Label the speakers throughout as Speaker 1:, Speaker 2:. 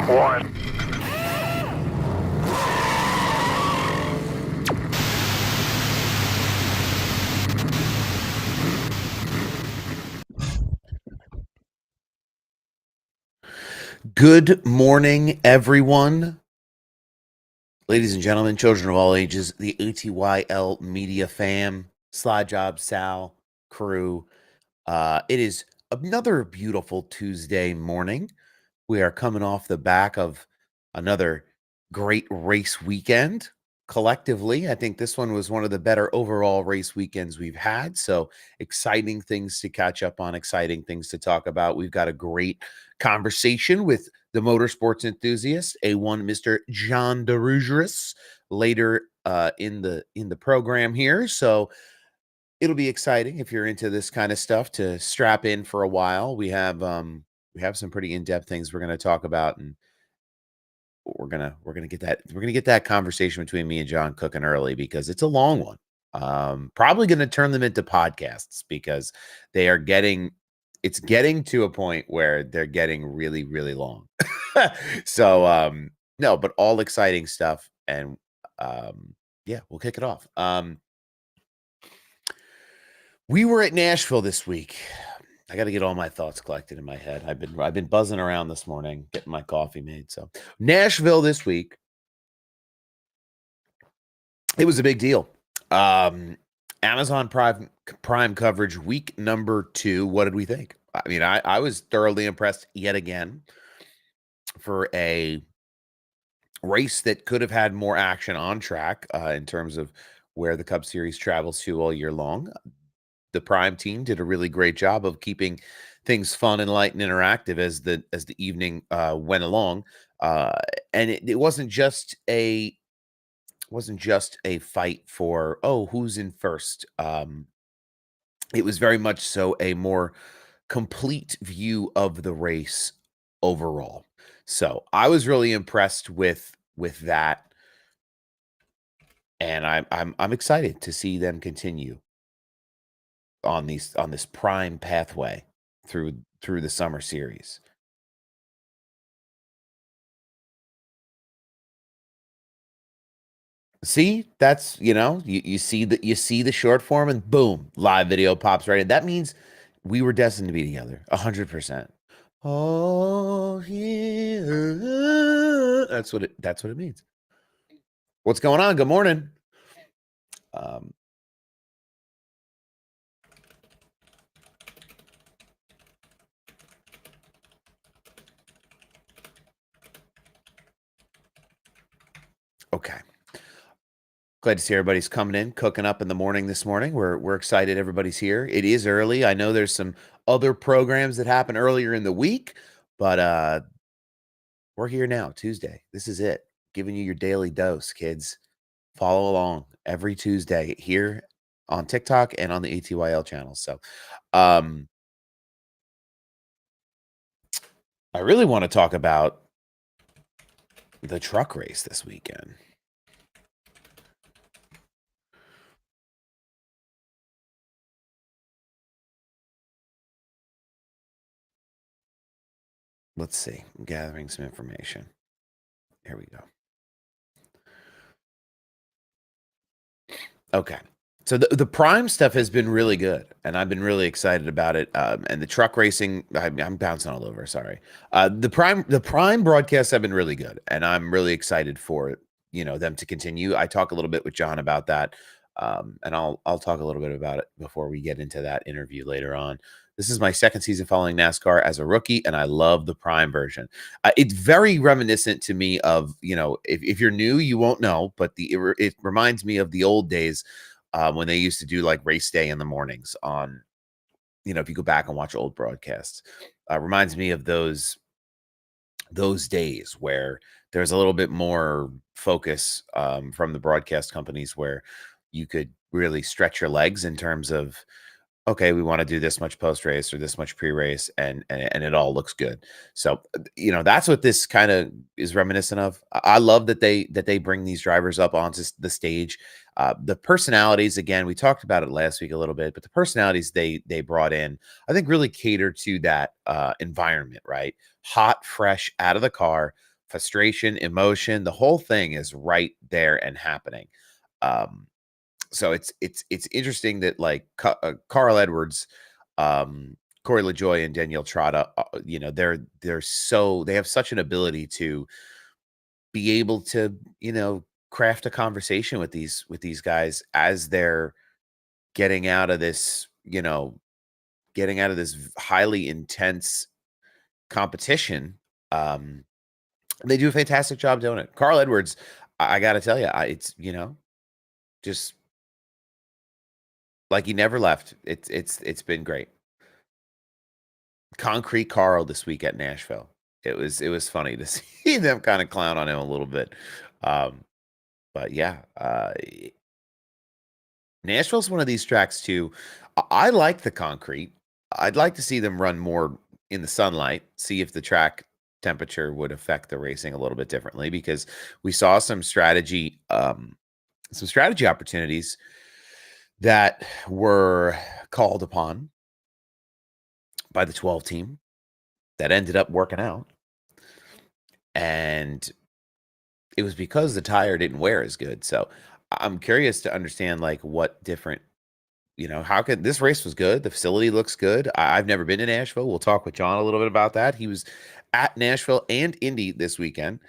Speaker 1: One.
Speaker 2: Good morning, everyone. Ladies and gentlemen, children of all ages, the ATYL Media fam, Slide Job, Sal, crew. It is another beautiful Tuesday morning. We are coming off the back of another great race weekend. Collectively, I think this one was one of the better overall race weekends we've had. So exciting things to catch up on, exciting things to talk about. We've got a great conversation with the Motorsports Enthusiast, A1 Mr. John DeRugis, later in the program here. So it'll be exciting if you're into this kind of stuff to strap in for a while. We have some pretty in-depth things we're going to talk about, and we're gonna get that conversation between me and John cooking early because it's a long one. Probably gonna turn them into podcasts because it's getting to a point where they're getting really, really long. So no, but all exciting stuff, and yeah, we'll kick it off. We were at Nashville this week. I got to get all my thoughts collected in my head. I've been buzzing around this morning, getting my coffee made. So Nashville this week, it was a big deal. Amazon Prime coverage week number 2. What did we think? I mean, I was thoroughly impressed yet again for a race that could have had more action on track in terms of where the Cup Series travels to all year long. The Prime team did a really great job of keeping things fun and light and interactive as the evening went along, and it wasn't just a fight for who's in first. It was very much so a more complete view of the race overall. So I was really impressed with that, and I'm excited to see them continue on this prime pathway through the summer series. See, that's you see the short form and boom, live video pops right in. That means we were destined to be together 100%. Oh, yeah. That's what it means. What's going on? Good morning. Okay. Glad to see everybody's coming in, cooking up in the morning this morning. We're excited everybody's here. It is early. I know there's some other programs that happen earlier in the week, but we're here now, Tuesday. This is it. Giving you your daily dose, kids. Follow along every Tuesday here on TikTok and on the ATYL channel. So I really want to talk about the truck race this weekend. Let's see. I'm gathering some information. Here we go. Okay. So the Prime stuff has been really good, and I've been really excited about it. And the truck racing, I'm bouncing all over. Sorry. The Prime broadcasts have been really good, and I'm really excited for them to continue. I talk a little bit with John about that, and I'll talk a little bit about it before we get into that interview later on. This is my second season following NASCAR as a rookie, and I love the Prime version. It's very reminiscent to me of, if you're new, you won't know, but it reminds me of the old days when they used to do like race day in the mornings on, if you go back and watch old broadcasts. Reminds me of those days where there's a little bit more focus from the broadcast companies where you could really stretch your legs in terms of, okay, we want to do this much post race or this much pre race, and it all looks good. So that's what this kind of is reminiscent of. I love that they bring these drivers up onto the stage. The personalities, again, we talked about it last week a little bit, but the personalities they brought in, I think, really cater to that environment. Right, hot, fresh, out of the car, frustration, emotion, the whole thing is right there and happening. Um, so it's interesting that like Carl Edwards, Corey LaJoy, and Danielle Trotta, they have such an ability to be able to craft a conversation with these guys as they're getting out of this highly intense competition. Um, they do a fantastic job doing it. Carl Edwards, I got to tell you, it's just like he never left. It's been great. Concrete Carl this week at Nashville. It was funny to see them kind of clown on him a little bit. Um, but yeah, Nashville's one of these tracks too. I like the concrete. I'd like to see them run more in the sunlight, see if the track temperature would affect the racing a little bit differently because we saw some strategy opportunities that were called upon by the 12 team that ended up working out. And it was because the tire didn't wear as good. So I'm curious to understand like what different, how could this race was good. The facility looks good. I've never been to Nashville. We'll talk with John a little bit about that. He was at Nashville and Indy this weekend.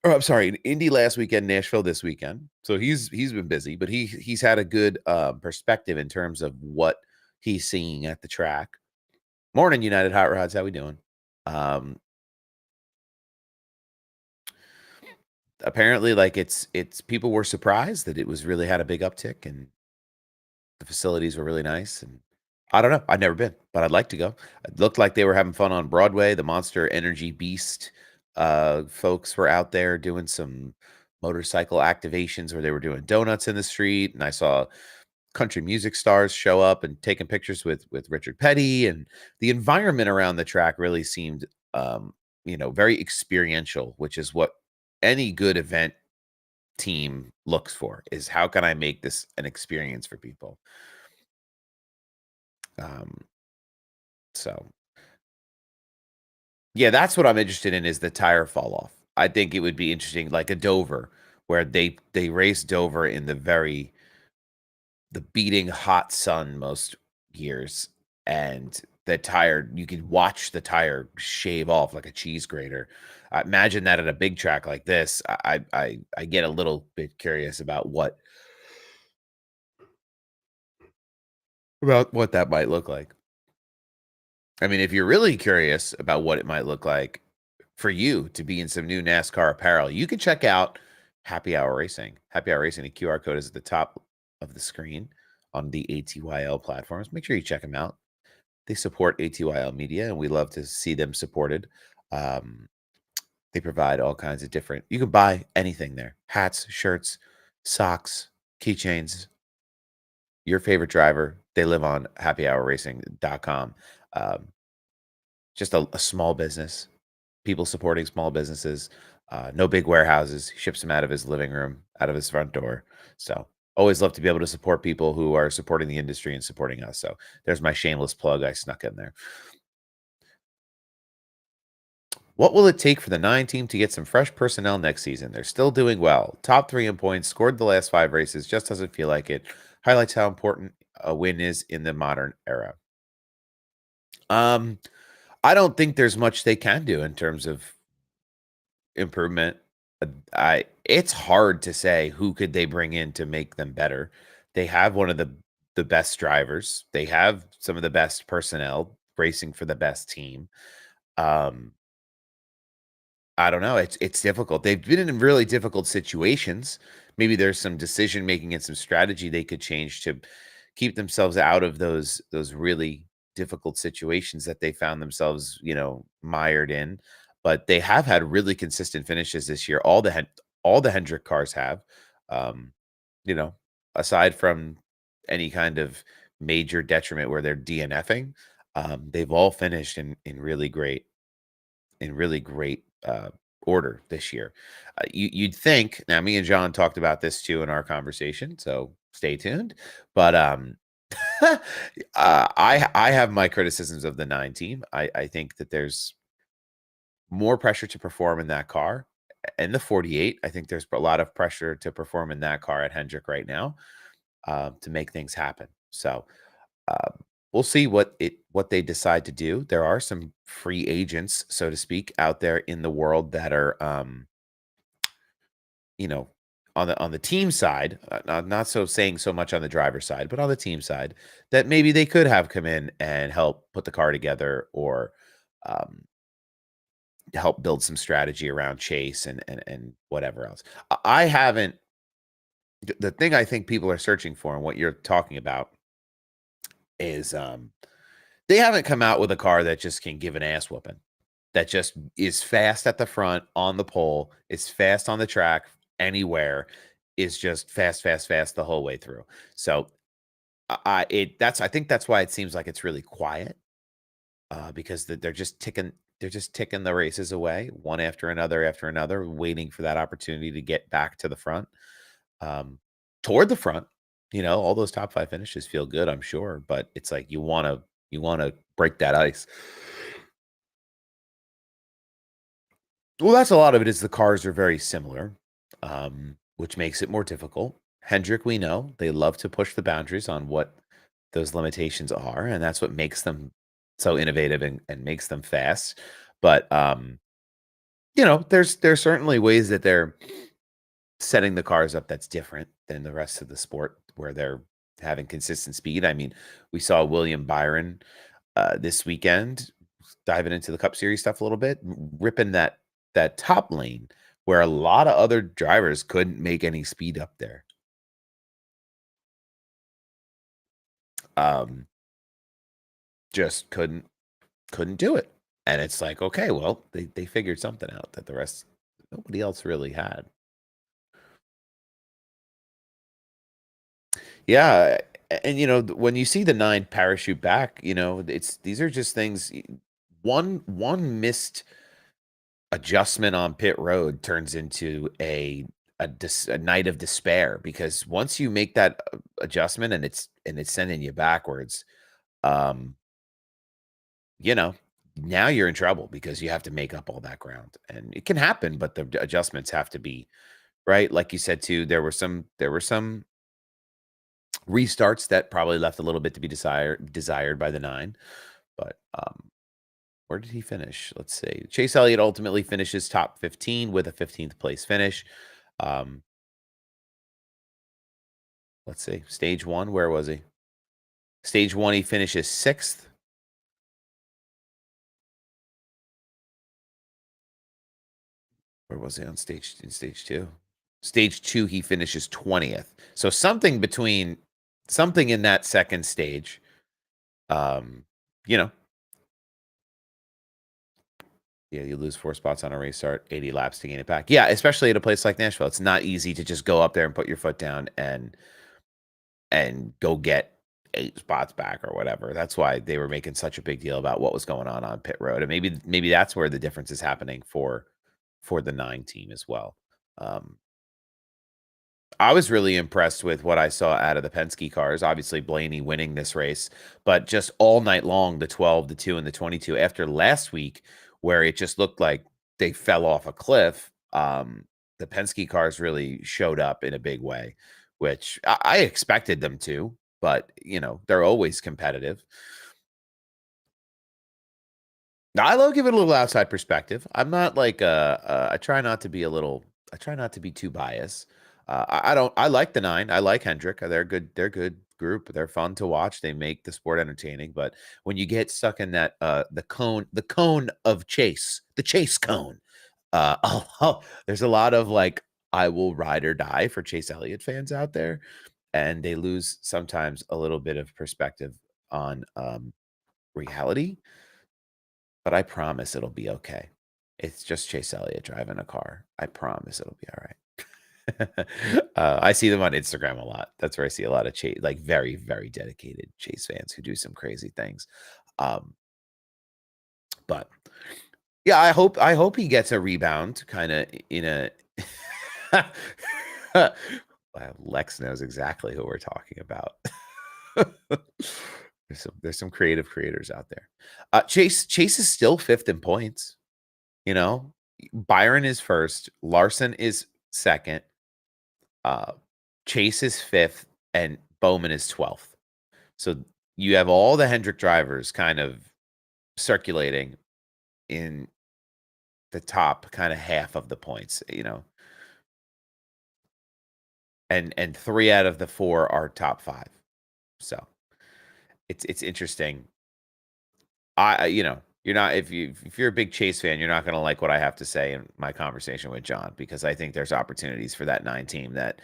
Speaker 2: Or I'm sorry, Indy last weekend, Nashville this weekend. So he's been busy, but he's had a good perspective in terms of what he's seeing at the track. Morning, United Hot Rods. How we doing? Um, Apparently, like it's people were surprised that it was really had a big uptick and the facilities were really nice. And I don't know, I've never been, but I'd like to go. It looked like they were having fun on Broadway. The Monster Energy Beast folks were out there doing some motorcycle activations where they were doing donuts in the street, and I saw country music stars show up and taking pictures with Richard Petty, and the environment around the track really seemed very experiential, which is what any good event team looks for, is how can I make this an experience for people. um so yeah, that's what I'm interested in, is the tire fall off. I think it would be interesting, like a Dover, where they race Dover in the beating hot sun most years, and the tire, you could watch the tire shave off like a cheese grater. Imagine that at a big track like this. I get a little bit curious about what that might look like. I mean, if you're really curious about what it might look like for you to be in some new NASCAR apparel, you can check out Happy Hour Racing. Happy Hour Racing, the QR code is at the top of the screen on the ATYL platforms. Make sure you check them out. They support ATYL Media, and we love to see them supported. Um, they provide all kinds of different, you can buy anything there: hats, shirts, socks, keychains. Your favorite driver, they live on happyhourracing.com. Um, just a small business, people supporting small businesses, no big warehouses. He ships them out of his living room, out of his front door. So always love to be able to support people who are supporting the industry and supporting us. So there's my shameless plug I snuck in there. What will it take for the 9 team to get some fresh personnel next season? They're still doing well. Top 3 in points, scored the last 5 races, just doesn't feel like it. Highlights how important a win is in the modern era. Um, I don't think there's much they can do in terms of improvement. I It's hard to say who could they bring in to make them better. They have one of the best drivers. They have some of the best personnel racing for the best team. Um, I don't know. It's difficult. They've been in really difficult situations. Maybe there's some decision making and some strategy they could change to keep themselves out of those really difficult situations that they found themselves, mired in. But they have had really consistent finishes this year. All the Hendrick cars have, um, you know, aside from any kind of major detriment where they're DNFing, they've all finished in really great order this year. You'd think, now me and John talked about this too in our conversation, so stay tuned. But I have my criticisms of the 9 team. I think that there's more pressure to perform in that car. And the 48, I think there's a lot of pressure to perform in that car at Hendrick right now, to make things happen. So we'll see what they decide to do. There are some free agents, so to speak, out there in the world that are, you know, on the team side, not so saying so much on the driver's side, but on the team side, that maybe they could have come in and help put the car together, or um, help build some strategy around Chase and whatever else. I haven't. The thing I think people are searching for, and what you're talking about, is they haven't come out with a car that just can give an ass whooping, that just is fast at the front, on the pole, is fast on the track, anywhere, is just fast, fast, fast the whole way through. So I think that's why it seems like it's really quiet, because they're just ticking the races away, one after another, waiting for that opportunity to get back to the front, um, toward the front. All those top 5 finishes feel good, I'm sure, but it's like you wanna break that ice. Well, that's a lot of it, is the cars are very similar, which makes it more difficult. Hendrick, we know, they love to push the boundaries on what those limitations are, and that's what makes them so innovative and makes them fast. But, there's certainly ways that they're setting the cars up that's different than the rest of the sport, where they're having consistent speed. I mean, we saw William Byron, this weekend, diving into the Cup Series stuff a little bit, ripping that top lane where a lot of other drivers couldn't make any speed up there. Um, just couldn't do it. And it's like, okay, well, they figured something out that the rest nobody else really had. Yeah, and when you see the 9 parachute back, these are just things. One missed adjustment on pit road turns into a night of despair, because once you make that adjustment and it's sending you backwards, um, you know, now you're in trouble, because you have to make up all that ground, and it can happen, but the adjustments have to be right. Like you said too, there were some restarts that probably left a little bit to be desired by the 9, but where did he finish? Let's see. Chase Elliott ultimately finishes top 15 with a 15th place finish. Um, let's see. Stage 1, where was he? Stage 1, he finishes 6th. Where was he in stage 2? Stage 2, he finishes 20th. So something in that second stage. Um, you know, yeah, you lose 4 spots on a restart, 80 laps to gain it back. Yeah, especially at a place like Nashville. It's not easy to just go up there and put your foot down and go get 8 spots back or whatever. That's why they were making such a big deal about what was going on pit road, and maybe that's where the difference is happening for the 9 team as well. Um, I was really impressed with what I saw out of the Penske cars. Obviously, Blaney winning this race, but just all night long, the 12, the 2, and the 22. After last week, where it just looked like they fell off a cliff, the Penske cars really showed up in a big way, which I expected them to. But they're always competitive. I love giving a little outside perspective. I'm not like I try not to be too biased. I don't. I like the 9. I like Hendrick. They're good. They're good group. They're fun to watch. They make the sport entertaining. But when you get stuck in that the cone of Chase, the Chase cone, there's a lot of like, I will ride or die for Chase Elliott fans out there, and they lose sometimes a little bit of perspective on reality. But I promise it'll be okay. It's just Chase Elliott driving a car. I promise it'll be all right. I see them on Instagram a lot. That's where I see a lot of Chase, like very, very dedicated Chase fans who do some crazy things. Um, but yeah, I hope he gets a rebound, kind of in a. Wow, Lex knows exactly who we're talking about. There's some creative creators out there. Chase is still 5th in points. You know, Byron is first, Larson is second, uh, Chase is fifth, and Bowman is 12th. So you have all the Hendrick drivers kind of circulating in the top kind of half of the points, and 3 out of the 4 are top 5. So it's interesting. You're not if you're a big Chase fan, you're not going to like what I have to say in my conversation with John, because I think there's opportunities for that 9 team that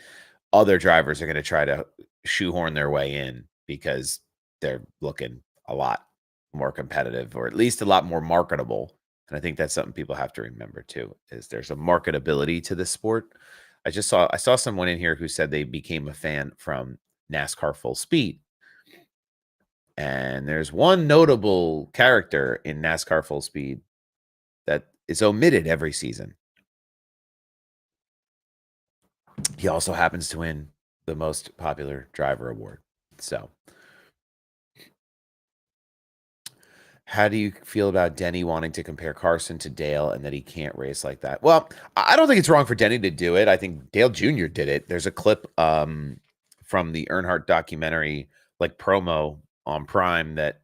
Speaker 2: other drivers are going to try to shoehorn their way in because they're looking a lot more competitive, or at least a lot more marketable. And I think that's something people have to remember too, is there's a marketability to this sport. I saw someone in here who said they became a fan from NASCAR Full Speed. And there's one notable character in NASCAR Full Speed that is omitted every season. He also happens to win the most popular driver award. So, how do you feel about Denny wanting to compare Carson to Dale and that he can't race like that? Well, I don't think it's wrong for Denny to do it. I think Dale Jr. did it. There's a clip from the Earnhardt documentary, like promo on Prime, that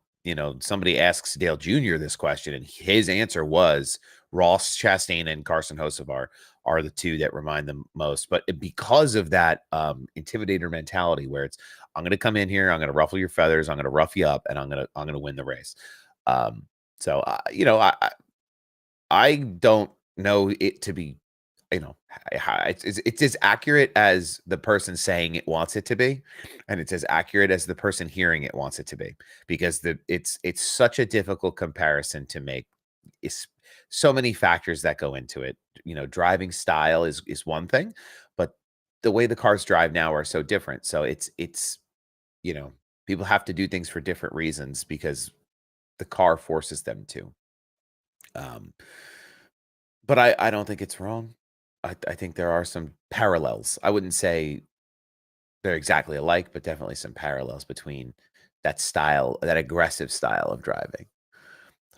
Speaker 2: somebody asks Dale Jr. this question, and his answer was Ross Chastain and Carson Hocevar are the two that remind them most. But because of that intimidator mentality, where it's, I'm going to come in here, I'm going to ruffle your feathers, I'm going to rough you up, and I'm going to win the race. So I don't know it to be, it's as accurate as the person saying it wants it to be, and it's as accurate as the person hearing it wants it to be, because it's such a difficult comparison to make. It's so many factors that go into it. Driving style is one thing, but the way the cars drive now are so different. So it's people have to do things for different reasons because the car forces them to. Um, but I don't think it's wrong. I think there are some parallels. I wouldn't say they're exactly alike, but definitely some parallels between that style, that aggressive style of driving.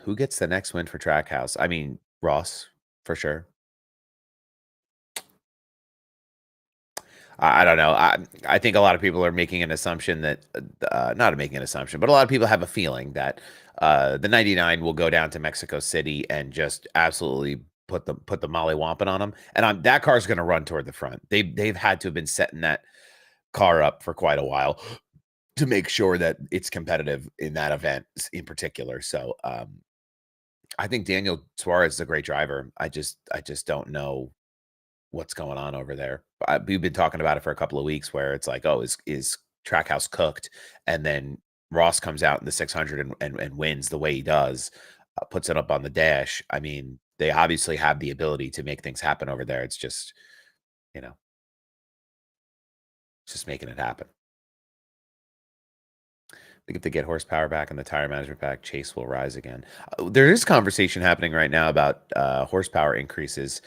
Speaker 2: Who gets the next win for Trackhouse? I mean, Ross, for sure. I don't know. I think a lot of people are making an assumption that, not making an assumption, but a lot of people have a feeling that the 99 will go down to Mexico City and just absolutely put the molly womping on them. And that car's going to run toward the front. They've had to have been setting that car up for quite a while to make sure that it's competitive in that event in particular. So I think Daniel Suarez is a great driver. I just don't know what's going on over there. We've been talking about it for a couple of weeks, where it's like, oh, is Trackhouse cooked? And then Ross comes out in the 600 and wins the way he does, puts it up on the dash. I mean, they obviously have the ability to make things happen over there. It's just, just making it happen. I think if they get horsepower back and the tire management back, Chase will rise again. There is conversation happening right now about horsepower increases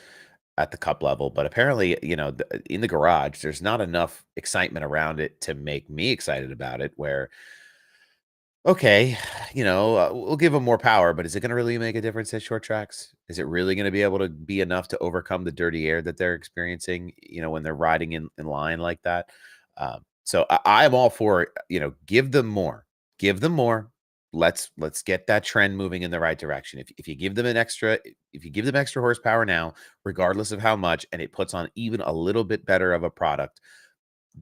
Speaker 2: at the cup level, but apparently, in the garage, there's not enough excitement around it to make me excited about it. Where, okay, we'll give them more power, but is it going to really make a difference at short tracks? Is it really going to be able to be enough to overcome the dirty air that they're experiencing, when they're riding in line like that? So I'm all for it. Give them more, give them more. Let's get that trend moving in the right direction. If you give them extra horsepower now, regardless of how much, and it puts on even a little bit better of a product,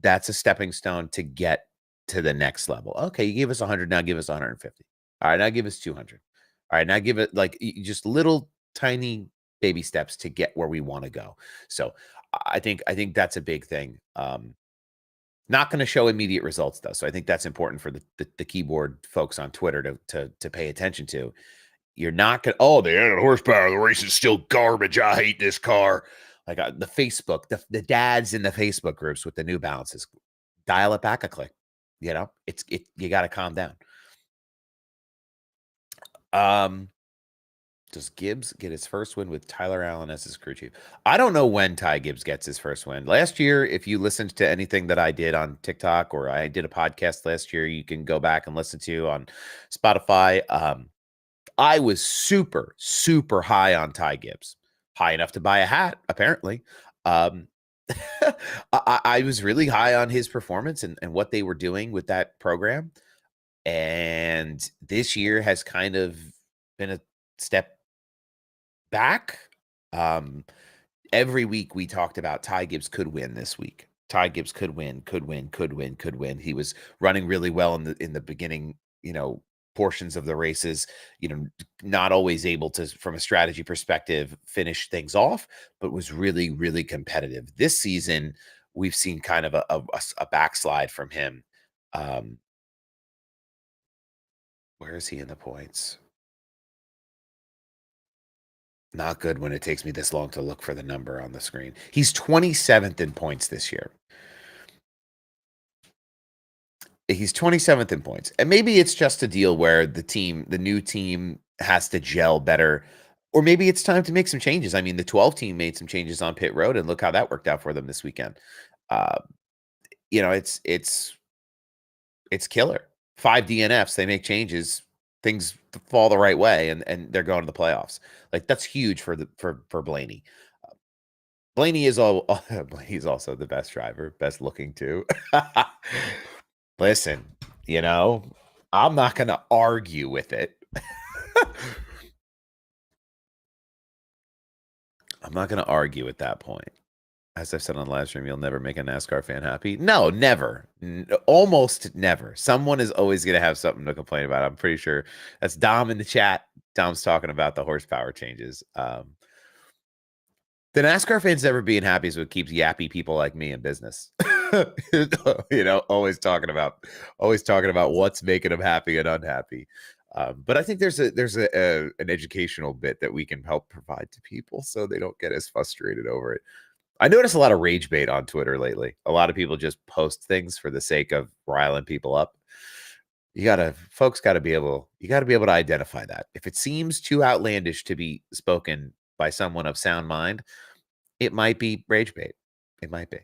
Speaker 2: that's a stepping stone to get to the next level. Okay, you gave us 100, now give us 150. All right, now give us 200. All right, now give it just little tiny baby steps to get where we want to go. So I think that's a big thing. Not going to show immediate results, though. So I think that's important for the keyboard folks on Twitter to pay attention to. You're not going to, oh, they added horsepower. The race is still garbage. I hate this car. Like the Facebook, the dads in the Facebook groups with the New Balances, dial it back a click. You got to calm down. Does Gibbs get his first win with Tyler Allen as his crew chief? I don't know when Ty Gibbs gets his first win. Last year, if you listened to anything that I did on TikTok, or I did a podcast last year, you can go back and listen to on Spotify. I was super, super high on Ty Gibbs, high enough to buy a hat, apparently. Um, I was really high on his performance and what they were doing with that program. And this year has kind of been a step back. Um, every week we talked about Ty Gibbs could win this week. Ty Gibbs could win, could win, could win, could win. He was running really well in the beginning, portions of the races, not always able to, from a strategy perspective, finish things off, but was really, really competitive. This season, we've seen kind of a backslide from him. Where is he in the points? Not good when it takes me this long to look for the number on the screen. He's 27th in points this year. He's 27th in points. And maybe it's just a deal where the new team has to gel better. Or maybe it's time to make some changes. I mean, the 12 team made some changes on pit road and look how that worked out for them this weekend. Uh, it's killer. 5 DNFs, they make changes, things fall the right way, and they're going to the playoffs. Like that's huge for Blaney. Blaney is he's also the best driver, best looking too. Listen, I'm not going to argue with it. I'm not going to argue at that point. As I've said on the live stream, you'll never make a NASCAR fan happy. No, never. Almost never. Someone is always going to have something to complain about. I'm pretty sure that's Dom in the chat. Dom's talking about the horsepower changes. The NASCAR fans never being happy is what keeps yappy people like me in business. Always talking about what's making them happy and unhappy. But I think there's an educational bit that we can help provide to people so they don't get as frustrated over it. I notice a lot of rage bait on Twitter lately. A lot of people just post things for the sake of riling people up. You got to be able to identify that. If it seems too outlandish to be spoken by someone of sound mind, it might be rage bait. It might be.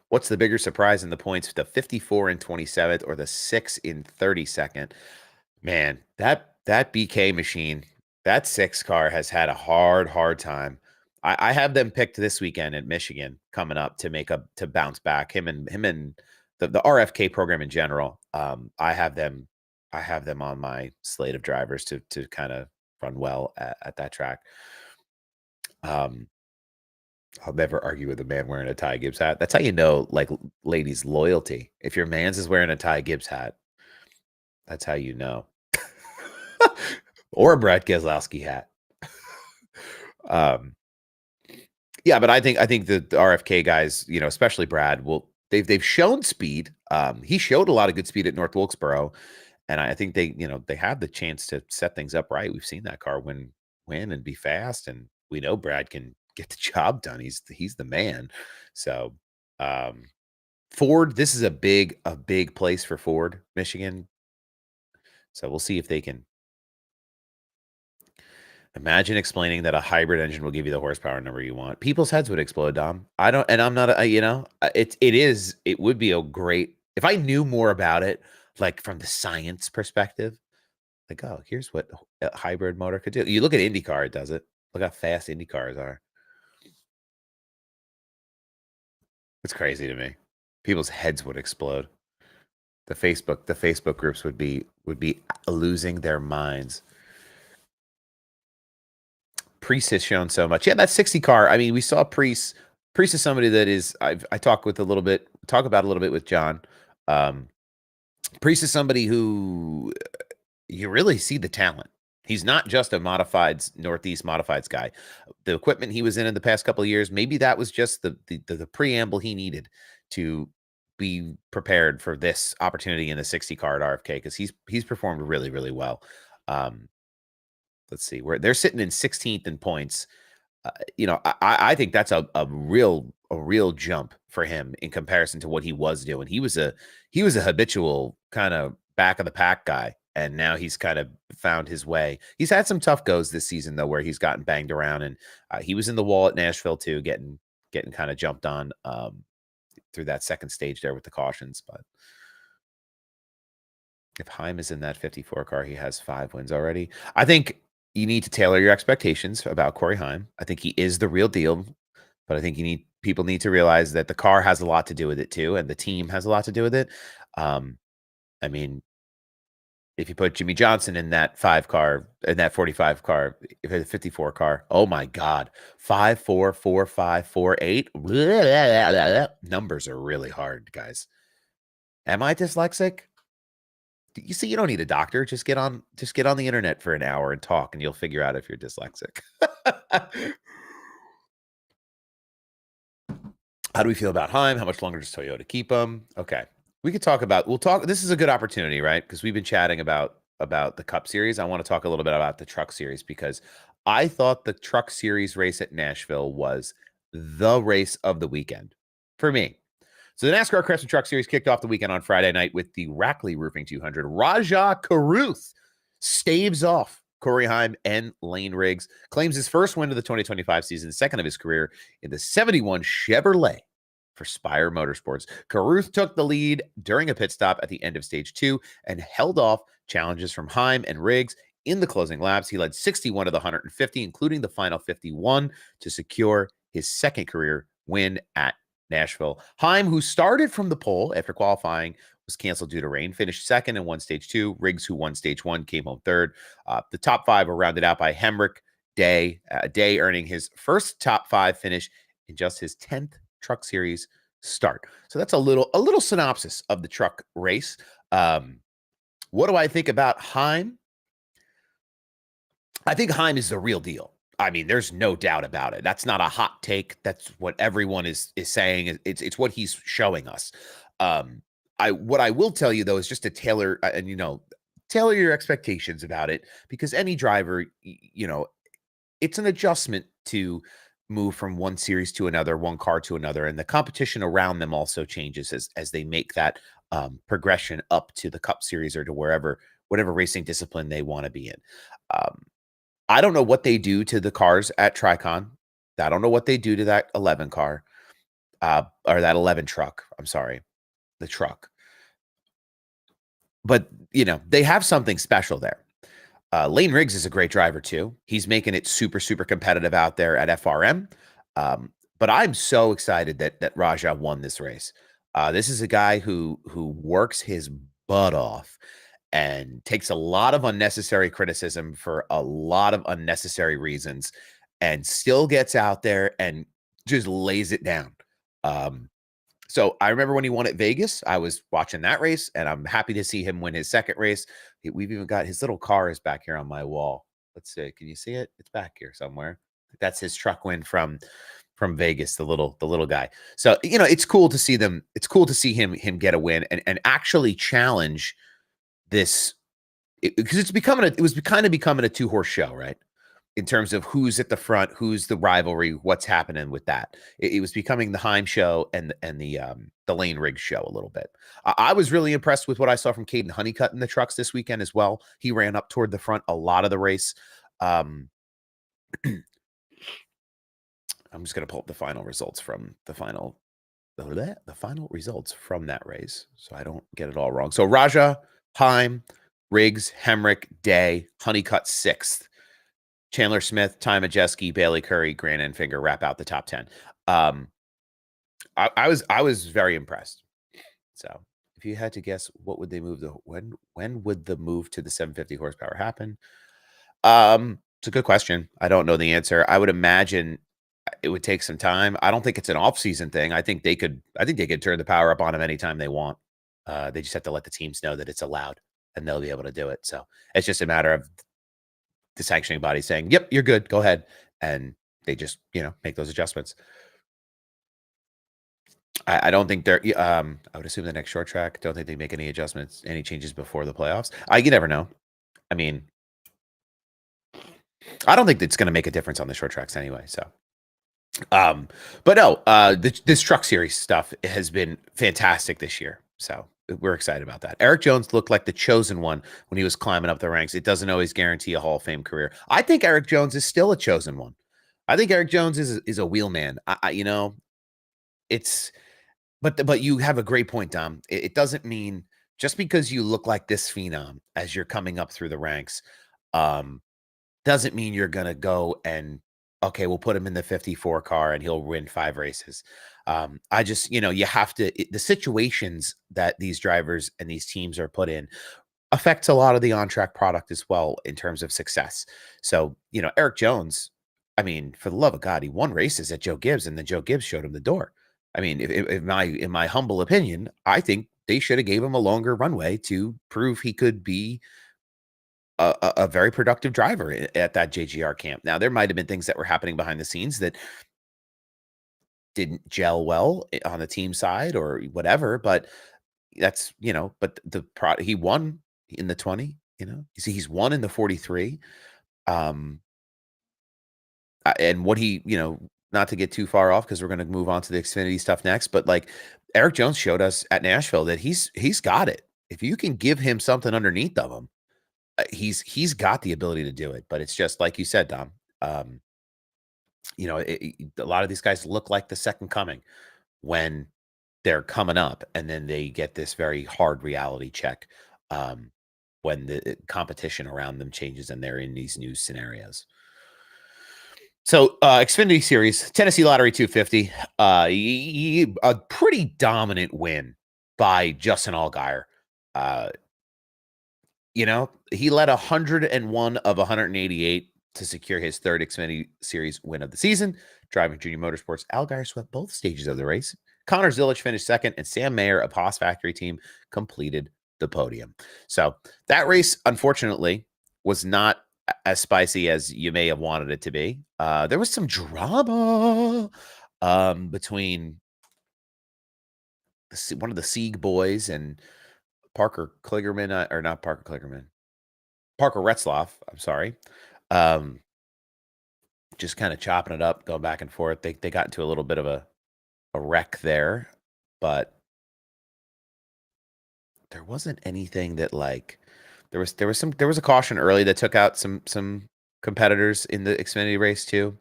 Speaker 2: What's the bigger surprise in the points, the 54 in 27th or the 6 in 32nd? Man, that BK machine, that 6 car has had a hard time. I have them picked this weekend at Michigan coming up to bounce back. Him and the RFK program in general. I have them on my slate of drivers to kind of run well at that track. I'll never argue with a man wearing a Ty Gibbs hat. That's how you know, like, ladies, loyalty. If your man's is wearing a Ty Gibbs hat, that's how you know. Or a Brad Keselowski hat. Yeah, but I think the RFK guys, especially Brad, they've shown speed. He showed a lot of good speed at North Wilkesboro, and I think they have the chance to set things up right. We've seen that car win and be fast, and we know Brad can get the job done. He's the man. So, Ford, this is a big place for Ford, Michigan. So we'll see if they can. Imagine explaining that a hybrid engine will give you the horsepower number you want. People's heads would explode, Dom. I'm not, it would be a great, if I knew more about it, like from the science perspective, like, oh, here's what a hybrid motor could do. You look at IndyCar, it does it. Look how fast Indy cars are. It's crazy to me. People's heads would explode. The Facebook groups would be losing their minds. Priest has shown so much. Yeah, that 60 car. I mean, we saw Priest. Priest is somebody that is I talk about a little bit with John. Priest is somebody who you really see the talent. He's not just a Northeast modifieds guy. The equipment he was in the past couple of years, maybe that was just the preamble he needed to be prepared for this opportunity in the 60 car at RFK, because he's performed really, really well. Let's see, where they're sitting in 16th in points. I think that's a real jump for him in comparison to what he was doing. He was a habitual kind of back of the pack guy, and now he's kind of found his way. He's had some tough goes this season though, where he's gotten banged around, and he was in the wall at Nashville too, getting kind of jumped on through that second stage there with the cautions. But If Heim is in that 54 car, he has 5 wins already. I think you need to tailor your expectations about Corey Heim. I think he is the real deal, but I think people need to realize that the car has a lot to do with it too, and the team has a lot to do with it. I mean, if you put Jimmy Johnson in that 5 car, in that 45 car, if it's a 54 car, oh my God, 5 4 4 5 4 8. Numbers are really hard, guys. Am I dyslexic? You see, you don't need a doctor. Just get on the internet for an hour and talk, and you'll figure out if you're dyslexic. How do we feel about Heim? How much longer does Toyota keep him? Okay. We'll talk. This is a good opportunity, right? Because we've been chatting about the Cup Series. I want to talk a little bit about the Truck Series because I thought the Truck Series race at Nashville was the race of the weekend for me. So the NASCAR Craftsman Truck Series kicked off the weekend on Friday night with the Rackley Roofing 200. Rajah Caruth staves off Corey Heim and Lane Riggs, claims his first win of the 2025 season, second of his career in the 71 Chevrolet for Spire Motorsports. Caruth took the lead during a pit stop at the end of stage 2 and held off challenges from Heim and Riggs in the closing laps. He led 61 of the 150, including the final 51, to secure his second career win at Nashville. Heim, who started from the pole after qualifying, was canceled due to rain, finished second and won stage 2. Riggs, who won stage 1, came home third. The top 5 were rounded out by Hemrick, Day earning his first top 5 finish in just his 10th Truck Series start. So that's a little synopsis of the truck race. What do I think about Heim? I think Heim is the real deal. I mean, there's no doubt about it. That's not a hot take. That's what everyone is saying. It's what he's showing us. What I will tell you though is just to tailor tailor your expectations about it, because any driver, it's an adjustment to move from one series to another, one car to another, and the competition around them also changes as they make that progression up to the Cup Series or to whatever racing discipline they want to be in. I don't know what they do to the cars at Tricon. I don't know what they do to that 11 car, or that 11 truck. I'm sorry, the truck. But, they have something special there. Lane Riggs is a great driver too. He's making it super, super competitive out there at FRM. But I'm so excited that Rajah won this race. This is a guy who works his butt off and takes a lot of unnecessary criticism for a lot of unnecessary reasons and still gets out there and just lays it down. So I remember when he won at Vegas, I was watching that race, and I'm happy to see him win his second race. We've even got his little car is back here on my wall. Let's see. Can you see it? It's back here somewhere. That's his truck win from Vegas, the little guy. So, it's cool to see them. It's cool to see him get a win and actually challenge this, because it was kind of becoming a 2-horse show, right? In terms of who's at the front, who's the rivalry, what's happening with that. It was becoming the Heim show and the Lane Riggs show a little bit. I was really impressed with what I saw from Caden Honeycutt in the trucks this weekend as well. He ran up toward the front a lot of the race. I'm just going to pull up the final results from the final results from that race, so I don't get it all wrong. So Rajah, Heim, Riggs, Hemrick, Day, Honeycutt 6th. Chandler Smith, Ty Majeski, Bailey Curry, Grant Enfinger wrap out the top 10. I was very impressed. So if you had to guess, what would they move when would the move to the 750 horsepower happen? It's a good question. I don't know the answer. I would imagine it would take some time. I don't think it's an off-season thing. I think they could turn the power up on them anytime they want. They just have to let the teams know that it's allowed, and they'll be able to do it. So it's just a matter of the sanctioning body saying, "Yep, you're good. Go ahead," and they just make those adjustments. I don't think they're. I would assume the next short track. Don't think they make any adjustments, any changes before the playoffs. You never know. I mean, I don't think it's going to make a difference on the short tracks anyway. So, but no, this truck series stuff has been fantastic this year. So we're excited about that. Eric Jones looked like the chosen one when he was climbing up the ranks. It doesn't always guarantee a Hall of Fame career. I think Eric Jones is still a chosen one. I think Eric Jones is a wheelman. But you have a great point, Dom. It doesn't mean just because you look like this phenom as you're coming up through the ranks, um, doesn't mean you're gonna go and, okay, we'll put him in the 54 car and he'll win 5 races. I just, you have to the situations that these drivers and these teams are put in affects a lot of the on-track product as well in terms of success. So, Eric Jones, I mean, for the love of God, he won races at Joe Gibbs, and then Joe Gibbs showed him the door. I mean, if in my humble opinion, I think they should have gave him a longer runway to prove he could be a very productive driver at that JGR camp. Now, there might have been things that were happening behind the scenes that didn't gel well on the team side or whatever, but that's, but he won in the 20, you see, he's won in the 43. Um, and what he, not to get too far off because we're going to move on to the Xfinity stuff next, but like Eric Jones showed us at Nashville that he's got it. If you can give him something underneath of him, he's got the ability to do it. But it's just like you said, Dom. Um, a lot of these guys look like the second coming when they're coming up, and then they get this very hard reality check when the competition around them changes and they're in these new scenarios. So, Xfinity Series, Tennessee Lottery 250, a pretty dominant win by Justin Allgaier. Uh, he led 101 of 188 to secure his third Xfinity Series win of the season. Driving Junior Motorsports, Allgaier swept both stages of the race. Connor Zilisch finished second, and Sam Mayer of Haas Factory Team completed the podium. So that race, unfortunately, was not as spicy as you may have wanted it to be. There was some drama between one of the Sieg boys and Parker Kligerman, or not Parker Kligerman, Parker Retzloff. I'm sorry. Just kind of chopping it up, going back and forth. They got into a little bit of a wreck there, but there wasn't anything that like there was a caution early that took out some competitors in the Xfinity race too.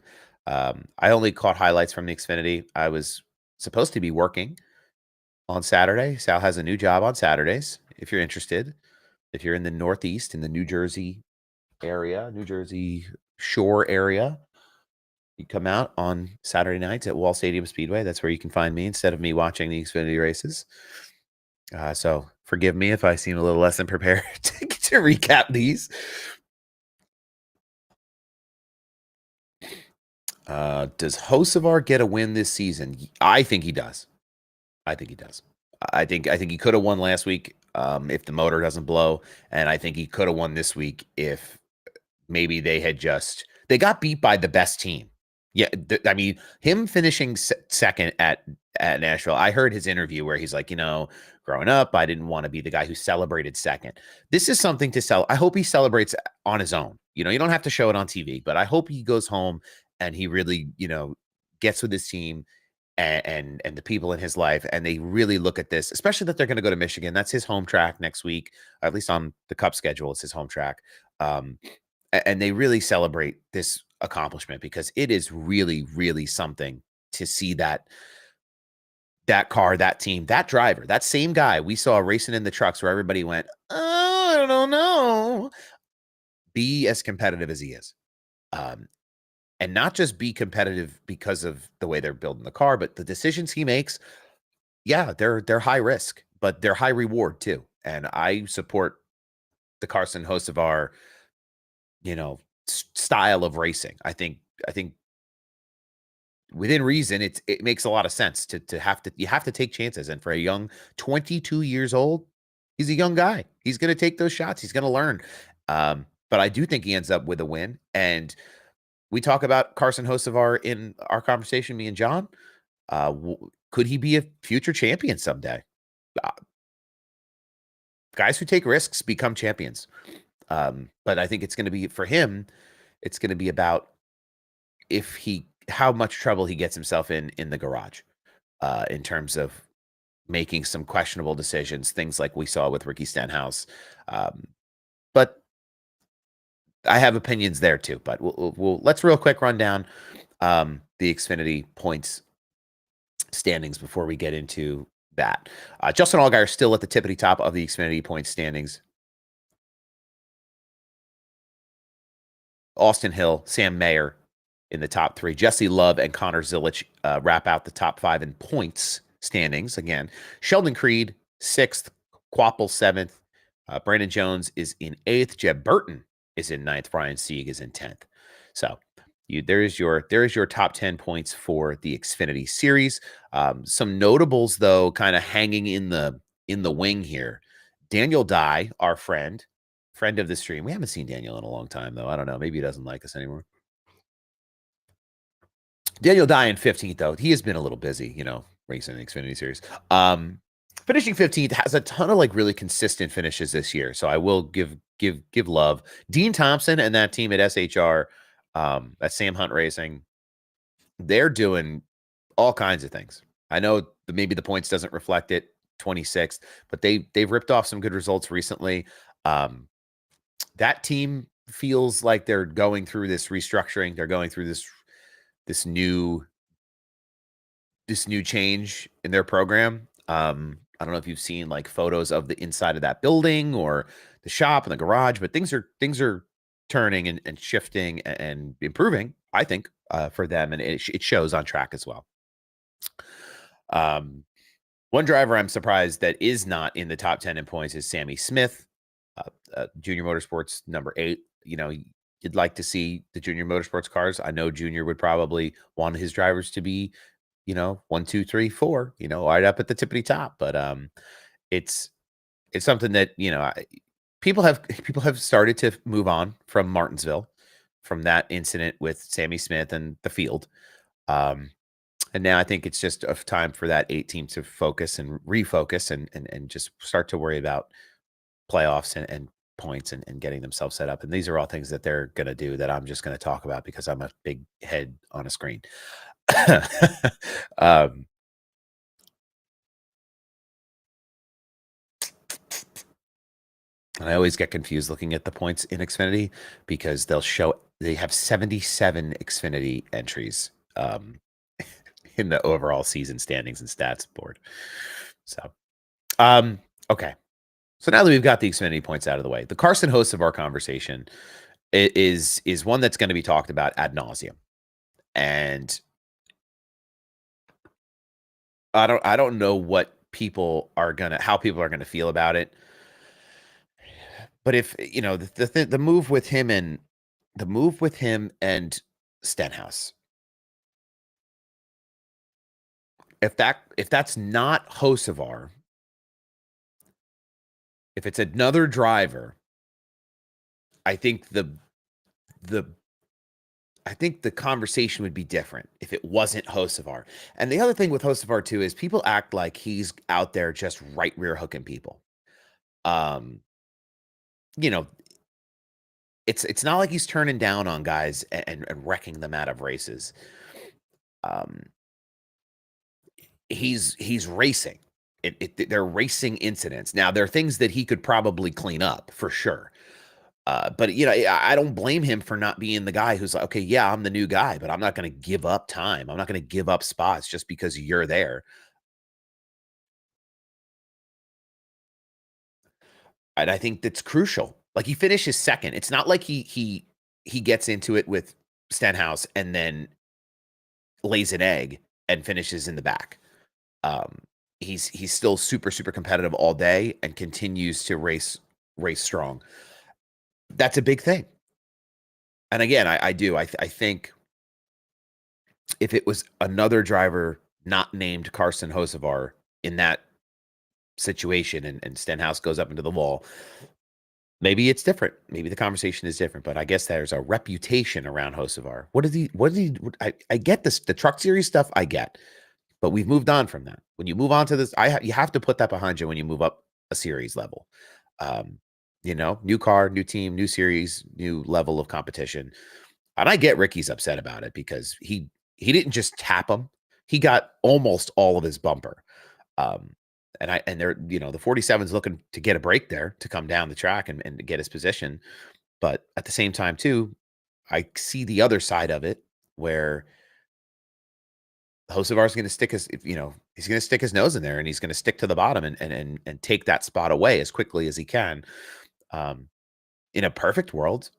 Speaker 2: I only caught highlights from the Xfinity. I was supposed to be working on Saturday. Sal has a new job on Saturdays. If you're interested, if you're in the Northeast, in the New Jersey area, New Jersey Shore area, you come out on Saturday nights at Wall Stadium Speedway. That's where you can find me instead of me watching the Xfinity races. So forgive me if I seem a little less than prepared to recap these. Does Hocevar get a win this season? I think he does. I think he does. I think he could have won last week if the motor doesn't blow, and I think he could have won this week if maybe they got beat by the best team. Yeah, I mean, him finishing second at Nashville. I heard his interview where he's like, growing up, I didn't want to be the guy who celebrated second. This is something to sell. I hope he celebrates on his own. You don't have to show it on TV, but I hope he goes home and he really, gets with his team and the people in his life, and they really look at this, especially that they're going to go to Michigan. That's his home track next week, at least on the Cup schedule. It's his home track. And they really celebrate this accomplishment because it is really, really something to see that car, that team, that driver, that same guy we saw racing in the trucks where everybody went, oh, I don't know, be as competitive as he is. And not just be competitive because of the way they're building the car, but the decisions he makes, yeah, they're high risk, but they're high reward too. And I support the Carson Hocevar, style of racing. I think within reason, it makes a lot of sense to have to take chances. And for a young 22 years old, he's a young guy. He's going to take those shots. He's going to learn. But I do think he ends up with a win. And we talk about Carson Hocevar in our conversation, me and John. Could he be a future champion someday? Guys who take risks become champions. But I think it's going to be for him. It's going to be about how much trouble he gets himself in the garage, in terms of making some questionable decisions, things like we saw with Ricky Stenhouse. But I have opinions there too. But let's real quick run down the Xfinity points standings before we get into that. Justin Allgaier still at the tippity top of the Xfinity points standings. Austin Hill, Sam Mayer in the top 3. Jesse Love and Connor Zilich wrap out the top 5 in points standings. Again, Sheldon Creed, 6th. Quapple, 7th. Brandon Jones is in 8th. Jeb Burton is in 9th. Brian Sieg is in 10th. So there is your top 10 points for the Xfinity Series. Some notables, though, kind of hanging in the wing here. Daniel Dye, our friend of the stream. We haven't seen Daniel in a long time, though. I don't know. Maybe he doesn't like us anymore. Daniel Dye in 15th, though. He has been a little busy, racing the Xfinity Series. Finishing 15th, has a ton of really consistent finishes this year. So I will give love. Dean Thompson and that team at SHR, at Sam Hunt Racing, they're doing all kinds of things. I know maybe the points doesn't reflect it, 26th, but they've ripped off some good results recently. That team feels like they're going through this restructuring. They're going through this new change in their program. I don't know if you've seen photos of the inside of that building or the shop and the garage, but things are turning and shifting and improving, I think, for them, and it shows on track as well. One driver I'm surprised that is not in the top 10 in points is Sammy Smith, Junior Motorsports number 8. You'd like to see the Junior Motorsports cars. I know Junior would probably want his drivers to be 1, 2, 3, 4, right up at the tippity top. But it's something that people have started to move on from Martinsville, from that incident with Sammy Smith and the field. And now I think it's just a time for that 8 team to focus and refocus and just start to worry about playoffs and points and getting themselves set up. And these are all things that they're going to do that I'm just going to talk about because I'm a big head on a screen. And I always get confused looking at the points in Xfinity because they have 77 Xfinity entries in the overall season standings and stats board. So, okay. So now that we've got the Xfinity points out of the way, the Carson host of our conversation is one that's going to be talked about ad nauseum. And I don't know what how people are gonna feel about it. But if the move with him and Stenhouse, if that's not Hocevar, if it's another driver, I think the conversation would be different if it wasn't Hocevar. And the other thing with Hocevar too is people act like he's out there just right rear hooking people. It's not like he's turning down on guys and wrecking them out of races. He's racing. They're racing incidents. Now, there are things that he could probably clean up for sure. But I don't blame him for not being the guy who's like, okay, yeah, I'm the new guy, but I'm not going to give up time. I'm not going to give up spots just because you're there. And I think that's crucial. Like, he finishes second. It's not like he gets into it with Stenhouse and then lays an egg and finishes in the back. He's still super, super competitive all day and continues to race strong. That's a big thing. And again, I think if it was another driver not named Carson Hocevar in that situation and Stenhouse goes up into the wall, maybe it's different. Maybe the conversation is different, but I guess there's a reputation around Hocevar. I get this, the Truck Series stuff I get, but we've moved on from that. When you move on to this, you have to put that behind you when you move up a series level. New car, new team, new series, new level of competition. And I get Ricky's upset about it because he didn't just tap him. He got almost all of his bumper. And they're, the 47's looking to get a break there to come down the track and get his position. But at the same time, too, I see the other side of it where Hocevar's going to stick his, he's going to stick his nose in there and he's going to stick to the bottom and take that spot away as quickly as he can. Um, in a perfect world,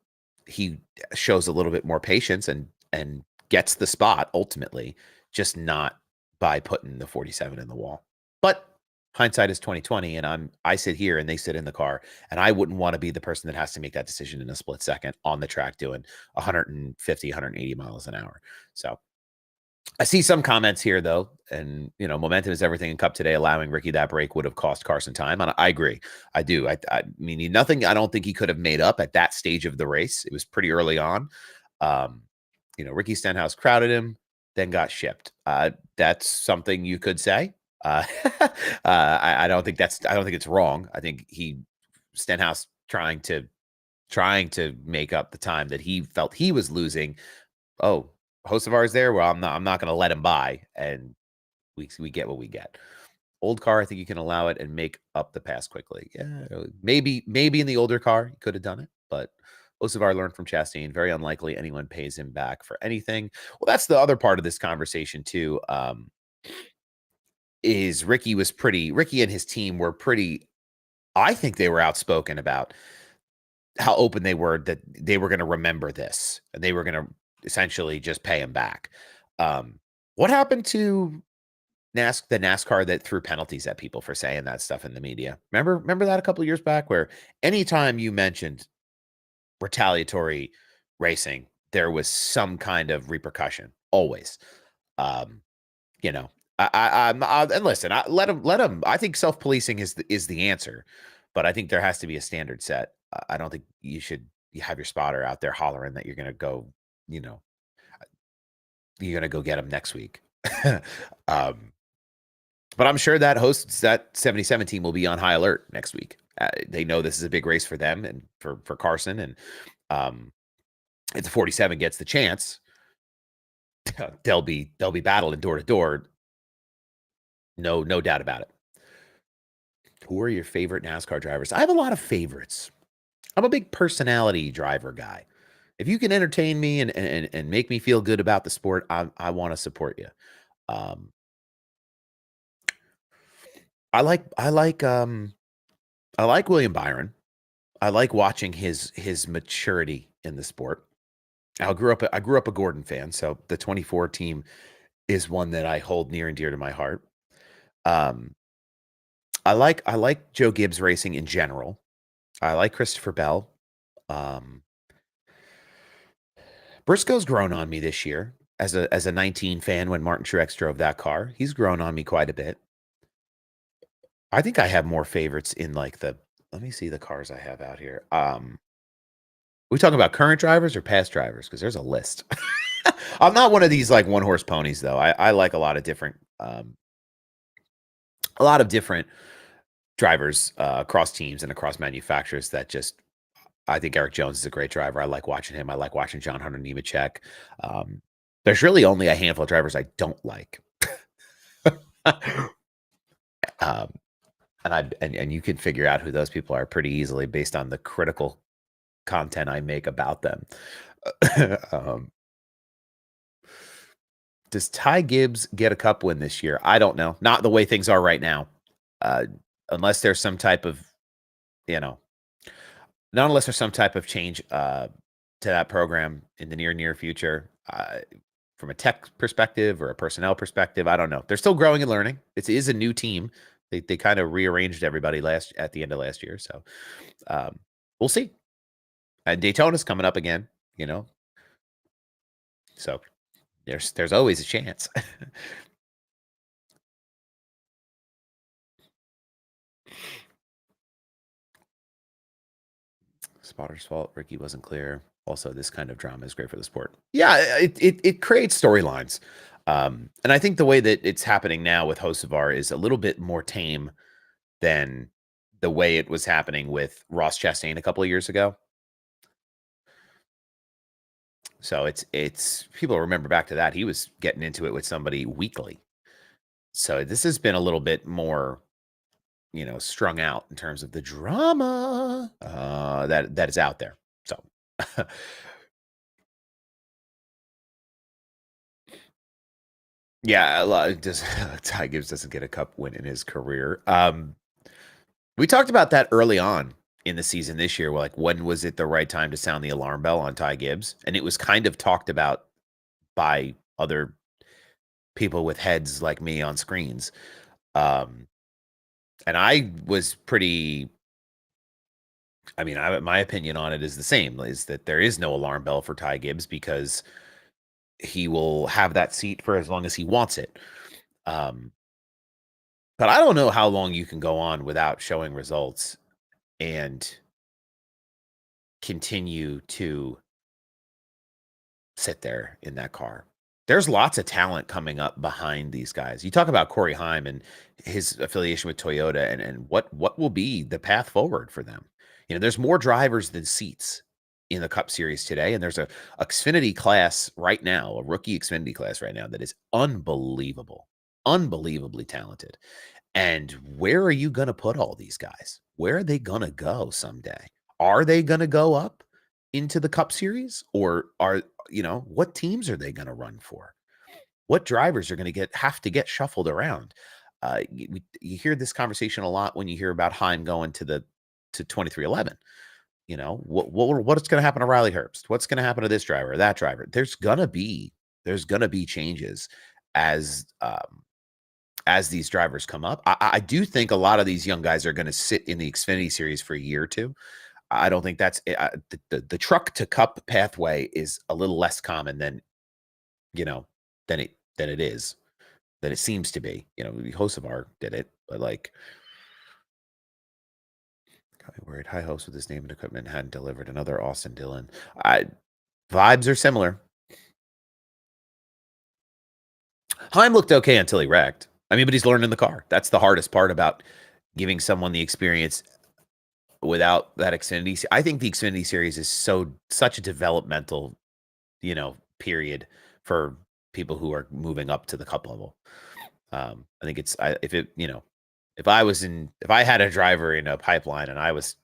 Speaker 2: he shows a little bit more patience and gets the spot ultimately, just not by putting the 47 in the wall. But hindsight is 2020, and I sit here and they sit in the car, and I wouldn't want to be the person that has to make that decision in a split second on the track doing 150, 180 miles an hour. So I see some comments here though, and momentum is everything in Cup today. Allowing Ricky that break would have cost Carson time, and I agree. I do. I mean, nothing. I don't think he could have made up at that stage of the race. It was pretty early on. Um, Ricky Stenhouse crowded him, then got shipped. That's something you could say. I don't think I don't think it's wrong. I think Stenhouse trying to make up the time that he felt he was losing. Oh, Hocevar's there. Well, I'm not going to let him by, and we get what we get. Old car, I think you can allow it and make up the pass quickly. Yeah, maybe in the older car he could have done it, but Hocevar learned from Chastain. Very unlikely anyone pays him back for anything. Well, that's the other part of this conversation too. Is Ricky and his team were pretty. I think they were outspoken about how open they were that they were going to remember this and they were going to essentially just pay him back. What happened to the NASCAR that threw penalties at people for saying that stuff in the media? Remember that a couple of years back, where anytime you mentioned retaliatory racing, there was some kind of repercussion always. Um, you know, and listen, let him. I think self-policing is the answer, but I think there has to be a standard set. I don't think you have your spotter out there hollering that you're going to go, you're going to go get him next week. um, but I'm sure that 77 team will be on high alert next week. They know this is a big race for them and for Carson, and if the 47 gets the chance, they'll be battling door to door. No doubt about it. Who are your favorite NASCAR drivers? I have a lot of favorites. I'm a big personality driver guy. If you can entertain me and make me feel good about the sport, I want to support you. Um, I like William Byron. I like watching his maturity in the sport. I grew up a Gordon fan, so the 24 team is one that I hold near and dear to my heart. Um, I like Joe Gibbs racing in general. I like Christopher Bell. Um, Briscoe's grown on me this year as a 19 fan when Martin Truex drove that car. He's grown on me quite a bit. I think I have more favorites in let me see the cars I have out here. We talking about current drivers or past drivers? Because there's a list. I'm not one of these one horse ponies though. I like a lot of different drivers across teams and across manufacturers that just I think Eric Jones is a great driver. I like watching him. I like watching John Hunter Nemechek. There's really only a handful of drivers I don't like. um, and you can figure out who those people are pretty easily based on the critical content I make about them. Does Ty Gibbs get a cup win this year? I don't know. Not the way things are right now. Unless there's some type of, not unless there's some type of change to that program in the near future. From a tech perspective or a personnel perspective, I don't know. They're still growing and learning. It is a new team. They kind of rearranged everybody at the end of last year. So we'll see. And Daytona's coming up again, So there's always a chance. Spotter's fault. Ricky wasn't clear. Also, this kind of drama is great for the sport. Yeah, it creates storylines. And I think the way that it's happening now with Hocevar is a little bit more tame than the way it was happening with Ross Chastain a couple of years ago. So it's people remember back to that. He was getting into it with somebody weekly. So this has been a little bit more, strung out in terms of the drama that is out there. So Yeah, a lot just Ty Gibbs doesn't get a cup win in his career. We talked about that early on in the season this year. Like, when was it the right time to sound the alarm bell on Ty Gibbs? And it was kind of talked about by other people with heads like me on screens. Um, and I was pretty. I mean, my opinion on it is the same: is that there is no alarm bell for Ty Gibbs because he will have that seat for as long as he wants it. Um, but I don't know how long you can go on without showing results and continue to sit there in that car. There's lots of talent coming up behind these guys. You talk about Corey Heim and his affiliation with Toyota, and what will be the path forward for them. You know, there's more drivers than seats in the Cup Series today, and there's a Xfinity class right now, a rookie Xfinity class right now that is unbelievable, unbelievably talented. And where are you going to put all these guys? Where are they going to go someday? Are they going to go up into the Cup Series, or what teams are they going to run for? What drivers are going to have to get shuffled around? You hear this conversation a lot when you hear about Heim going to 2311. You know, what's going to happen to Riley Herbst? What's going to happen to this driver or that driver? There's gonna be changes as as these drivers come up. I do think a lot of these young guys are going to sit in the Xfinity Series for a year or two. I don't think that's the truck to cup pathway is a little less common than you know than it seems to be. You know, Hocevar did it, but like, got me worried. High hopes with his name and equipment hadn't delivered. Another Austin Dillon. I Vibes are similar. Heim looked okay until he wrecked. I mean, but he's learning the car. That's the hardest part about giving someone the experience without that Xfinity. I think the Xfinity series is such a developmental, period for people who are moving up to the cup level. I think if I had a driver in a pipeline and I was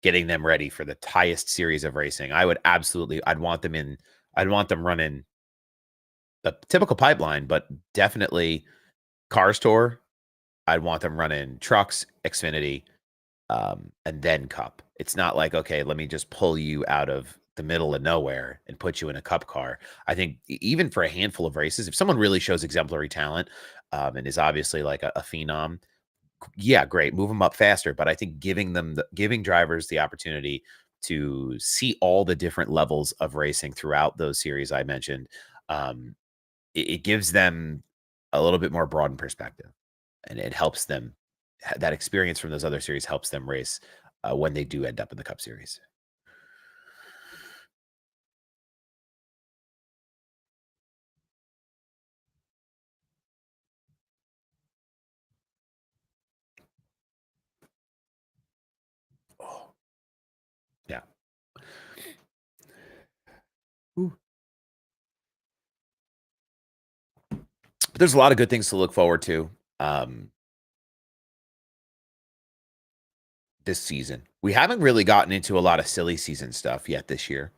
Speaker 2: getting them ready for the highest series of racing, I'd want them running the typical pipeline, but definitely Cars Tour. I'd want them running trucks, Xfinity, and then Cup. It's not like, okay, let me just pull you out of the middle of nowhere and put you in a Cup car. I think even for a handful of races, if someone really shows exemplary talent, and is obviously like a phenom, yeah, great, move them up faster. But I think giving drivers the opportunity to see all the different levels of racing throughout those series I mentioned, um, it gives them a little bit more broadened perspective, and it helps them. That experience from those other series helps them race when they do end up in the Cup Series. Oh, yeah. Ooh. But there's a lot of good things to look forward to um, this season. We haven't really gotten into a lot of silly season stuff yet this year,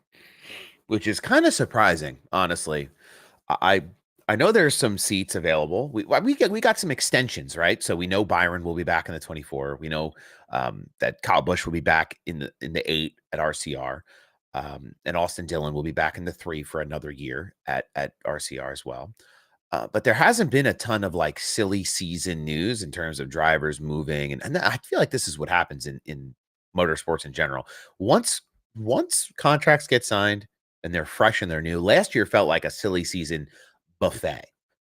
Speaker 2: which is kind of surprising, honestly. I I know there's some seats available. We got some extensions, right? So we know Byron will be back in the 24. We know that Kyle Busch will be back in the 8 at RCR, and Austin Dillon will be back in the 3 for another year at RCR as well. But there hasn't been a ton of like silly season news in terms of drivers moving, and I feel like this is what happens in motorsports in general. Once once contracts get signed and they're fresh and they're new. Last year felt like a silly season buffet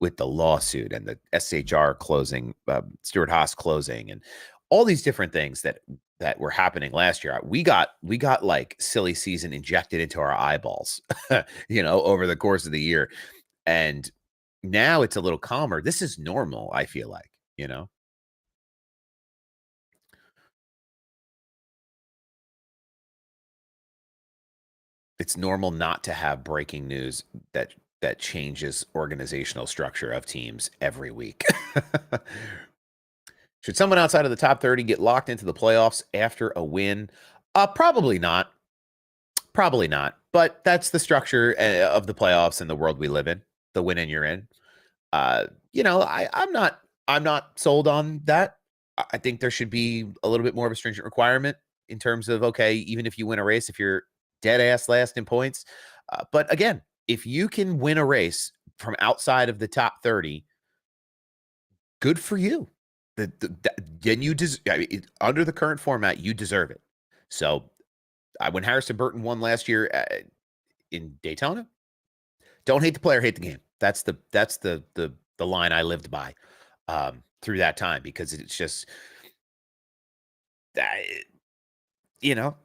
Speaker 2: with the lawsuit and the SHR closing, Stuart Haas closing, and all these different things that were happening last year. We got like silly season injected into our eyeballs, over the course of the year, and now it's a little calmer. This is normal, I feel like, you know? It's normal not to have breaking news that changes organizational structure of teams every week. Should someone outside of the top 30 get locked into the playoffs after a win? Probably not. Probably not. But that's the structure of the playoffs and the world we live in. the win and you're in. I'm not sold on that. I think there should be a little bit more of a stringent requirement in terms of, okay, even if you win a race, if you're dead ass last in points. But again, if you can win a race from outside of the top 30, good for you. Then I mean, under the current format, you deserve it. So when Harrison Burton won last year in Daytona, don't hate the player, hate the game. That's the line I lived by through that time, because it's just that, you know,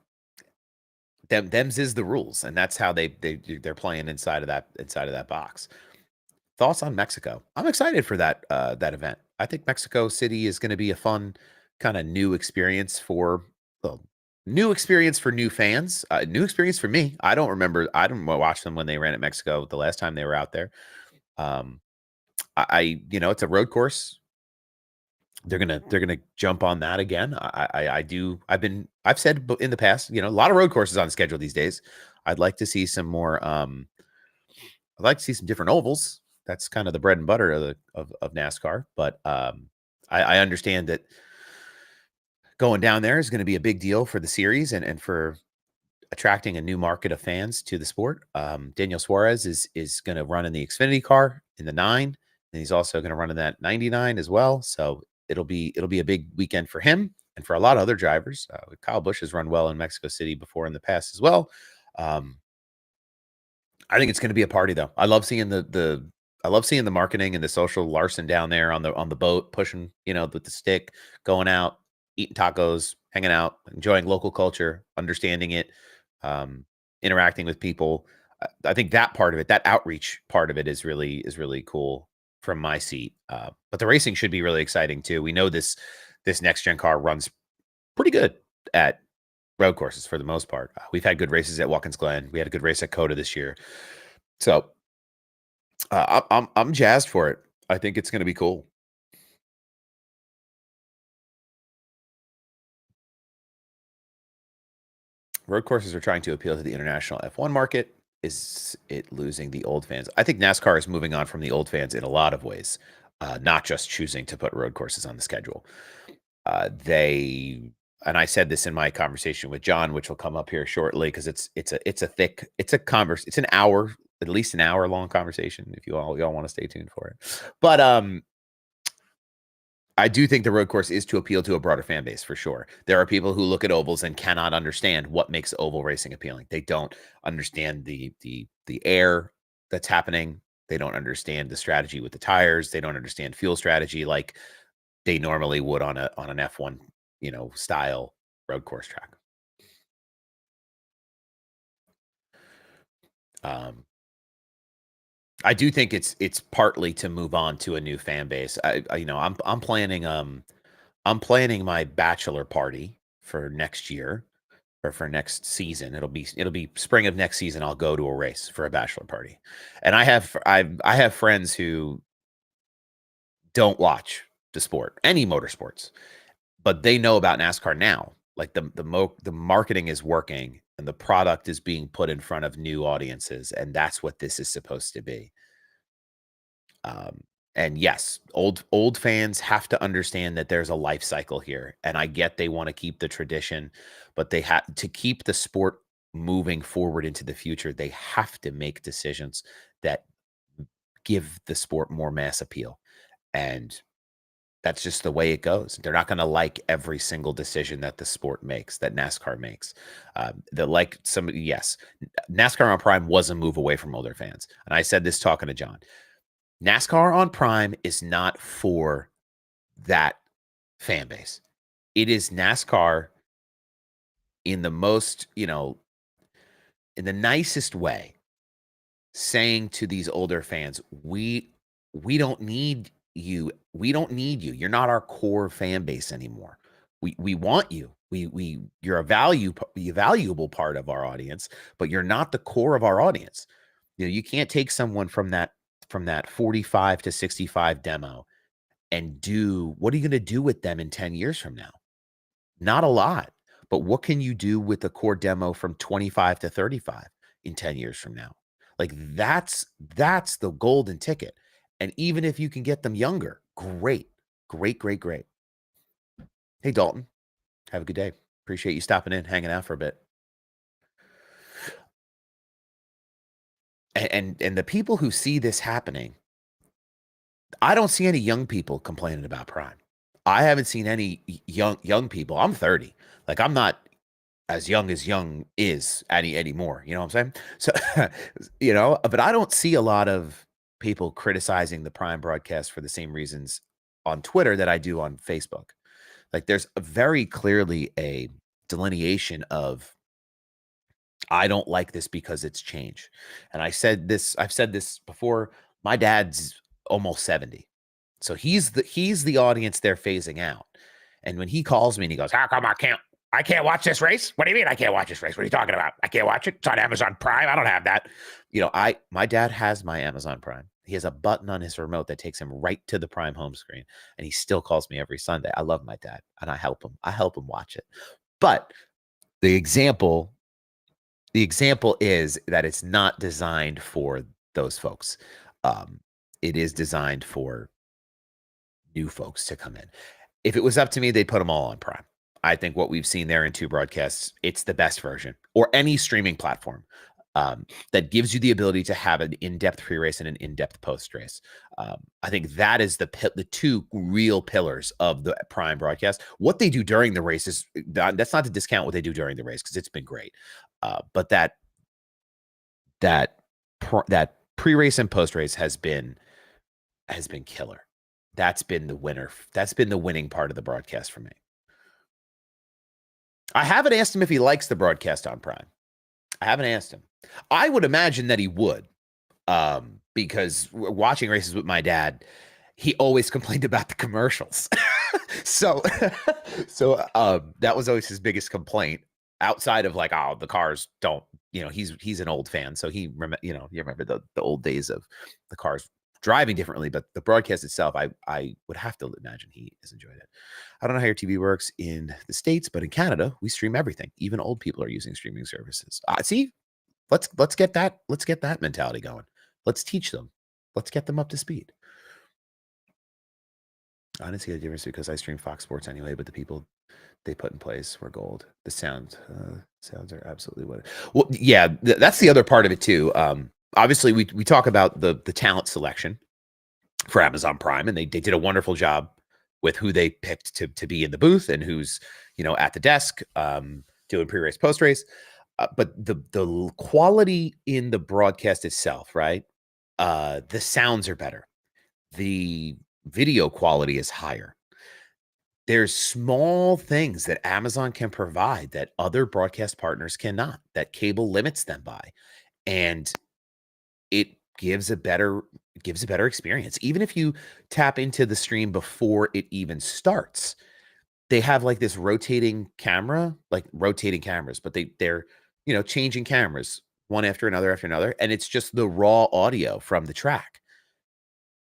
Speaker 2: them's is the rules, and that's how they're playing inside of that box. Thoughts on Mexico? I'm excited for that event. I think Mexico City is going to be a fun kind of new experience for, well, new experience for new fans, new experience for me. I don't watch them when they ran at Mexico the last time they were out there. Um, it's a road course. They're gonna jump on that again. I've said in the past, a lot of road courses on schedule these days. I'd like to see some more. I'd like to see some different ovals. That's kind of the bread and butter of NASCAR. But I understand that going down there is going to be a big deal for the series and for attracting a new market of fans to the sport. Daniel Suarez is going to run in the Xfinity car in the 9, and he's also going to run in that 99 as well. So it'll be a big weekend for him and for a lot of other drivers. Kyle Busch has run well in Mexico City before in the past as well. I think it's going to be a party, though. I love seeing the marketing and the social. Larson down there on the boat, pushing, with the stick, going out, eating tacos, hanging out, enjoying local culture, understanding it, interacting with people. I think that part of it, that outreach part of it, is really cool from my seat. But the racing should be really exciting too. We know this next gen car runs pretty good at road courses for the most part. We've had good races at Watkins Glen. We had a good race at Coda this year. So I'm jazzed for it. I think it's going to be cool. Road courses are trying to appeal to the international F1 market. Is it losing the old fans? I think NASCAR is moving on from the old fans in a lot of ways, not just choosing to put road courses on the schedule. And I said this in my conversation with John, which will come up here shortly, because it's an hour, at least an hour long conversation, if y'all want to stay tuned for it. But I do think the road course is to appeal to a broader fan base, for sure. There are people who look at ovals and cannot understand what makes oval racing appealing. They don't understand the air that's happening. They don't understand the strategy with the tires. They don't understand fuel strategy like they normally would on an F1, style road course track. I do think it's partly to move on to a new fan base. I'm planning my bachelor party for next year, or for next season. It'll be spring of next season. I'll go to a race for a bachelor party. And I have friends who don't watch the sport, any motorsports, but they know about NASCAR now. Like the marketing is working and the product is being put in front of new audiences, and that's what this is supposed to be. And yes, old fans have to understand that there's a life cycle here, and I get they want to keep the tradition, but they have to keep the sport moving forward into the future. They have to make decisions that give the sport more mass appeal, and that's just the way it goes. They're not going to like every single decision that the sport makes, that NASCAR makes. Yes, NASCAR on Prime was a move away from older fans, and I said this talking to John. NASCAR on Prime is not for that fan base. It is NASCAR in the most, in the nicest way, saying to these older fans, we don't need you. We don't need you. You're not our core fan base anymore. We want you. You're a valuable part of our audience, but you're not the core of our audience. You can't take someone from that 45 to 65 demo and what are you going to do with them in 10 years from now? Not a lot. But what can you do with the core demo from 25 to 35 in 10 years from now? Like that's the golden ticket. And even if you can get them younger, great. Great, great, great. Hey Dalton, have a good day. Appreciate you stopping in, hanging out for a bit. And the people who see this happening, I don't see any young people complaining about Prime. I haven't seen any young people. I'm 30. Like I'm not as young is anymore. You know what I'm saying? So, but I don't see a lot of people criticizing the Prime broadcast for the same reasons on Twitter that I do on Facebook. Like there's very clearly a delineation of I don't like this because it's change. And I've said this before. My dad's almost 70. So he's the audience they're phasing out. And when he calls me and he goes, "How come I can't watch this race? What do you mean I can't watch this race? What are you talking about? I can't watch it. It's on Amazon Prime. I don't have that." My dad has my Amazon Prime. He has a button on his remote that takes him right to the Prime home screen. And he still calls me every Sunday. I love my dad and I help him. I help him watch it. But the example the example is that it's not designed for those folks. Um, it is designed for new folks to come in. If it was up to me, they'd put them all on Prime. I think what we've seen there in two broadcasts, it's the best version, or any streaming platform that gives you the ability to have an in-depth pre-race and an in-depth post-race. I think that is the two real pillars of the Prime broadcast. What they do during the race is that's not to discount what they do during the race because it's been great. But that pre-race and post-race has been killer. That's been the winner. That's been the winning part of the broadcast for me. I haven't asked him if he likes the broadcast on Prime. I haven't asked him. I would imagine that he would, because watching races with my dad, he always complained about the commercials. so that was always his biggest complaint, outside of like, oh, the cars don't, he's an old fan, so you remember the old days of the cars driving differently, but the broadcast itself, I would have to imagine he has enjoyed it. I don't know how your TV works in the States, but in Canada, we stream everything. Even old people are using streaming services. See, let's get that mentality going. Let's teach them. Let's get them up to speed. I didn't see a difference because I stream Fox Sports anyway, but the people they put in place were gold. The sounds are absolutely what. Well, yeah, that's the other part of it too. Obviously, we talk about the talent selection for Amazon Prime, and they did a wonderful job with who they picked to be in the booth and who's at the desk doing pre-race, post-race. But the quality in the broadcast itself, right? The sounds are better. The video quality is higher. There's small things that Amazon can provide that other broadcast partners cannot, that cable limits them by. And it gives a better experience. Even if you tap into the stream before it even starts, they have like this rotating cameras, but they're changing cameras one after another, and it's just the raw audio from the track,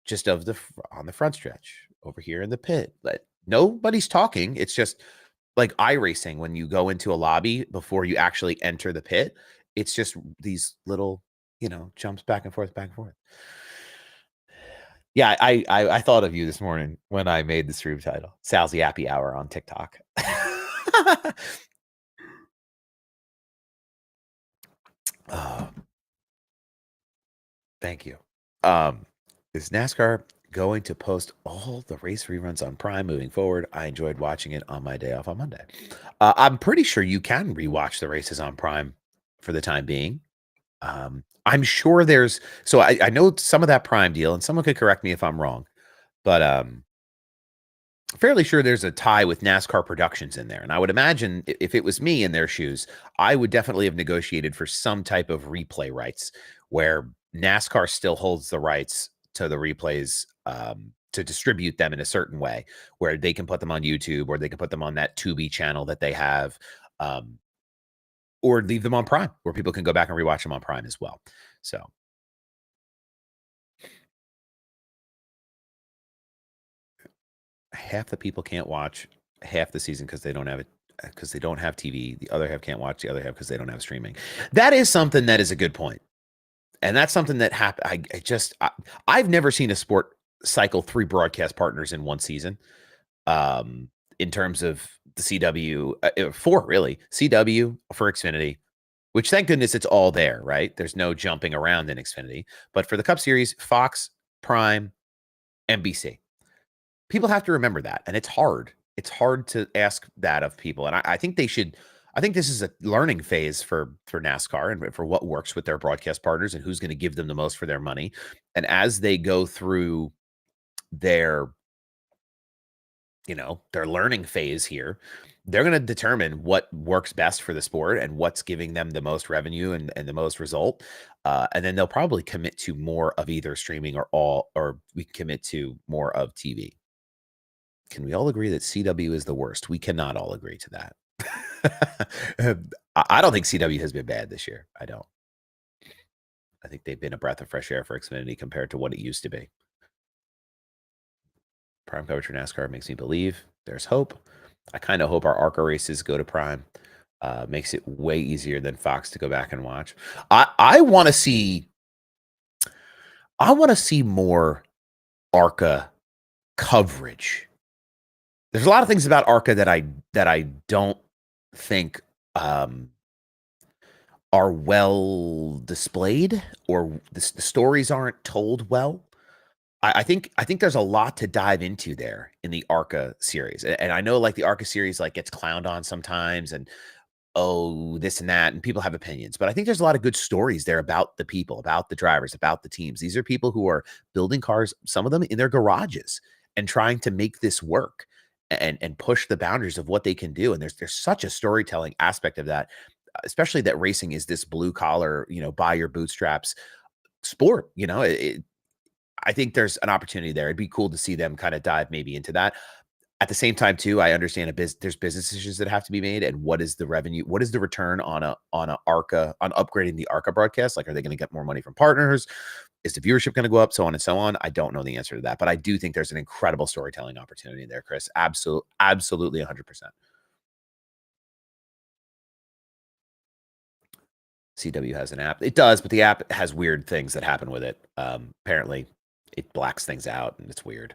Speaker 2: just on the front stretch over here in the pit. But nobody's talking. It's just like iRacing when you go into a lobby before you actually enter the pit. It's just these little jumps back and forth, back and forth. Yeah, I thought of you this morning when I made the stream title, Sal's Yappy Hour on TikTok. Thank you. Is NASCAR going to post all the race reruns on Prime moving forward? I enjoyed watching it on my day off on Monday. I'm pretty sure you can rewatch the races on Prime for the time being. I'm sure I know some of that Prime deal, and someone could correct me if I'm wrong, but fairly sure there's a tie with NASCAR Productions in there. And I would imagine if it was me in their shoes, I would definitely have negotiated for some type of replay rights where NASCAR still holds the rights to the replays, to distribute them in a certain way where they can put them on YouTube, or they can put them on that Tubi channel that they have, or leave them on Prime where people can go back and rewatch them on Prime as well. So half the people can't watch half the season because they don't have it, because they don't have TV. The other half can't watch the other half because they don't have streaming. That is something that is a good point. And that's something that happened. I've never seen a sport cycle 3 broadcast partners in one season. In terms of the CW, 4 really. CW for Xfinity, which thank goodness it's all there, right? There's no jumping around in Xfinity. But for the Cup Series, Fox, Prime, NBC. People have to remember that, and it's hard. It's hard to ask that of people, and I think they should. I think this is a learning phase for NASCAR and for what works with their broadcast partners and who's going to give them the most for their money. And as they go through their, their learning phase here, they're going to determine what works best for the sport and what's giving them the most revenue and the most result. And then they'll probably commit to more of either streaming or we commit to more of TV. Can we all agree that CW is the worst? We cannot all agree to that. I don't think CW has been bad this year. I don't. I think they've been a breath of fresh air for Xfinity compared to what it used to be. Prime coverage for NASCAR makes me believe there's hope. I kind of hope our ARCA races go to Prime. Makes it way easier than Fox to go back and watch. I want to see. I want to see more ARCA coverage. There's a lot of things about ARCA that I don't think are well displayed, or the stories aren't told well. I think there's a lot to dive into there in the ARCA series, and I know like the ARCA series like gets clowned on sometimes, and this and that, and people have opinions, but I think there's a lot of good stories there about the people, about the drivers, about the teams. These are people who are building cars, some of them in their garages, and trying to make this work and push the boundaries of what they can do. And there's such a storytelling aspect of that, especially that racing is this blue collar, by your bootstraps sport. I think there's an opportunity there. It'd be cool to see them kind of dive maybe into that. At the same time, too, I understand there's business decisions that have to be made, and what is the revenue? What is the return on a ARCA, on upgrading the ARCA broadcast? Like, are they going to get more money from partners? Is the viewership going to go up? So on and so on. I don't know the answer to that, but I do think there's an incredible storytelling opportunity there, Chris. Absolutely, 100%. CW has an app. It does, but the app has weird things that happen with it. Apparently, it blacks things out, and it's weird.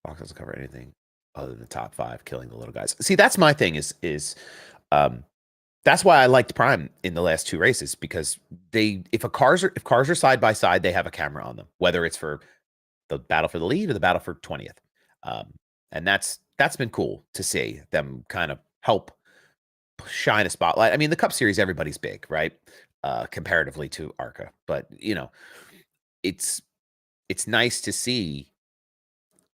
Speaker 2: Fox doesn't cover anything other than the top 5, killing the little guys. See, that's my thing is that's why I liked Prime in the last 2 races, because if cars are side by side, they have a camera on them, whether it's for the battle for the lead or the battle for 20th. And that's been cool to see them kind of help shine a spotlight. I mean, the Cup Series, everybody's big, right? Comparatively to ARCA, but it's nice to see.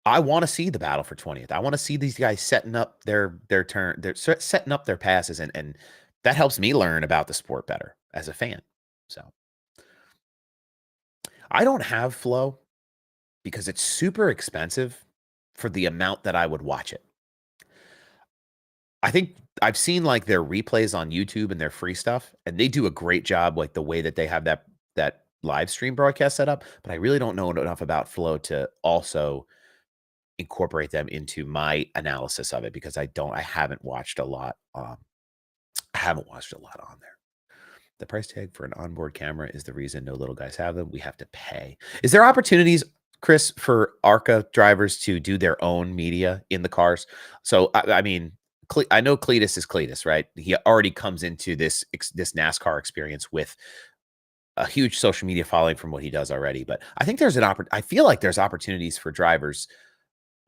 Speaker 2: I want to see the battle for 20th. I want to see these guys setting up their turn. They're setting up their passes, and that helps me learn about the sport better as a fan. So I don't have Flow because it's super expensive for the amount that I would watch it. I think I've seen like their replays on YouTube and their free stuff, and they do a great job, like the way that they have that live stream broadcast set up. But I really don't know enough about Flow to also incorporate them into my analysis of it, because I haven't watched a lot. I haven't watched a lot on there. The price tag for an onboard camera is the reason no little guys have them. We have to pay. Is there opportunities, Chris, for ARCA drivers to do their own media in the cars? So, I mean, I know Cletus is Cletus, right? He already comes into this NASCAR experience with a huge social media following from what he does already. But I think there's I feel like there's opportunities for drivers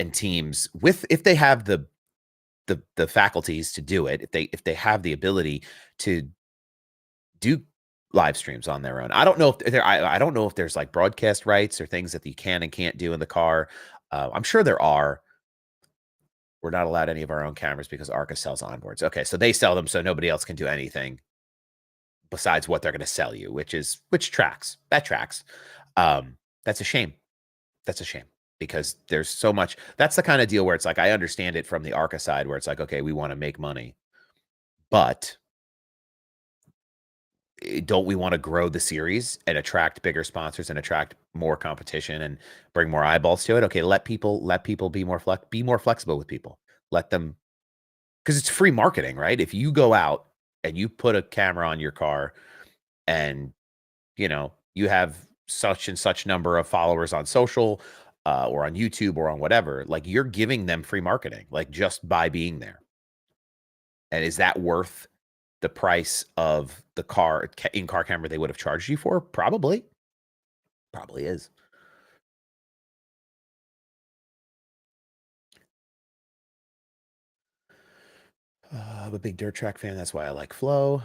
Speaker 2: and teams if they have the faculties to do it, if they have the ability to do live streams on their own. I don't know if I don't know if there's like broadcast rights or things that you can and can't do in the car. I'm sure there are. We're not allowed any of our own cameras because ARCA sells onboards. Okay, so they sell them so nobody else can do anything besides what they're going to sell you, which tracks. That tracks. That's a shame. That's a shame, because there's so much. That's the kind of deal where it's like, I understand it from the ARCA side, where it's like, okay, we want to make money, but don't we want to grow the series and attract bigger sponsors and attract more competition and bring more eyeballs to it? Okay, let people be more flexible with people. Let them because it's free marketing, right? If you go out and you put a camera on your car and, you have such and such number of followers on social, or on YouTube or on whatever, like, you're giving them free marketing, like, just by being there. And is that worth the price of the in-car camera they would have charged you for? Probably. Probably is. I'm a big dirt track fan. That's why I like Flow.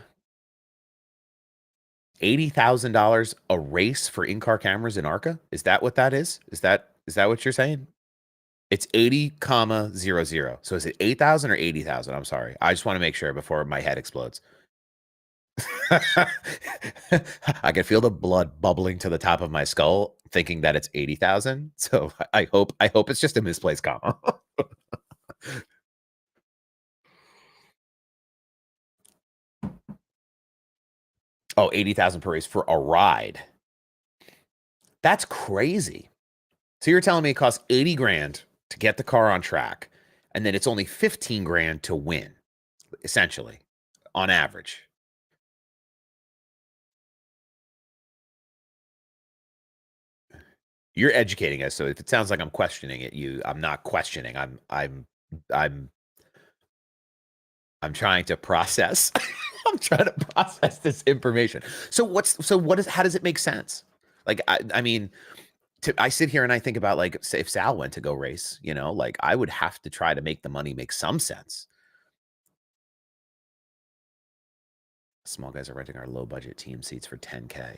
Speaker 2: $80,000 a race for in-car cameras in ARCA? Is that what that is? Is that what you're saying? It's 80, comma 00. So is it 8,000 or 80,000? I'm sorry. I just want to make sure before my head explodes. I can feel the blood bubbling to the top of my skull, thinking that it's 80,000. So I hope it's just a misplaced comma. Oh, 80,000 per race for a ride. That's crazy. So you're telling me it costs 80 grand to get the car on track, and then it's only 15 grand to win, essentially, on average. You're educating us, so if it sounds like I'm questioning it, I'm not questioning. I'm I'm trying to process. I'm trying to process this information. How does it make sense? Like, I mean, I sit here and I think about, like, say if Sal went to go race, like, I would have to try to make the money make some sense. Small guys are renting our low budget team seats for 10K.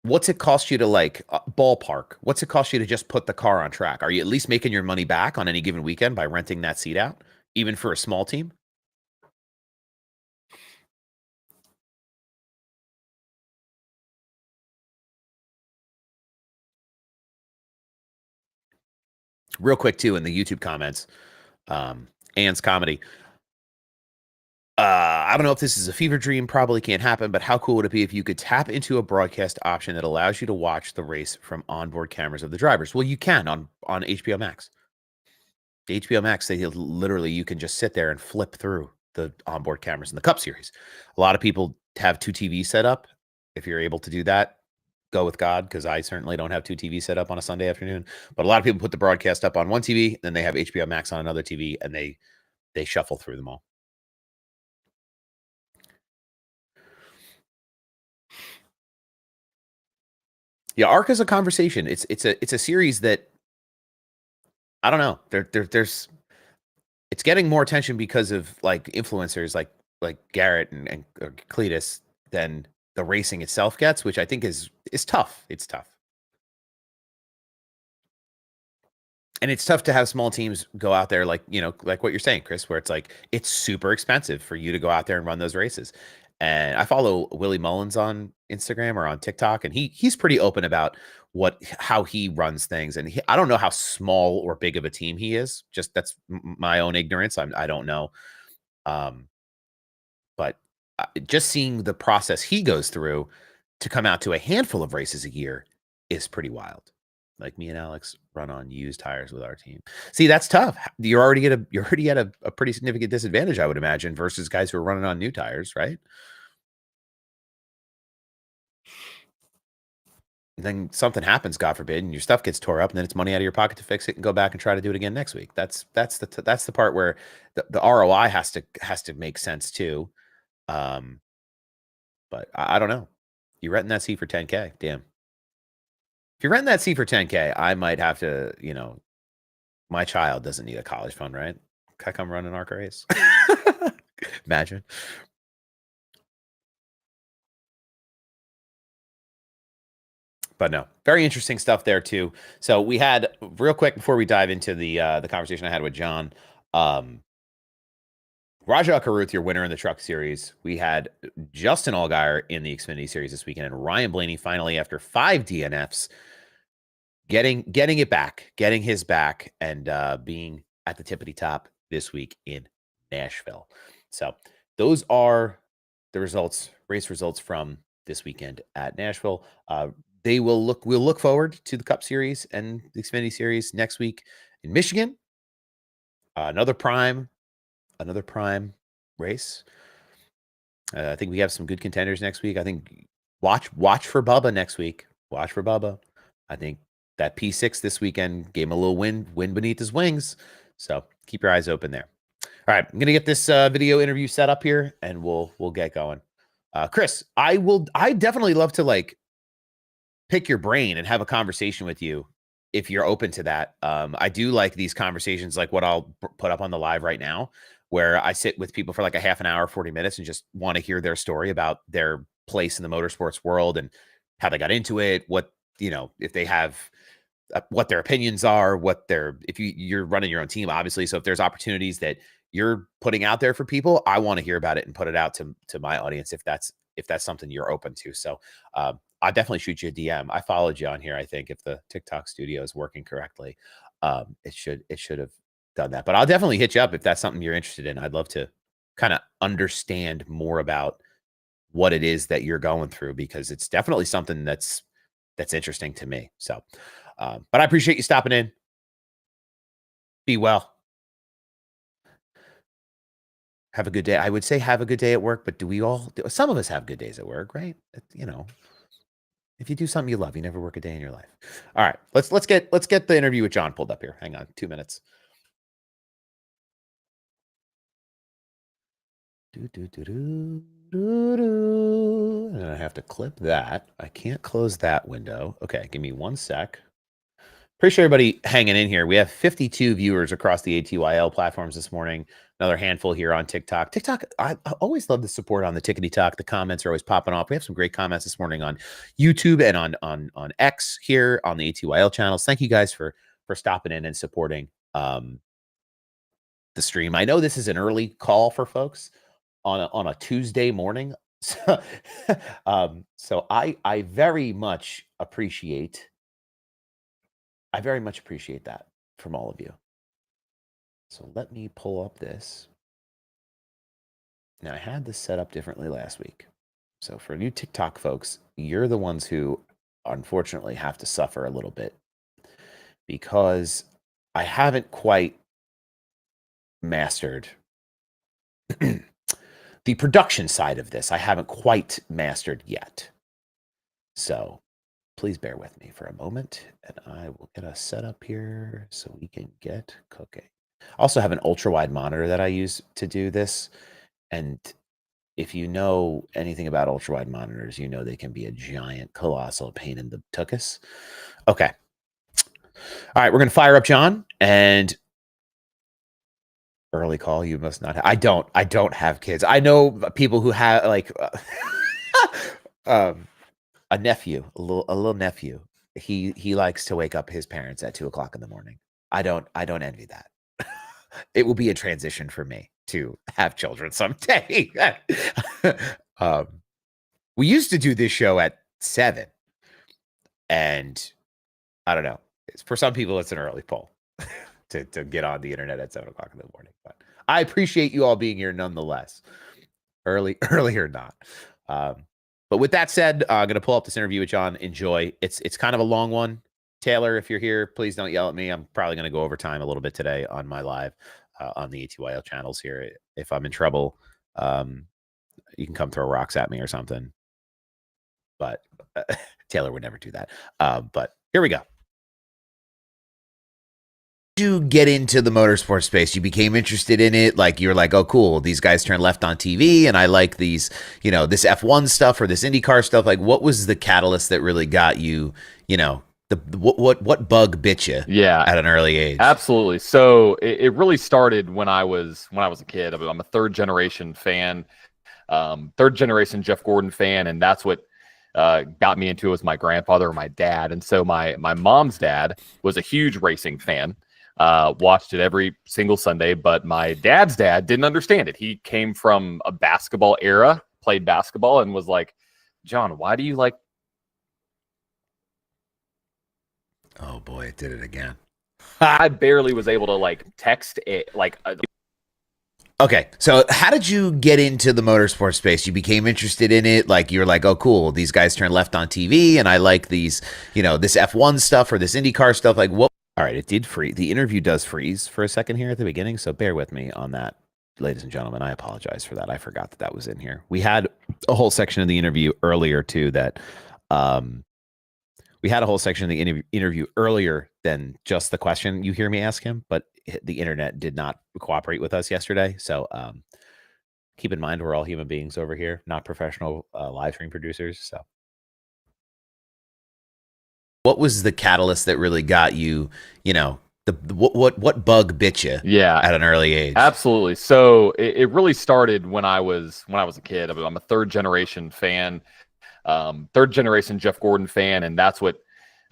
Speaker 2: What's it cost you to, like, ballpark? What's it cost you to just put the car on track? Are you at least making your money back on any given weekend by renting that seat out, even for a small team? Real quick too, in the YouTube comments, Ann's comedy. I don't know if this is a fever dream, probably can't happen, but how cool would it be if you could tap into a broadcast option that allows you to watch the race from onboard cameras of the drivers? Well, you can on HBO Max. The HBO Max, they literally, you can just sit there and flip through the onboard cameras in the Cup Series. A lot of people have two TVs set up. If you're able to do that, go with God, because I certainly don't have two TVs set up on a Sunday afternoon. But a lot of people put the broadcast up on one TV, then they have HBO Max on another TV, and they shuffle through them all. Yeah, Arc is a conversation. It's a series that I don't know. There's it's getting more attention because of, like, influencers like Garrett and Cletus than the racing itself gets, which I think is tough. It's tough. And it's tough to have small teams go out there, like, like what you're saying, Chris, where it's like it's super expensive for you to go out there and run those races. And I follow Willie Mullins on Instagram or on TikTok, and he's pretty open about how he runs things. And I don't know how small or big of a team he is. Just that's my own ignorance. I don't know. Um, but just seeing the process he goes through to come out to a handful of races a year is pretty wild. Like, me and Alex run on used tires with our team. See, that's tough. You're already at a pretty significant disadvantage, I would imagine, versus guys who are running on new tires, right? And then something happens, God forbid, and your stuff gets tore up, and then it's money out of your pocket to fix it and go back and try to do it again next week. That's the part where the ROI has to make sense too. Um, but I don't know. You're renting that seat for 10K. Damn. If you're renting that seat for 10K, I might have to, my child doesn't need a college fund, right? Can I come run an ARC race? Imagine. But no, very interesting stuff there too. So we had, real quick before we dive into the conversation I had with John, Raja Karuth, your winner in the Truck Series. We had Justin Allgaier in the Xfinity Series this weekend, and Ryan Blaney finally, after 5 DNFs, getting it back, getting his back, and being at the tippity top this week in Nashville. So those are the race results from this weekend at Nashville. We'll look forward to the Cup Series and the Xfinity Series next week in Michigan. Another prime race. I think we have some good contenders next week. I think watch for Bubba next week. Watch for Bubba. I think that P6 this weekend gave him a little wind beneath his wings. So keep your eyes open there. All right, I'm gonna get this video interview set up here, and we'll get going. Chris, I definitely love to like pick your brain and have a conversation with you if you're open to that. I do like these conversations, like what I'll put up on the live right now, where I sit with people for like a half an hour, 40 minutes, and just want to hear their story about their place in the motorsports world and how they got into it, what, if they have, what their opinions are, if you're running your own team, obviously. So if there's opportunities that you're putting out there for people, I want to hear about it and put it out to my audience if that's something you're open to. So I'll definitely shoot you a DM. I followed you on here. I think if the TikTok studio is working correctly, it should have done that. But I'll definitely hit you up if that's something you're interested in. I'd love to kind of understand more about what it is that you're going through, because it's definitely something that's interesting to me. So, but I appreciate you stopping in. Be well. Have a good day. I would say have a good day at work, but some of us have good days at work, right? If you do something you love, you never work a day in your life. All right, let's get the interview with John pulled up here. Hang on, 2 minutes. And I have to clip that. I can't close that window. Okay, give me 1 sec. Appreciate everybody hanging in here. We have 52 viewers across the ATYL platforms this morning. Another handful here on TikTok. TikTok, I always love the support on the Tickety Talk. The comments are always popping off. We have some great comments this morning on YouTube and on X here on the ATYL channels. Thank you guys for stopping in and supporting the stream. I know this is an early call for folks on a Tuesday morning. So, so I very much appreciate that from all of you. So let me pull up this. Now, I had this set up differently last week. So for new TikTok folks, you're the ones who unfortunately have to suffer a little bit, because I haven't quite mastered the production side of this. I haven't quite mastered yet. So please bear with me for a moment, and I will get us set up here so we can get cooking. I also have an ultra-wide monitor that I use to do this, and if you know anything about ultra-wide monitors, you know they can be a giant, colossal pain in the tuchus. Okay. All right, we're going to fire up John, and early call, you must not have. I don't have kids. I know people who have, like, a nephew, a little nephew. He likes to wake up his parents at 2 o'clock in the morning. I don't envy that. It will be a transition for me to have children someday. We used to do this show at 7, and I don't know. For some people, it's an early pull to get on the internet at 7 o'clock in the morning. But I appreciate you all being here nonetheless, early or not. But with that said, I'm going to pull up this interview with John. Enjoy. It's kind of a long one. Taylor, if you're here, please don't yell at me. I'm probably going to go over time a little bit today on my live on the ATYL channels here. If I'm in trouble, you can come throw rocks at me or something. But Taylor would never do that. But here we go. You get into the motorsport space, you became interested in it, like you're like, oh cool, these guys turn left on TV and I like these, this F1 stuff or this IndyCar stuff. Like, what was the catalyst that really got you, what bug bit you at an early age?
Speaker 1: Absolutely. So it really started when I was a kid. I'm a third generation fan, third generation Jeff Gordon fan, and that's what got me into it was my grandfather or my dad. And so my mom's dad was a huge racing fan. Watched it every single Sunday, but my dad's dad didn't understand it. He came from a basketball era, played basketball, and was like, John, why do you like?
Speaker 2: Oh boy, it did it again.
Speaker 1: I barely was able to text it
Speaker 2: Okay, so how did you get into the motorsport space? You became interested in it, like you're like, oh cool, these guys turn left on TV and I like these, this F1 stuff or this IndyCar stuff. Like what All right, it did freeze. The interview does freeze for a second here at the beginning, so bear with me on that, ladies and gentlemen. I apologize for that. I forgot that that was in here. We had a whole section of the interview earlier too that um we had a whole section of the interview earlier than just the question you hear me ask him, but the internet did not cooperate with us yesterday. So keep in mind we're all human beings over here, not professional live stream producers. So what was the catalyst that really got you, what bug bit you
Speaker 1: Yeah,
Speaker 2: at an early age?
Speaker 1: absolutely. So it really started when I was a kid. I'm a third generation fan, third generation Jeff Gordon fan, and that's what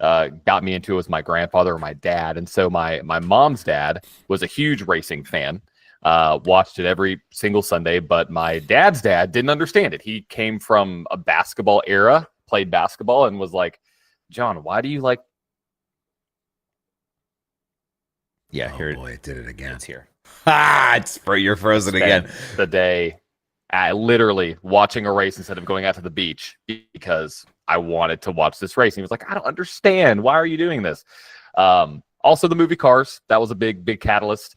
Speaker 1: got me into it was my grandfather and my dad. And so my mom's dad was a huge racing fan, watched it every single Sunday, but my dad's dad didn't understand it. He came from a basketball era, played basketball, and was like, John, why do you like?
Speaker 2: Yeah,
Speaker 3: Oh
Speaker 2: here
Speaker 3: boy, it did it again.
Speaker 2: it's here. You're frozen again.
Speaker 1: The day literally watching a race instead of going out to the beach because I wanted to watch this race. And he was like, I don't understand. Why are you doing this? Also, the movie Cars. That was a big catalyst.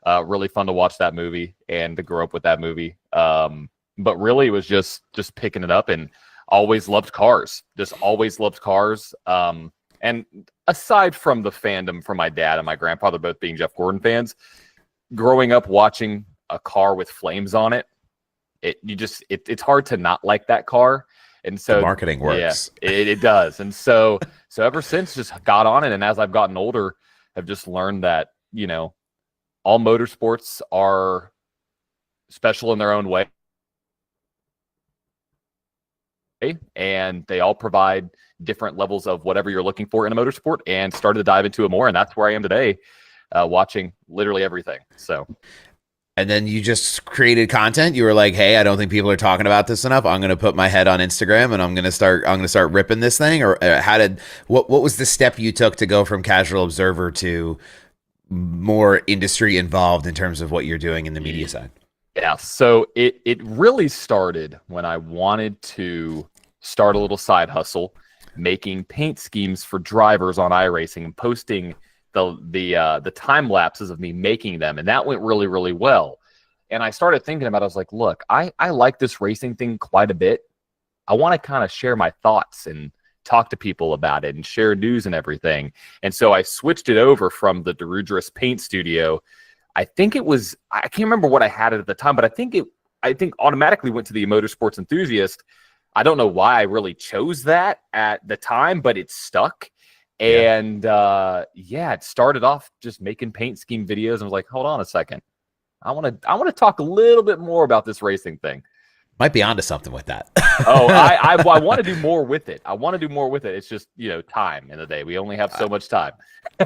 Speaker 1: Really fun to watch that movie and to grow up with that movie. But really, it was just picking it up and always loved cars. Just always loved cars. And aside from the fandom from my dad and my grandfather both being Jeff Gordon fans, growing up watching a car with flames on it, it's hard to not like that car. And so
Speaker 2: The marketing works.
Speaker 1: Yeah, it does. And so ever since, just got on it. And as I've gotten older, I've just learned that, all motorsports are special in their own way. And they all provide different levels of whatever you're looking for in a motorsport, and started to dive into it more. And that's where I am today, watching literally everything. So.
Speaker 2: And then you just created content. You were like, "Hey, I don't think people are talking about this enough. I'm going to put my head on Instagram and I'm going to start ripping this thing." Or what was the step you took to go from casual observer to more industry involved in terms of what you're doing in the media side?
Speaker 1: Yeah, so it really started when I wanted to start a little side hustle, making paint schemes for drivers on iRacing and posting the time lapses of me making them, and that went really, really well. And I started thinking about it. I was like, look, I like this racing thing quite a bit. I want to kind of share my thoughts and talk to people about it and share news and everything. And so I switched it over from the DeRudris Paint Studio. I think it was, I can't remember what I had it at the time, but I think automatically went to the Motorsports Enthusiast. I don't know why I really chose that at the time, but it stuck. And it started off just making paint scheme videos. And I was like, hold on a second. I want to talk a little bit more about this racing thing.
Speaker 2: Might be onto something with that.
Speaker 1: I want to do more with it. It's just, time in the day. We only have so much time.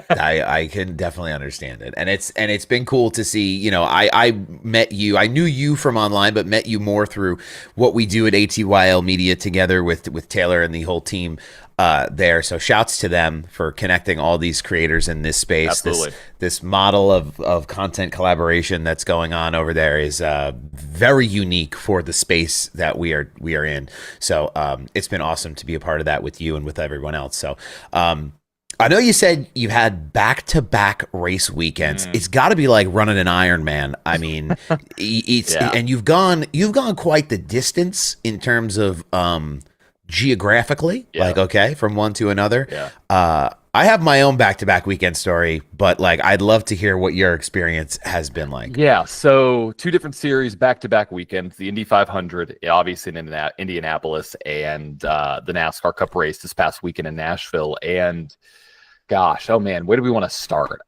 Speaker 2: I can definitely understand it. And it's been cool to see, I met you. I knew you from online, but met you more through what we do at ATYL Media together with Taylor and the whole team there. So shouts to them for connecting all these creators in this space.
Speaker 1: Absolutely.
Speaker 2: This model of content collaboration that's going on over there is very unique for the space that we are in. So it's been awesome to be a part of that with you and with everyone else. So I know you said you had back-to-back race weekends. It's got to be like running an Ironman. I mean, and you've gone quite the distance in terms of geographically, from one to another. I have my own back-to-back weekend story, but I'd love to hear what your experience has been like.
Speaker 1: Yeah, so two different series, back-to-back weekends, the Indy 500, obviously in Indianapolis, and the NASCAR Cup race this past weekend in Nashville. And gosh, oh man, where do we want to start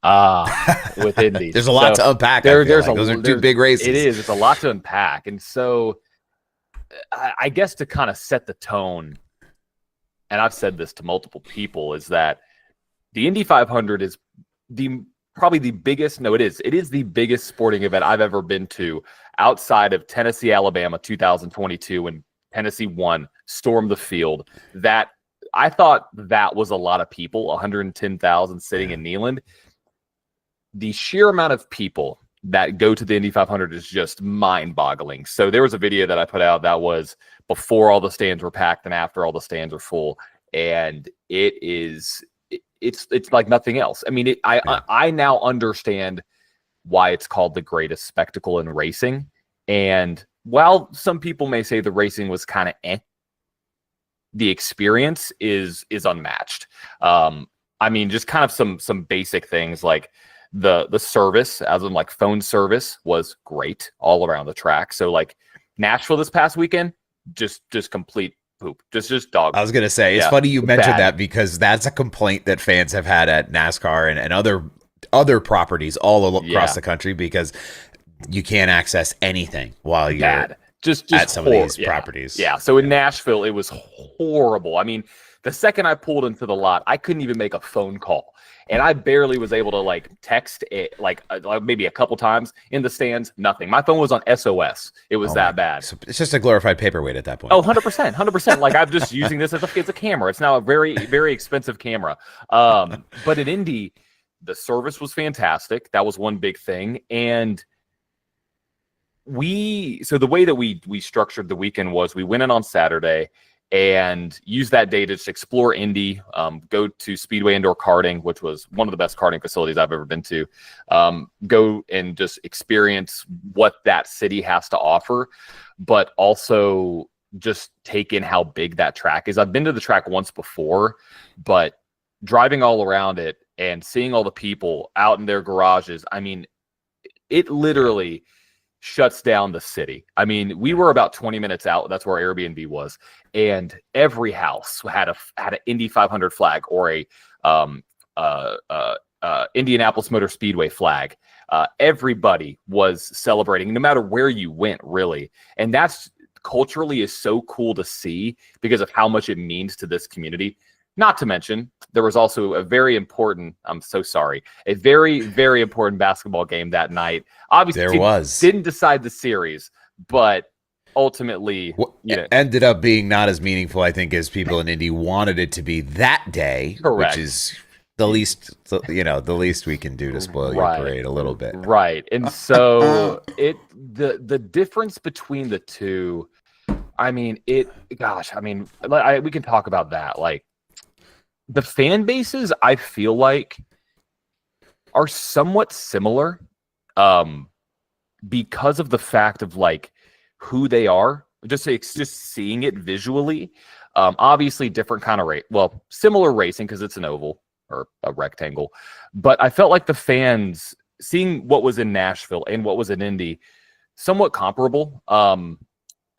Speaker 1: with Indy?
Speaker 2: There's a lot to unpack. Those are two big races.
Speaker 1: It is. It's a lot to unpack. And so I guess to kind of set the tone, and I've said this to multiple people, is that the Indy 500 is probably the biggest. No, it is. It is the biggest sporting event I've ever been to outside of Tennessee, Alabama, 2022, when Tennessee stormed the field. That I thought that was a lot of people, 110,000 sitting in Neyland. The sheer amount of people that go to the Indy 500 is just mind-boggling. So there was a video that I put out that was before all the stands were packed and after all the stands were full, and it is it's like nothing else. I mean, I now understand why it's called the greatest spectacle in racing. And while some people may say the racing was kind of the experience is unmatched. I mean, just kind of some basic things like the service, as in like phone service, was great all around the track. So like Nashville this past weekend, just complete poop, just dog.
Speaker 2: I was gonna say it's funny you mentioned that, because that's a complaint that fans have had at NASCAR and other properties all across the country, because you can't access anything while you're just at some of these properties.
Speaker 1: Yeah. So in Nashville, it was horrible. I mean, the second I pulled into the lot, I couldn't even make a phone call. And I barely was able to like text it, like maybe a couple times in the stands. Nothing. My phone was on SOS. It was that bad.
Speaker 2: So it's just a glorified paperweight at that point.
Speaker 1: Oh, 100%. Like I'm just using this as a camera. It's now a very, very expensive camera. But in Indy, the service was fantastic. That was one big thing. And so the way that we structured the weekend was we went in on Saturday and use that day to just explore Indy, go to Speedway Indoor Karting, which was one of the best karting facilities I've ever been to, go and just experience what that city has to offer, but also just take in how big that track is. I've been to the track once before, but driving all around it and seeing all the people out in their garages, I mean, it literally shuts down the city. I mean, we were about 20 minutes out. That's where our Airbnb was, and every house had an Indy 500 flag or a Indianapolis Motor Speedway flag. Everybody was celebrating, no matter where you went, really. And that's culturally is so cool to see because of how much it means to this community. Not to mention, there was also a very important, a very, very important basketball game that night. Obviously, didn't decide the series, but ultimately,
Speaker 2: ended up being not as meaningful, I think, as people in Indy wanted it to be that day.
Speaker 1: Correct.
Speaker 2: Which is the least we can do to spoil your parade a little bit.
Speaker 1: Right. And so the difference between the two, I mean, we can talk about that. Like, the fan bases, I feel like, are somewhat similar because of the fact of like who they are. Just seeing it visually. Obviously, different kind of similar racing because it's an oval or a rectangle. But I felt like the fans, seeing what was in Nashville and what was in Indy, somewhat comparable.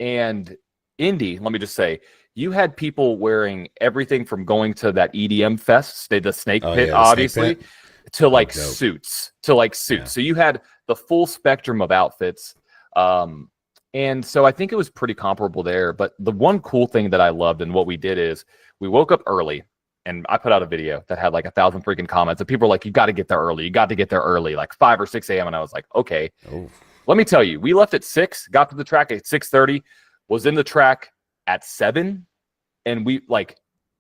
Speaker 1: And Indy, let me just say, you had people wearing everything from going to that EDM fest, the snake pit, obviously, snake pit, to like suits. Yeah. So you had the full spectrum of outfits. And so I think it was pretty comparable there. But the one cool thing that I loved and what we did is we woke up early, and I put out a video that had like 1,000 freaking comments. And people were like, you got to get there early. You got to get there early, like 5 or 6 a.m. And I was like, okay. Let me tell you, we left at 6, got to the track at 6:30, was in the track at 7, and we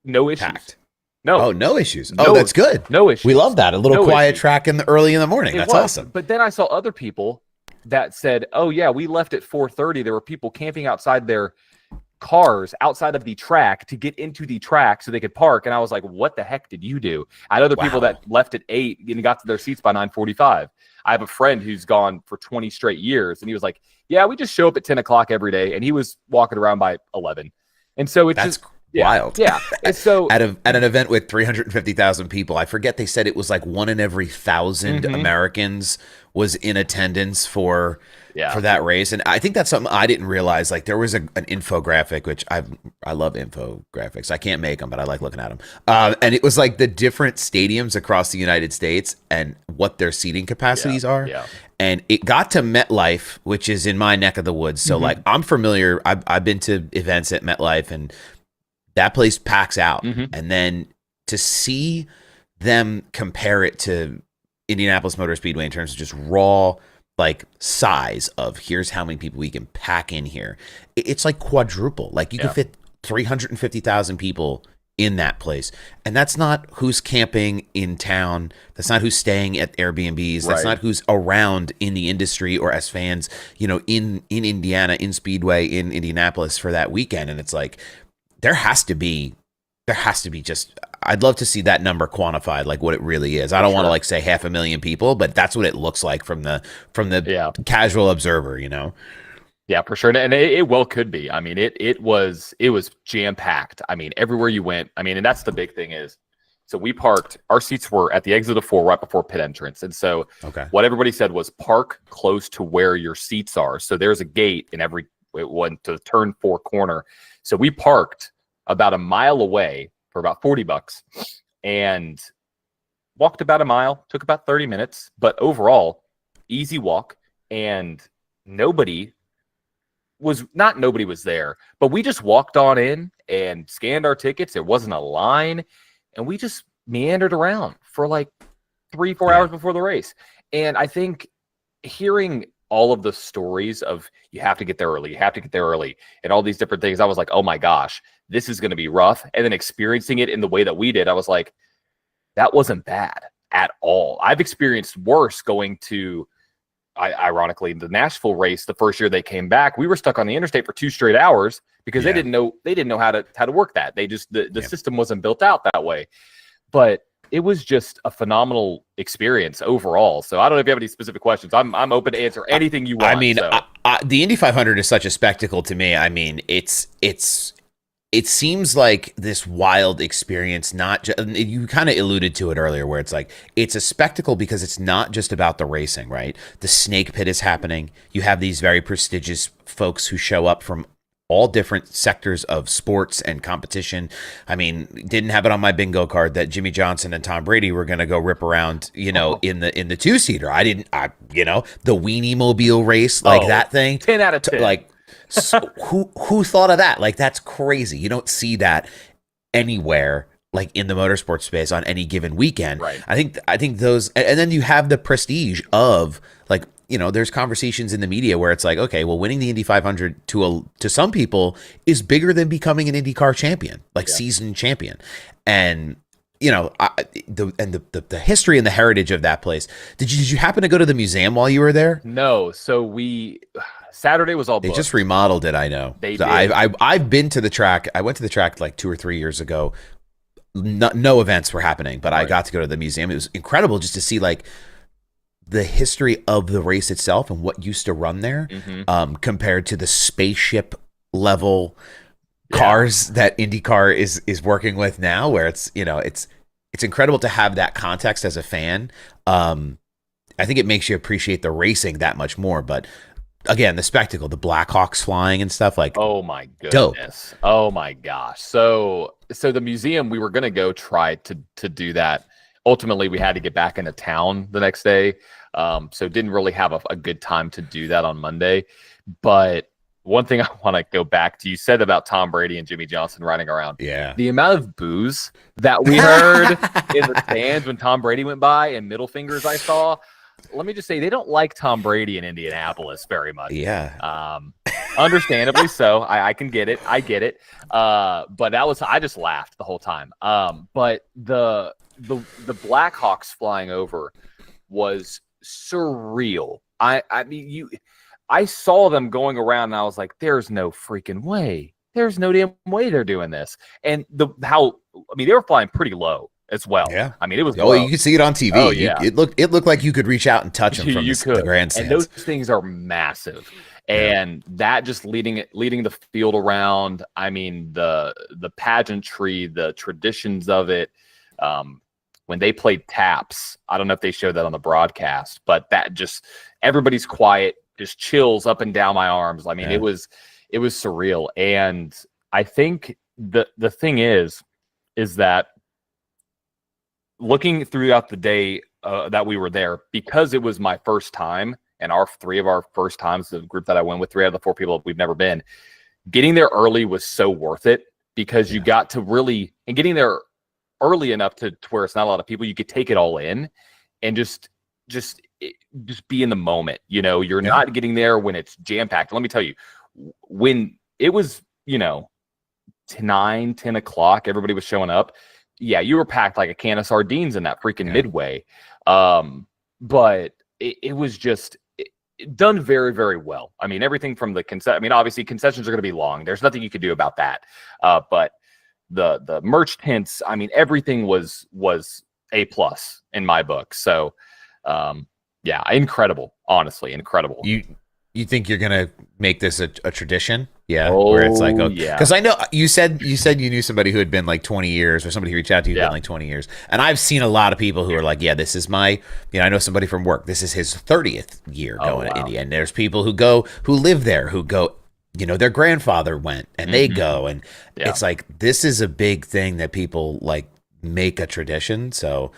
Speaker 1: no issues.
Speaker 2: Packed.
Speaker 1: No
Speaker 2: issues. That's good.
Speaker 1: No issues.
Speaker 2: We love that. A little quiet track early in the morning. That's awesome.
Speaker 1: But then I saw other people that said, "Oh yeah, we left at 4:30. There were people camping outside their cars outside of the track to get into the track so they could park." And I was like, "What the heck did you do?" I had other people that left at 8 and got to their seats by 9:45. I have a friend who's gone for 20 straight years, and he was like, "Yeah, we just show up at 10 o'clock every day," and he was walking around by 11. And so it's
Speaker 2: wild.
Speaker 1: Yeah. And so
Speaker 2: at an event with 350,000 people, I forget, they said it was like 1 in every 1,000 Americans was in attendance for that race. And I think that's something I didn't realize. Like, there was an infographic, which I love infographics. I can't make them, but I like looking at them. And it was like the different stadiums across the United States and what their seating capacities are.
Speaker 1: Yeah.
Speaker 2: And it got to MetLife, which is in my neck of the woods. So like, I'm familiar. I've been to events at MetLife, and that place packs out. And then to see them compare it to Indianapolis Motor Speedway in terms of just raw, like, size of here's how many people we can pack in here. It's like quadruple. Like, you can fit 350,000 people in that place. And that's not who's camping in town. That's not who's staying at Airbnbs. That's not who's around in the industry or as fans, in Indiana, in Speedway, in Indianapolis for that weekend. And it's like, there has to be just, I'd love to see that number quantified, like what it really is. I don't want to like say 500,000 people, but that's what it looks like from the casual observer, you know?
Speaker 1: Yeah, for sure. And it well could be. I mean, it was jam packed. I mean, everywhere you went. I mean, and that's the big thing is, so we parked, our seats were at the exit of 4 right before pit entrance. And so what everybody said was park close to where your seats are. So there's a gate in it went to turn 4 corner. So we parked about a mile away for about $40 and walked about a mile, took about 30 minutes, but overall easy walk. And nobody was there, but we just walked on in and scanned our tickets. There wasn't a line, and we just meandered around for like 3-4 hours before the race. And I think hearing all of the stories of you have to get there early, and all these different things, I was like, oh my gosh, this is going to be rough. And then experiencing it in the way that we did, I was like, that wasn't bad at all. I've experienced worse going to, ironically, the Nashville race. The first year they came back, we were stuck on the interstate for 2 straight hours because they didn't know how to work that. They just the system wasn't built out that way. But it was just a phenomenal experience overall. So I don't know if you have any specific questions. I'm open to answer anything you want.
Speaker 2: I mean, the Indy 500 is such a spectacle to me. I mean, it seems like this wild experience, not just, you kind of alluded to it earlier, where it's like, it's a spectacle because it's not just about the racing, right? The snake pit is happening. You have these very prestigious folks who show up from all different sectors of sports and competition. I mean, didn't have it on my bingo card that Jimmy Johnson and Tom Brady were going to go rip around, in the 2-seater. The Weenie Mobile race, like that thing.
Speaker 1: 10 out of 10.
Speaker 2: Like, so who thought of that? Like, that's crazy. You don't see that anywhere, like in the motorsport space on any given weekend.
Speaker 1: Right.
Speaker 2: I think those, and then you have the prestige of, like, there's conversations in the media where it's like, okay, well, winning the Indy 500 to some people is bigger than becoming an IndyCar champion, like season champion. And the history and the heritage of that place. Did you happen to go to the museum while you were there?
Speaker 1: No. So Saturday was all booked.
Speaker 2: They just remodeled it, I know.
Speaker 1: They
Speaker 2: did. I've been to the track. I went to the track like 2 or 3 years ago. No events were happening, but I got to go to the museum. It was incredible just to see like the history of the race itself and what used to run there, compared to the spaceship level cars that IndyCar is working with now, where it's incredible to have that context as a fan. I think it makes you appreciate the racing that much more, but again, the spectacle, the Blackhawks flying and stuff, like,
Speaker 1: oh my goodness.
Speaker 2: Dope.
Speaker 1: Oh my gosh. So the museum, we were going to go try to do that. Ultimately, we had to get back into town the next day. So didn't really have a good time to do that on Monday. But one thing I want to go back to, you said about Tom Brady and Jimmy Johnson riding around.
Speaker 2: Yeah.
Speaker 1: The amount of boos that we heard in the stands when Tom Brady went by and middle fingers I saw. Let me just say, they don't like Tom Brady in Indianapolis very much.
Speaker 2: Yeah.
Speaker 1: Understandably so. I can get it. I get it. But I just laughed the whole time. But the Blackhawks flying over was surreal. I mean, I saw them going around and I was like, there's no freaking way. There's no damn way they're doing this. And they were flying pretty low as well. Yeah. I mean, it was low.
Speaker 2: You could see it on TV. Oh, yeah. It looked like you could reach out and touch them from the grandstands.
Speaker 1: And those things are massive. And that just leading the field around, I mean, the pageantry, the traditions of it, when they played taps, I don't know if they showed that on the broadcast, but that just, everybody's quiet, just chills up and down my arms. I mean, it was surreal. And I think the thing is that looking throughout the day that we were there, because it was my first time, and three of our first times, the group that I went with, 3 out of the 4 people we've never been, getting there early was so worth it, because you got to really, and getting there early enough to where it's not a lot of people, you could take it all in and just be in the moment. You're not getting there when it's jam-packed. Let me tell you, when it was, 9, 10 o'clock, everybody was showing up. Yeah, you were packed like a can of sardines in that freaking Midway. But it was just done very, very well. I mean, everything from the obviously concessions are going to be long. There's nothing you could do about that. But the merch tints. I mean, everything was A plus in my book. So yeah, incredible. Honestly, incredible.
Speaker 2: You think you're gonna make this a tradition? Yeah,
Speaker 1: Oh,
Speaker 2: where it's like,
Speaker 1: yeah.
Speaker 2: because I know you said you knew somebody who had been like 20 years, or somebody who reached out to you who'd been like 20 years, and I've seen a lot of people who are like, yeah, this is my, I know somebody from work. This is his 30th year going to India, and there's people who live there who go, their grandfather went and they go, and it's like this is a big thing that people like make a tradition. So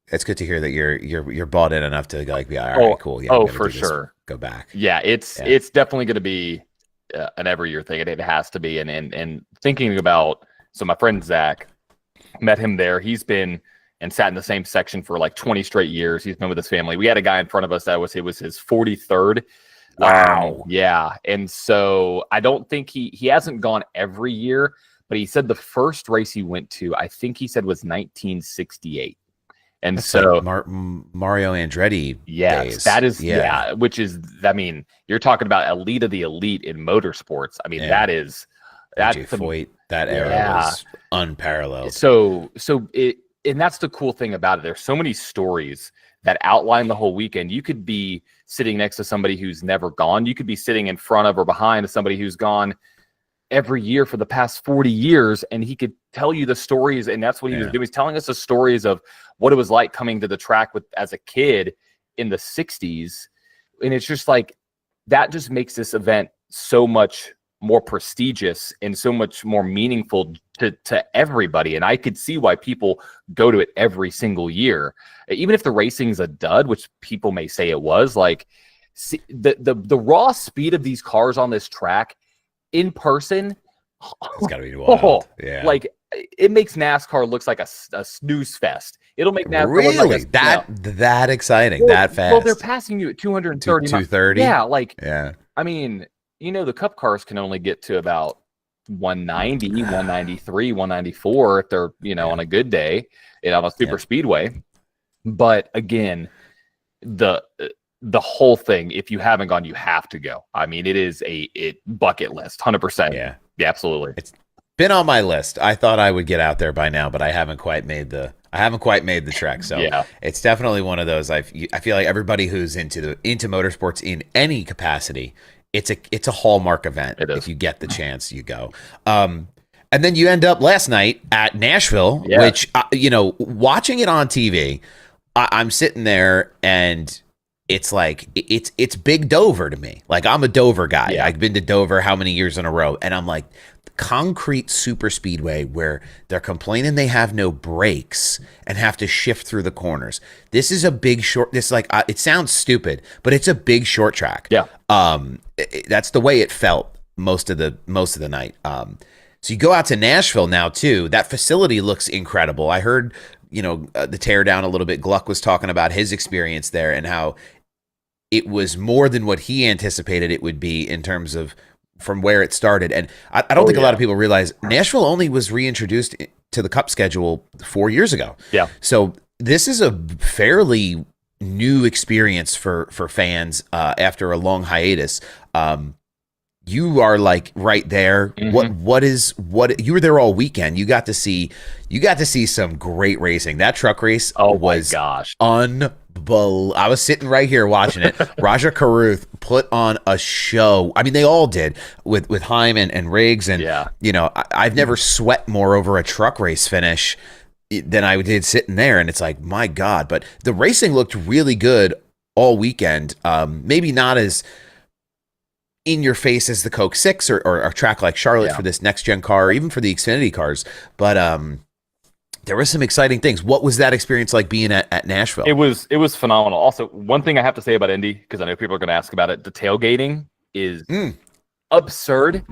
Speaker 2: it's good to hear that you're bought in enough to like be all right, cool, yeah,
Speaker 1: for sure.
Speaker 2: Go back.
Speaker 1: Yeah, it's definitely going to be an every year thing. It has to be. And thinking about, so my friend Zach, met him there. He's been and sat in the same section for like 20 straight years. He's been with his family. We had a guy in front of us that it was his 43rd.
Speaker 2: Wow.
Speaker 1: Yeah. And so I don't think he hasn't gone every year, but he said the first race he went to, I think he said was 1968. And that's so
Speaker 2: like Mario Andretti.
Speaker 1: Yes,
Speaker 2: days.
Speaker 1: That is, which is, I mean, you're talking about elite of the elite in motorsports. I mean, that is,
Speaker 2: that era was unparalleled.
Speaker 1: So and that's the cool thing about it. There's so many stories that outline the whole weekend. You could be sitting next to somebody who's never gone. You could be sitting in front of or behind somebody who's gone every year for the past 40 years, and he could tell you the stories. And that's what he was doing. He was telling us the stories of what it was like coming to the track as a kid in the 60s. And it's just like, that just makes this event so much more prestigious and so much more meaningful to everybody. And I could see why people go to it every single year, even if the racing's a dud, which people may say it was. Like, see, the raw speed of these cars on this track in person,
Speaker 2: it's gotta be wild.
Speaker 1: Like, it makes NASCAR looks like a snooze fest. It'll make NASCAR
Speaker 2: really
Speaker 1: look like
Speaker 2: that exciting, that fast.
Speaker 1: Well, they're passing you at 230.
Speaker 2: 230.
Speaker 1: Yeah, like,
Speaker 2: I
Speaker 1: mean, the Cup cars can only get to about 190, 193, 194 if they're, on a good day and on a super speedway. But again, the whole thing, if you haven't gone, you have to go. I mean, it is a bucket list, 100%.
Speaker 2: Yeah,
Speaker 1: absolutely.
Speaker 2: It's been on my list. I thought I would get out there by now, but I haven't quite made the trek. So it's definitely one of those. I feel like everybody who's into motorsports in any capacity, it's a hallmark event. If you get the chance, you go. And then you end up last night at Nashville, which watching it on TV, I'm sitting there and it's like it's big Dover to me. Like, I'm a Dover guy. I've been to Dover how many years in a row, and I'm like, concrete super speedway where they're complaining they have no brakes and have to shift through the corners. This is a big short. This it sounds stupid, but it's a big short track.
Speaker 1: Yeah.
Speaker 2: That's the way it felt most of the night. So you go out to Nashville now too. That facility looks incredible. I heard the tear down a little bit. Gluck was talking about his experience there and how it was more than what he anticipated it would be in terms of from where it started. And I don't think a lot of people realize Nashville only was reintroduced to the Cup schedule 4 years ago.
Speaker 1: Yeah.
Speaker 2: So this is a fairly new experience for fans after a long hiatus. You are like right there. What you were there all weekend. You got to see some great racing. That truck race was unbelievable. I was sitting right here watching it. Raja Karuth put on a show. I mean, they all did with Heim and Riggs, and I've never sweat more over a truck race finish than I did sitting there. And it's like, my God, but the racing looked really good all weekend. Maybe not as in your face as the Coke 6 or a track like Charlotte for this next gen car, or even for the Xfinity cars. But there were some exciting things. What was that experience like being at Nashville?
Speaker 1: It was phenomenal. Also, one thing I have to say about Indy, because I know people are going to ask about it, the tailgating is absurd.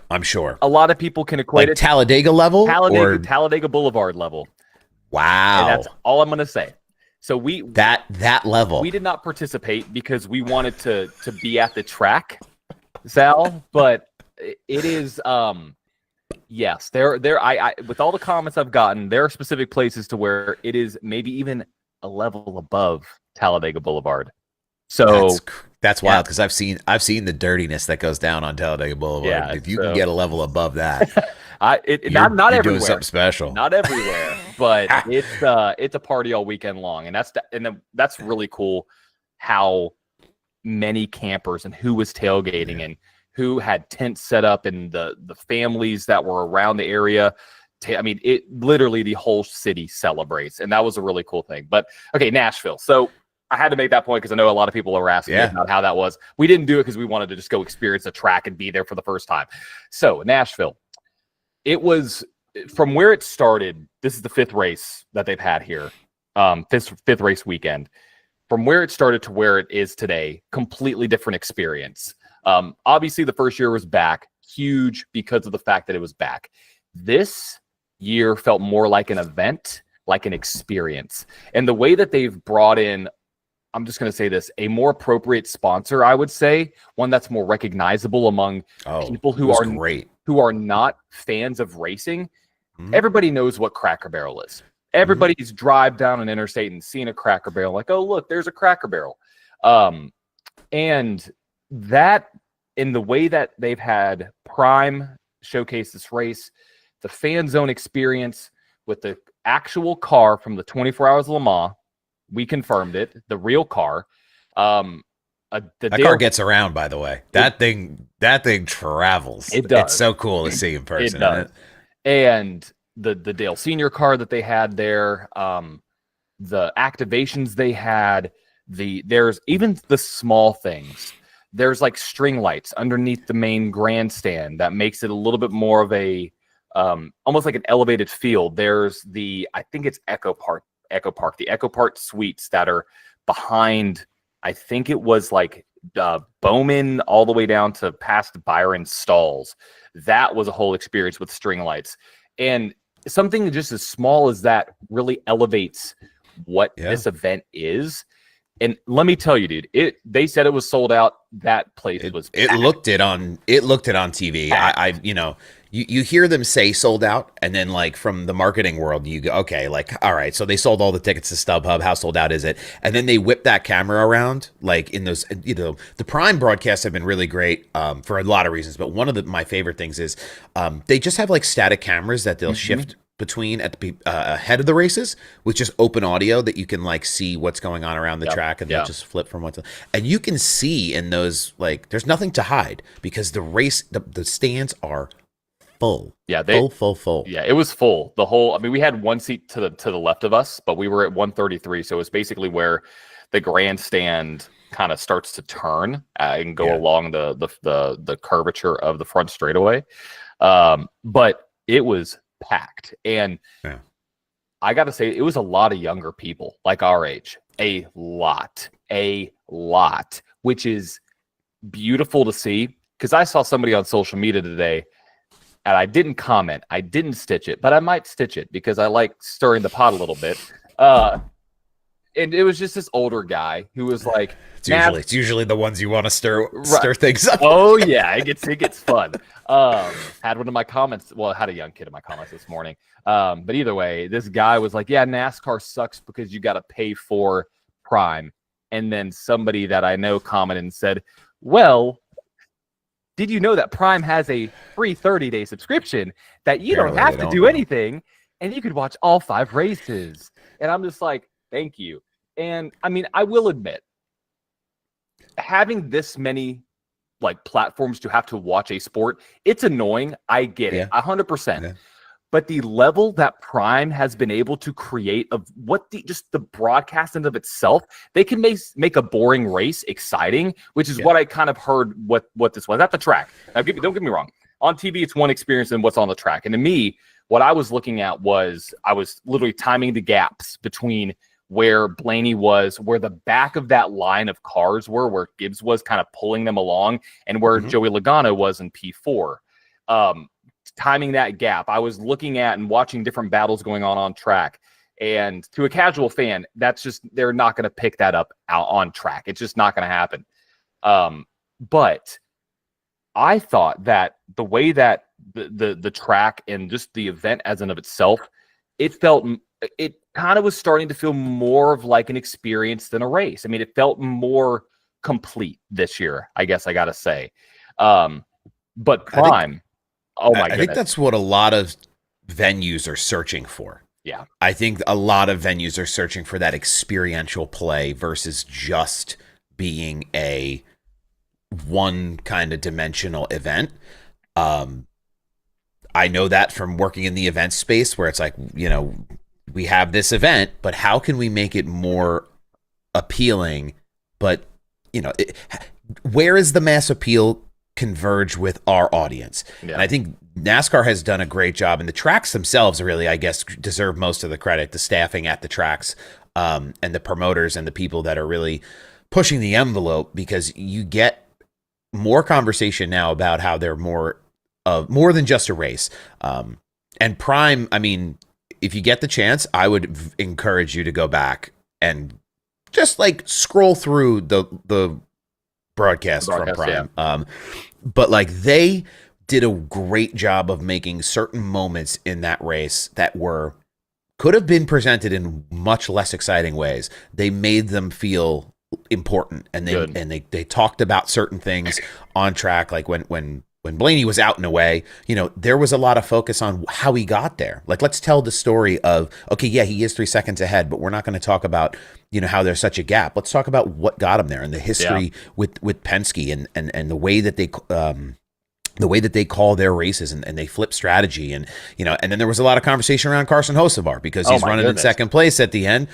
Speaker 2: I'm sure
Speaker 1: a lot of people can equate it
Speaker 2: Talladega level,
Speaker 1: Talladega Boulevard level.
Speaker 2: Wow,
Speaker 1: and that's all I'm going to say. So
Speaker 2: that level, we
Speaker 1: did not participate because we wanted to be at the track, Sal. But it is yes, I with all the comments I've gotten, there are specific places to where it is maybe even a level above Talladega Boulevard. So
Speaker 2: that's wild, because I've seen the dirtiness that goes down on Talladega Boulevard. If you can get a level above that,
Speaker 1: Not
Speaker 2: You're
Speaker 1: everywhere,
Speaker 2: doing something special.
Speaker 1: not everywhere, but it's a party all weekend long, and that's really cool. How many campers and who was tailgating and who had tents set up, and the families that were around the area. I mean, it literally the whole city celebrates, and that was a really cool thing. But okay, Nashville. So I had to make that point because I know a lot of people are asking me about how that was. We didn't do it because we wanted to just go experience the track and be there for the first time. So Nashville, it was from where it started. This is the fifth race that they've had here, fifth race weekend. From where it started to where it is today, completely different experience. Obviously, the first year was back, huge because of the fact that it was back. This year felt more like an event, like an experience. And the way that they've brought in, I'm just going to say this, a more appropriate sponsor, I would say, one that's more recognizable among people who are not fans of racing. Mm-hmm. Everybody knows what Cracker Barrel is. Everybody's drive down an interstate and seen a Cracker Barrel, like, oh, look, there's a Cracker Barrel. And that, in the way that they've had Prime showcase this race, the fan zone experience with the actual car from the 24 Hours of Le Mans, we confirmed it, the real car. That
Speaker 2: car gets around, by the way. That thing travels.
Speaker 1: It does.
Speaker 2: It's so cool to see in person.
Speaker 1: It does. And the Dale Senior car that they had there, the activations they had, there's even the small things. There's like string lights underneath the main grandstand that makes it a little bit more of a almost like an elevated field. There's I think it's Echo Park, the Echo Park suites that are behind, I think it was like Bowman all the way down to past Byron stalls. That was a whole experience with string lights. And something just as small as that really elevates what this event is. And let me tell you, dude, they said it was sold out. That place was packed.
Speaker 2: It looked it on TV. You hear them say sold out, and then like from the marketing world, you go, okay, like, all right, so they sold all the tickets to StubHub. How sold out is it? And then they whip that camera around, like in those, the Prime broadcasts have been really great for a lot of reasons. But one of my favorite things is they just have like static cameras that they'll shift between at the ahead of the races with just open audio that you can like see what's going on around the track, and they'll just flip from one to, and you can see in those, like, there's nothing to hide because the stands are full. Full.
Speaker 1: Yeah, it was full. We had one seat to the left of us, but we were at 133, so it's basically where the grandstand kind of starts to turn and go along the curvature of the front straightaway. But it was packed, and I got to say, it was a lot of younger people like our age, a lot, which is beautiful to see. Because I saw somebody on social media today, and I didn't comment, I didn't stitch it, but I might stitch it because I like stirring the pot a little bit. And it was just this older guy who was like,
Speaker 2: it's usually the ones you want to stir things up.
Speaker 1: Oh yeah, it gets fun. Had one of my comments. Well, I had a young kid in my comments this morning. But either way, this guy was like, yeah, NASCAR sucks because you got to pay for Prime. And then somebody that I know commented and said, well, did you know that Prime has a free 30-day subscription that you don't have to do anything, and you could watch all 5 races? And I'm just like, thank you. And I mean, I will admit, having this many like platforms to have to watch a sport, it's annoying. I get it, 100%. Yeah. But the level that Prime has been able to create of what just the broadcast in of itself, they can make a boring race exciting, which is what I kind of heard what this was at the track. Now, don't get me wrong. On TV, it's one experience than what's on the track. And to me, what I was looking at was I was literally timing the gaps between where Blaney was, where the back of that line of cars were, where Gibbs was kind of pulling them along, and where Joey Logano was in P4. Timing that gap, I was looking at and watching different battles going on track. And to a casual fan, they're not going to pick that up out on track. It's just not going to happen. But I thought that the way that the track and just the event as in of itself, it kind of was starting to feel more of like an experience than a race. I mean, it felt more complete this year, I guess I got to say. But Prime, Oh my
Speaker 2: I think
Speaker 1: goodness.
Speaker 2: that's what a lot of venues are searching for.
Speaker 1: Yeah.
Speaker 2: I think a lot of venues are searching for that experiential play versus just being a one kind of dimensional event. Um, I know that from working in the event space where it's like, we have this event, but how can we make it more appealing? But, where is the mass appeal converge with our audience?
Speaker 1: Yeah.
Speaker 2: And I think NASCAR has done a great job, and the tracks themselves really, I guess, deserve most of the credit. The staffing at the tracks, and the promoters and the people that are really pushing the envelope, because you get more conversation now about how they're more than just a race. And Prime, I mean, if you get the chance, I would encourage you to go back and just like scroll through the broadcast from Prime.
Speaker 1: Yeah.
Speaker 2: But like they did a great job of making certain moments in that race that could have been presented in much less exciting ways. They made them feel important, and they talked about certain things on track, like when Blaney was out and away, there was a lot of focus on how he got there. Like, let's tell the story of, okay, yeah, he is 3 seconds ahead, but we're not going to talk about, how there's such a gap. Let's talk about what got him there and the history with Penske and the way that they call their races and they flip strategy. And, and then there was a lot of conversation around Carson Hocevar because he's running in second place at the end.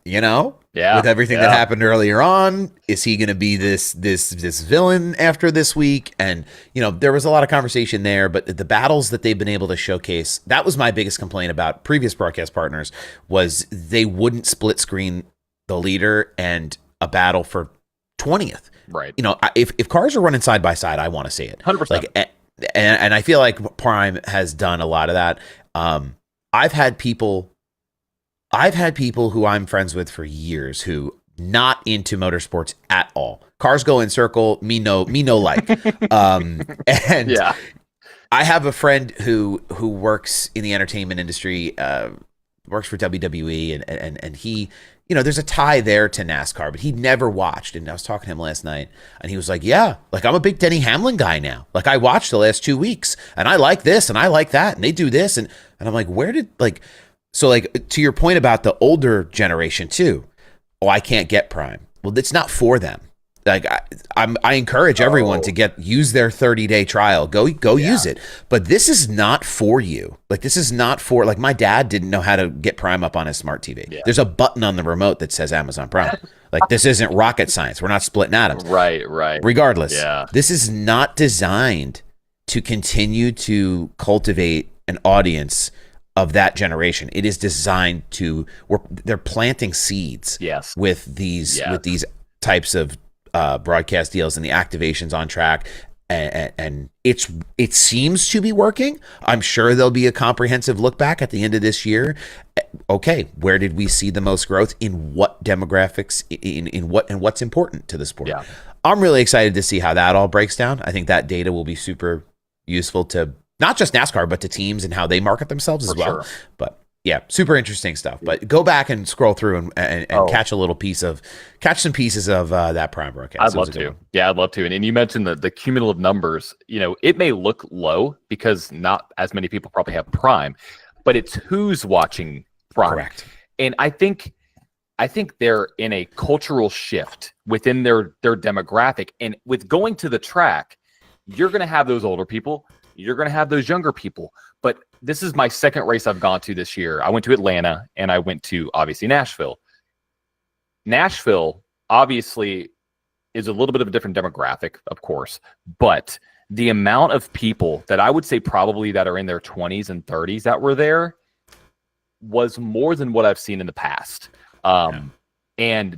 Speaker 2: With everything that happened earlier on, is he going to be this villain after this week? And, there was a lot of conversation there, but the battles that they've been able to showcase, that was my biggest complaint about previous broadcast partners, was they wouldn't split screen the leader and a battle for 20th.
Speaker 1: Right.
Speaker 2: If cars are running side by side, I want to see it.
Speaker 1: 100%.
Speaker 2: Like, and I feel like Prime has done a lot of that. I've had people who I'm friends with for years who not into motorsports at all. Cars go in circle, me no like. And
Speaker 1: yeah.
Speaker 2: I have a friend who works in the entertainment industry, works for WWE, and he, there's a tie there to NASCAR, but he never watched. And I was talking to him last night, and he was like, yeah, like I'm a big Denny Hamlin guy now. Like I watched the last 2 weeks, and I like this, and I like that, and they do this, and I'm like, so like to your point about the older generation too, I can't get Prime. Well, it's not for them. Like I encourage everyone to use their 30-day trial. Go use it. But this is not for you. Like this is not for, like, my dad didn't know how to get Prime up on his smart TV. Yeah. There's a button on the remote that says Amazon Prime. Like this isn't rocket science. We're not splitting atoms.
Speaker 1: Right.
Speaker 2: Regardless, this is not designed to continue to cultivate an audience of that generation. It is designed they're planting seeds with these types of broadcast deals and the activations on track, and it seems to be working. I'm sure there'll be a comprehensive look back at the end of this year. Okay, where did we see the most growth, in what demographics, in what, and what's important to the sport? Yeah. I'm really excited to see how that all breaks down. I think that data will be super useful to not just NASCAR, but to teams and how they market themselves as well. Sure. But yeah, super interesting stuff. But go back and scroll through and catch some pieces of that Prime broadcast.
Speaker 1: I'd love to. Yeah, I'd love to. And you mentioned the cumulative numbers. It may look low because not as many people probably have Prime, but it's who's watching Prime.
Speaker 2: Correct.
Speaker 1: And I think they're in a cultural shift within their demographic. And with going to the track, you're going to have those older people. You're going to have those younger people. But this is my second race I've gone to this year. I went to Atlanta and I went to, obviously, Nashville. Nashville, obviously, is a little bit of a different demographic, of course. But the amount of people that I would say probably that are in their 20s and 30s that were there was more than what I've seen in the past. And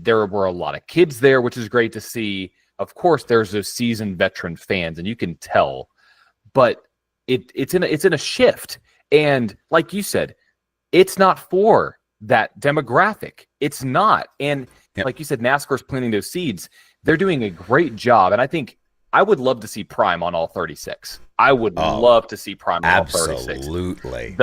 Speaker 1: there were a lot of kids there, which is great to see. Of course, there's those seasoned veteran fans, and you can tell. But it's in a shift, and like you said, it's not for that demographic. It's not, and like you said, NASCAR's planting those seeds. They're doing a great job, and I think I would love to see Prime on all 36. I would love to see Prime on all 36.
Speaker 2: Absolutely.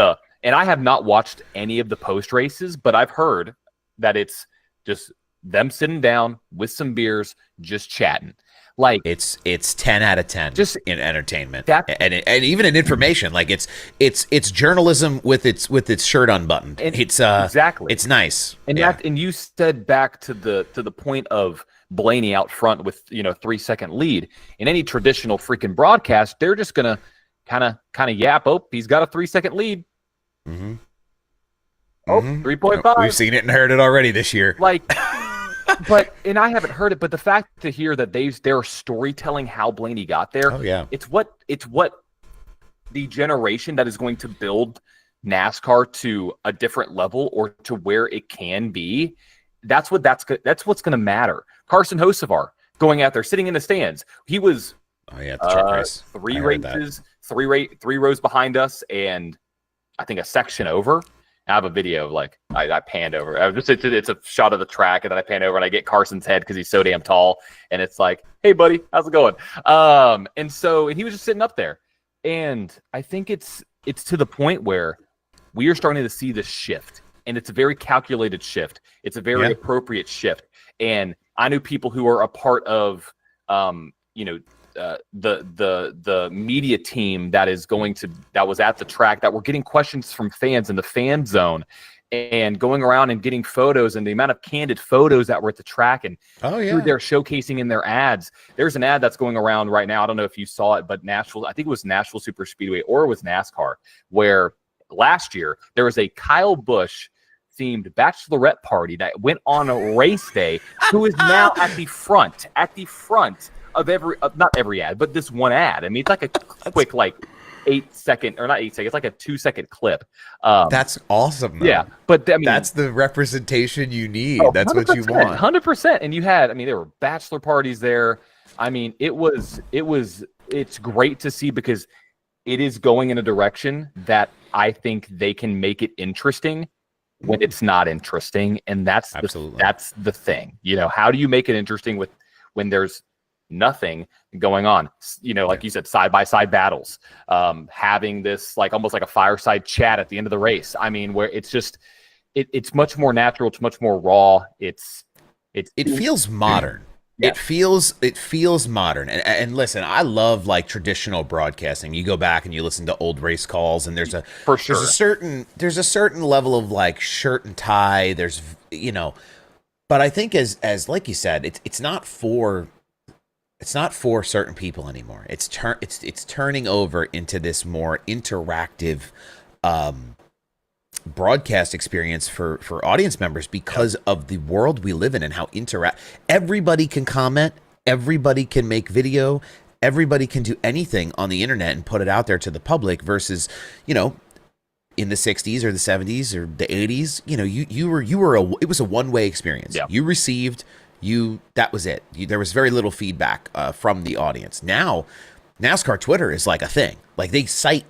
Speaker 1: And I have not watched any of the post races, but I've heard that it's just them sitting down with some beers, just chatting. Like
Speaker 2: it's 10 out of 10
Speaker 1: just
Speaker 2: in entertainment
Speaker 1: and
Speaker 2: even in information. Like it's journalism with its shirt unbuttoned. It's
Speaker 1: exactly,
Speaker 2: it's nice.
Speaker 1: and
Speaker 2: yeah.
Speaker 1: and you said back to the point of Blaney out front with 3-second lead. In any traditional freaking broadcast, they're just gonna kind of yap. Oh, he's got a 3-second lead.
Speaker 2: Mm-hmm.
Speaker 1: Oh,
Speaker 2: mm-hmm.
Speaker 1: 3.5.
Speaker 2: We've seen it and heard it already this year.
Speaker 1: Like, and I haven't heard it, but the fact to hear that they're storytelling how Blaney got there.
Speaker 2: Oh yeah,
Speaker 1: it's what the generation that is going to build NASCAR to a different level or to where it can be. That's what's going to matter. Carson Hocevar going out there, sitting in the stands. He was
Speaker 2: the truck race.
Speaker 1: 3 races, 3 rows behind us, and I think a section over. I have a video of like I panned over. It's a shot of the track, and then I pan over and I get Carson's head because he's so damn tall, and it's like, hey buddy, how's it going? And he was just sitting up there, and I think it's to the point where we are starting to see this shift, and it's a very calculated shift. It's a very appropriate shift, and I knew people who are a part of the media team that was at the track that were getting questions from fans in the fan zone and going around and getting photos, and the amount of candid photos that were at the track and who they're showcasing in their ads. There's an ad that's going around right now. I don't know if you saw it, but I think it was Nashville Super Speedway or it was NASCAR, where last year there was a Kyle Busch themed bachelorette party that went on a race day, who is now at the front of not every ad, but this one ad. I mean, it's like a quick 8-second, or not 8 seconds, it's like a 2-second clip.
Speaker 2: That's awesome, though.
Speaker 1: Yeah, but I mean,
Speaker 2: that's the representation you need. That's what you want.
Speaker 1: 100%. And you had, there were bachelor parties there. I mean, it's great to see, because it is going in a direction that I think they can make it interesting when it's not interesting. And that's the thing. How do you make it interesting when there's nothing going on? Like you said, side-by-side battles, having this almost like a fireside chat at the end of the race. I mean, where it's just it's much more natural, it's much more raw. It
Speaker 2: feels modern. Yeah. It feels modern. And listen, I love traditional broadcasting. You go back and you listen to old race calls, and there's a certain level of shirt and tie. There's but I think as like you said, it's not for certain people anymore. It's turning over into this more interactive broadcast experience for audience members, because of the world we live in and how everybody can comment, everybody can make video, everybody can do anything on the internet and put it out there to the public, versus in the 60s or the 70s or the 80s, it was a one-way experience. You received, that was it. There was very little feedback from the audience. Now NASCAR Twitter is like a thing. They cite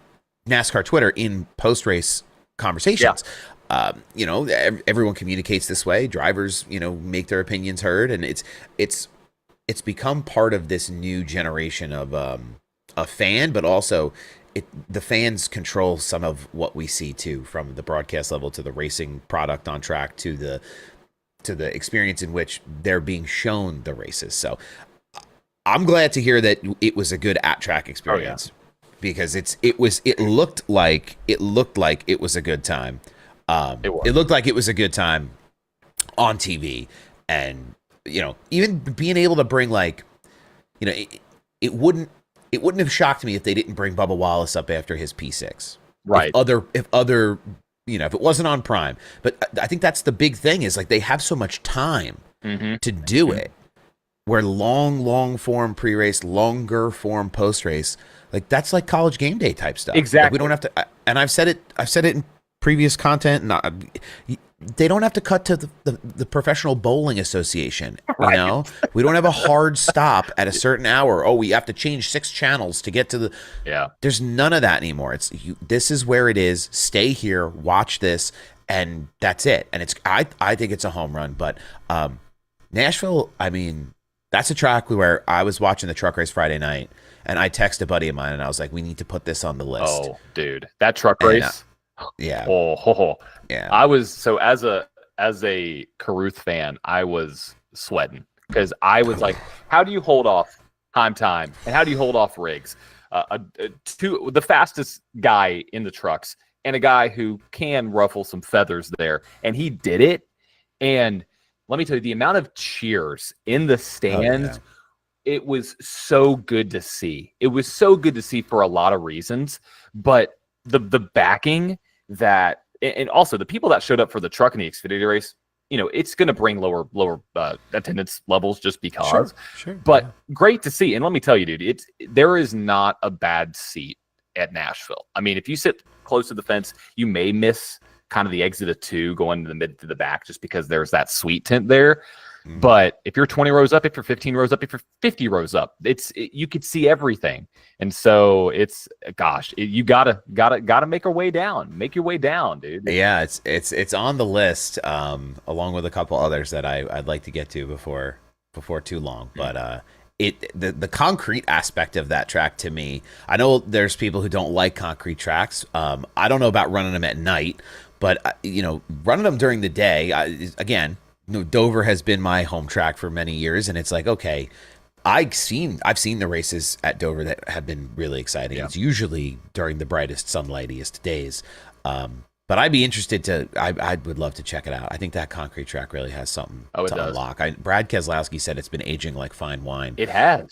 Speaker 2: NASCAR Twitter in post-race conversations. Everyone communicates this way. Drivers make their opinions heard, and it's become part of this new generation of a fan, but also the fans control some of what we see too, from the broadcast level to the racing product on track to the experience in which they're being shown the races. So I'm glad to hear that it was a good at-track experience. Because it looked like it was a good time. It looked like it was a good time on TV, and even being able to bring it wouldn't have shocked me if they didn't bring Bubba Wallace up after his P6. Right. If it wasn't on Prime, but I think that's the big thing, is they have so much time to do it, where long form pre-race, longer form post-race. That's like college game day type stuff.
Speaker 1: Exactly.
Speaker 2: We don't have to, and I've said it in previous content, and they don't have to cut to the Professional Bowling Association. Right. We don't have a hard stop at a certain hour. Oh, we have to change 6 channels to get to the. Yeah. There's none of that anymore. This is where it is. Stay here, watch this, and that's it. And I think it's a home run. But Nashville, that's a track where I was watching the truck race Friday night, and I texted a buddy of mine, and I was like, we need to put this on the list.
Speaker 1: Oh, dude. That truck race.
Speaker 2: Yeah.
Speaker 1: Yeah. I was, so as a Caruth fan, I was sweating, because I was like, how do you hold off time. And how do you hold off rigs? The fastest guy in the trucks and a guy who can ruffle some feathers there. And he did it. And let me tell you, the amount of cheers in the stands, it was so good to see. It was so good to see for a lot of reasons. But the backing that, and also the people that showed up for the truck in the Xfinity race, you know, it's going to bring lower attendance levels just because.
Speaker 2: Sure.
Speaker 1: But great to see. And let me tell you, dude, there is not a bad seat at Nashville. I mean, if you sit close to the fence, you may miss kind of the exit of 2 going to the mid to the back just because there's that sweet tent there. But if you're 20 rows up, if you're 15 rows up, if you're 50 rows up, you could see everything. And so you gotta make your way down. Make your way down, dude.
Speaker 2: Yeah, it's on the list, along with a couple others that I'd like to get to before too long. But the concrete aspect of that track, to me, I know there's people who don't like concrete tracks. I don't know about running them at night, but running them during the day, again. Dover has been my home track for many years, and it's like, okay, I've seen the races at Dover that have been really exciting. Yeah. It's usually during the brightest, sunlightiest days. But I'd be interested I would love to check it out. I think that concrete track really has something to unlock. Brad Keselowski said it's been aging like fine wine.
Speaker 1: It has.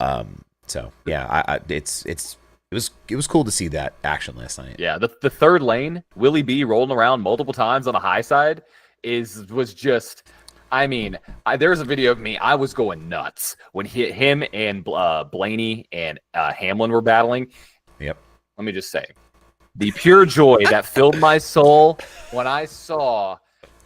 Speaker 2: So yeah, it was cool to see that action last night.
Speaker 1: Yeah, the third lane, Willie B rolling around multiple times on the high side was just. I mean, there's a video of me. I was going nuts when him and Blaney and Hamlin were battling.
Speaker 2: Yep.
Speaker 1: Let me just say, the pure joy that filled my soul when I saw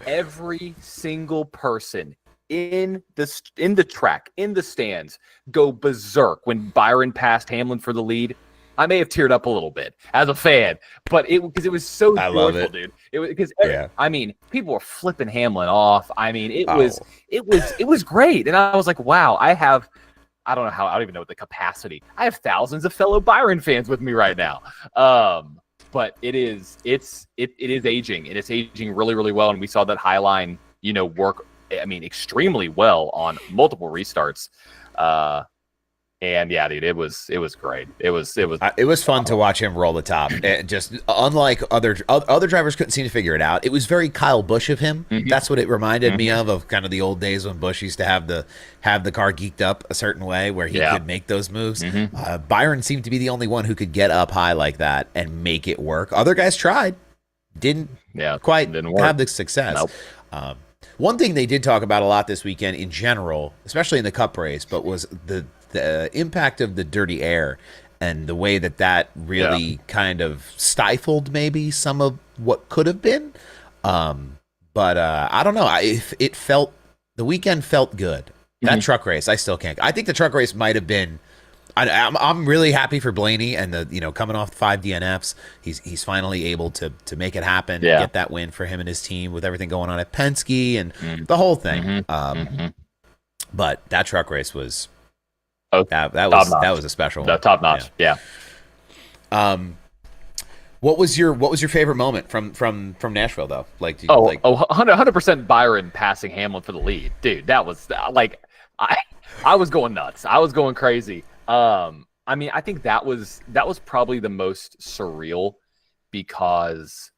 Speaker 1: every single person in the track, in the stands, go berserk when Byron passed Hamlin for the lead. I may have teared up a little bit as a fan, but because it was so joyful, dude. It was because I mean, people were flipping Hamlin off. I mean, it was great, and I was like, wow, I don't even know what the capacity. I have thousands of fellow Byron fans with me right now. But it is aging, and it's aging really, really well. And we saw that Highline, work. I mean, extremely well on multiple restarts. And yeah, dude, it was great. It was
Speaker 2: fun to watch him roll the top. Just unlike other drivers couldn't seem to figure it out. It was very Kyle Busch of him. Mm-hmm. That's what it reminded me of kind of the old days when Busch used to have the car geeked up a certain way where he could make those moves. Mm-hmm. Byron seemed to be the only one who could get up high like that and make it work. Other guys tried, didn't quite have the success.
Speaker 1: Nope.
Speaker 2: One thing they did talk about a lot this weekend in general, especially in the Cup race, but was the impact of the dirty air and the way that really kind of stifled maybe some of what could have been. But I don't know. The weekend felt good. That truck race, I still can't. I think the truck race might have been. I'm really happy for Blaney and coming off 5 DNFs. He's finally able to make it happen, get that win for him and his team with everything going on at Penske and the whole thing. But that truck race was. That was a special one.
Speaker 1: Top notch. Yeah.
Speaker 2: What was your favorite moment from Nashville though?
Speaker 1: 100% Byron passing Hamlin for the lead, dude. That was like I was going nuts. I was going crazy. I mean, I think that was probably the most surreal because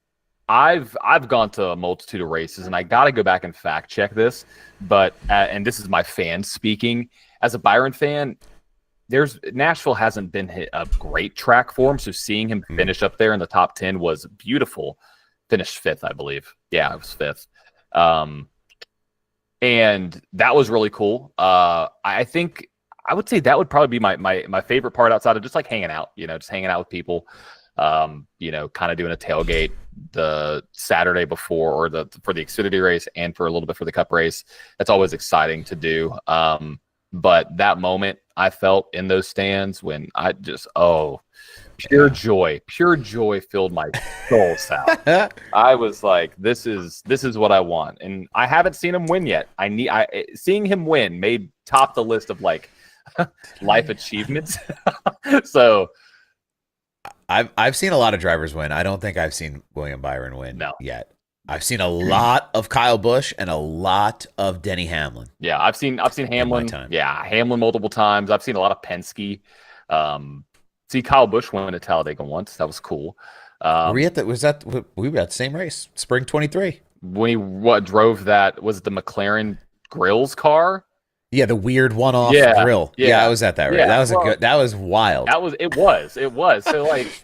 Speaker 1: I've gone to a multitude of races and I got to go back and fact check this, but and this is my fan speaking. As a Byron fan, Nashville hasn't been a great track for him, so seeing him finish up there in the top 10 was beautiful. Finished 5th, I believe. Yeah, it was 5th. And that was really cool. I think I would say that would probably be my favorite part outside of just like hanging out, just hanging out with people, kind of doing a tailgate the Saturday before or for the Xfinity race and for a little bit for the Cup race. That's always exciting to do. But that moment I felt in those stands when I just, pure joy filled my soul, Sal. I was like, this is what I want. And I haven't seen him win yet. Seeing him win made top the list of like life achievements. So
Speaker 2: I've seen a lot of drivers win. I don't think I've seen William Byron win yet. I've seen a lot of Kyle Busch and a lot of Denny Hamlin.
Speaker 1: Yeah, I've seen Hamlin. Yeah, Hamlin multiple times. I've seen a lot of Penske. See Kyle Busch win at Talladega once. That was cool.
Speaker 2: Were we at that? We were at the same race, spring 23.
Speaker 1: When he drove that, was it the McLaren Grills car?
Speaker 2: Yeah, the weird one-off grill. Yeah, I was at that race.
Speaker 1: Yeah,
Speaker 2: that was wild.
Speaker 1: It was. So like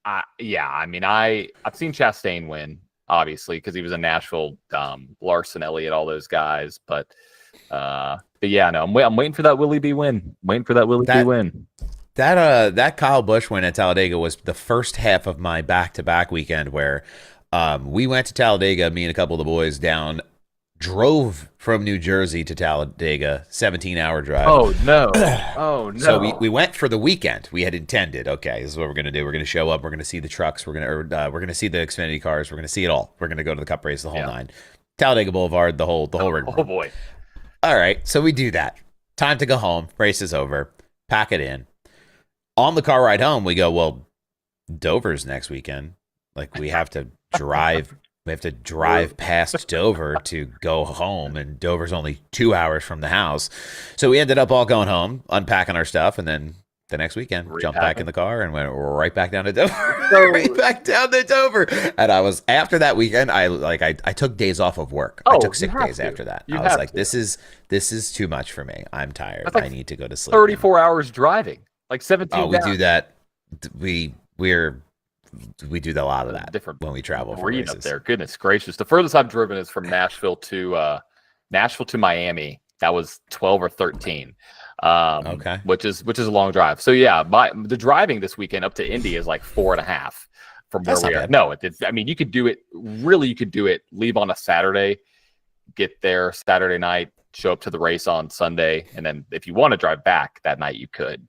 Speaker 1: I mean, I've seen Chastain win, obviously, because he was in Nashville, Larson, Elliott, all those guys. But yeah, no, I'm waiting for that Willie B win.
Speaker 2: That Kyle Busch win at Talladega was the first half of my back-to-back weekend where we went to Talladega, me and a couple of the boys drove from New Jersey to Talladega, 17-hour drive.
Speaker 1: Oh, no. Oh, no.
Speaker 2: So we went for the weekend. We had intended, okay, this is what we're going to do. We're going to show up. We're going to see the trucks. We're going to see the Xfinity cars. We're going to see it all. We're going to go to the Cup race, the whole nine. Talladega Boulevard, the whole rig.
Speaker 1: Oh, boy.
Speaker 2: All right, so we do that. Time to go home. Race is over. Pack it in. On the car ride home, we go, well, Dover's next weekend. Like, we have to drive past Dover to go home, and Dover's only 2 hours from the house. So we ended up all going home, unpacking our stuff, and then the next weekend jumped back in the car and went right back down to Dover. Right back down to Dover. And after that weekend, I took days off of work. I took 6 days after that. I was like, this is too much for me. I'm tired. I need to go to sleep.
Speaker 1: 34 hours driving. Like 17
Speaker 2: we do that. We do a lot of that different when we travel for races.
Speaker 1: Up there. Goodness gracious. The furthest I've driven is from Nashville to Miami. That was 12 or 13.
Speaker 2: Okay.
Speaker 1: Which is a long drive. So yeah, the driving this weekend up to Indy is like 4.5 from where we are. No, I mean, you could do it, leave on a Saturday, get there Saturday night, show up to the race on Sunday, and then if you want to drive back that night, you could.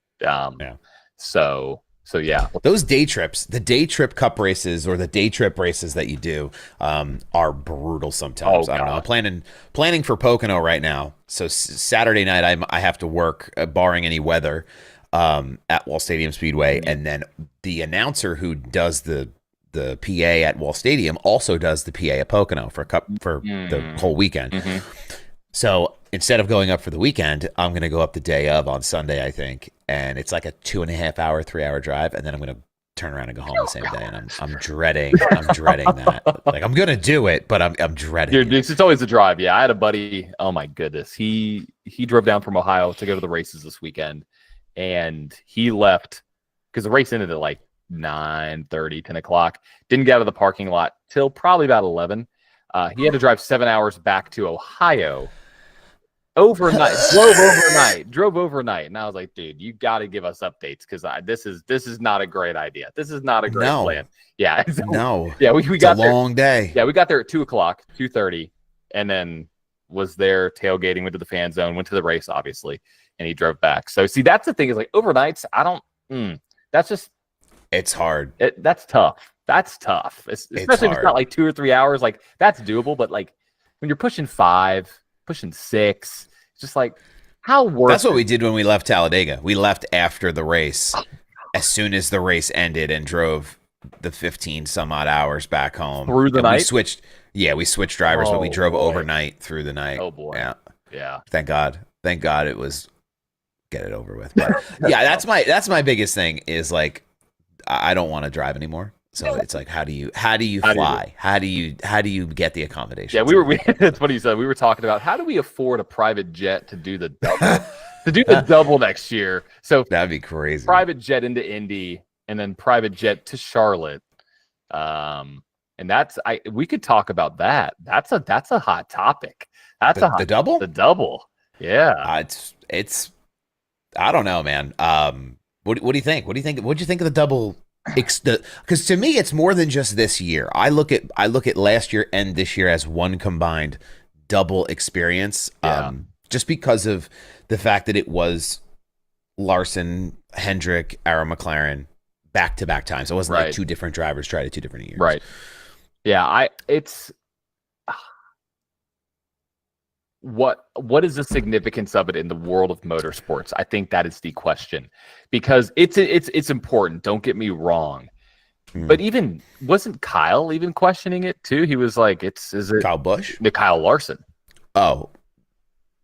Speaker 1: So yeah,
Speaker 2: those day trips, the day trip Cup races or the day trip races that you do are brutal sometimes. I don't know. I'm planning for Pocono right now. So Saturday night I have to work, barring any weather, at Wall Stadium Speedway, and then the announcer who does the PA at Wall Stadium also does the PA at Pocono for the whole weekend.
Speaker 1: Mm-hmm.
Speaker 2: So instead of going up for the weekend, I'm going to go up the day of on Sunday, I think. And it's like a 2.5 hour, 3 hour drive. And then I'm going to turn around and go home the same day. And I'm dreading that. Like, I'm going to do it, but I'm dreading it.
Speaker 1: It's always a drive. Yeah. I had a buddy. Oh my goodness. He drove down from Ohio to go to the races this weekend. And he left because the race ended at like 9:30, 10 o'clock. Didn't get out of the parking lot till probably about 11. He had to drive 7 hours back to Ohio. Drove overnight, and I was like, dude, you got to give us updates because this is not a great idea. This is not a great plan. Yeah,
Speaker 2: no,
Speaker 1: yeah, we got
Speaker 2: a long day.
Speaker 1: Yeah, we got there at 2:30, and then was there tailgating, went to the fan zone, went to the race, obviously, and he drove back. So see, that's the thing is like overnights.
Speaker 2: It's hard.
Speaker 1: That's tough. That's tough, especially if it's not like 2 or 3 hours. Like that's doable, but like when you're pushing 5, pushing 6. Just like how worth
Speaker 2: That's what we did when we left Talladega. We left after the race, as soon as the race ended, and drove the 15 some odd hours back home
Speaker 1: through the night.
Speaker 2: We switched drivers, but we drove overnight through the night.
Speaker 1: Oh boy, yeah.
Speaker 2: Thank God it was get it over with. But yeah, that's my biggest thing is like I don't want to drive anymore. So it's like, how do you fly? How do you get the accommodation?
Speaker 1: Yeah, that's what he said. We were talking about how do we afford a private jet to do the double, double next year. So
Speaker 2: that'd be crazy.
Speaker 1: Private jet into Indy and then private jet to Charlotte. And we could talk about that. That's a hot topic.
Speaker 2: The double?
Speaker 1: The double. Yeah.
Speaker 2: It's I don't know, man. What do you think? What'd you think of the double? Because to me, it's more than just this year. I look at last year and this year as one combined double experience. Just because of the fact that it was Larson, Hendrick, Arrow McLaren back-to-back times. It wasn't like two different drivers tried it 2 different years.
Speaker 1: Right. Yeah. What is the significance of it in the world of motorsports? I think that is the question, because it's important. Don't get me wrong. But even wasn't Kyle even questioning it too? He was like, is it
Speaker 2: Kyle Busch?
Speaker 1: Kyle Larson?
Speaker 2: Oh,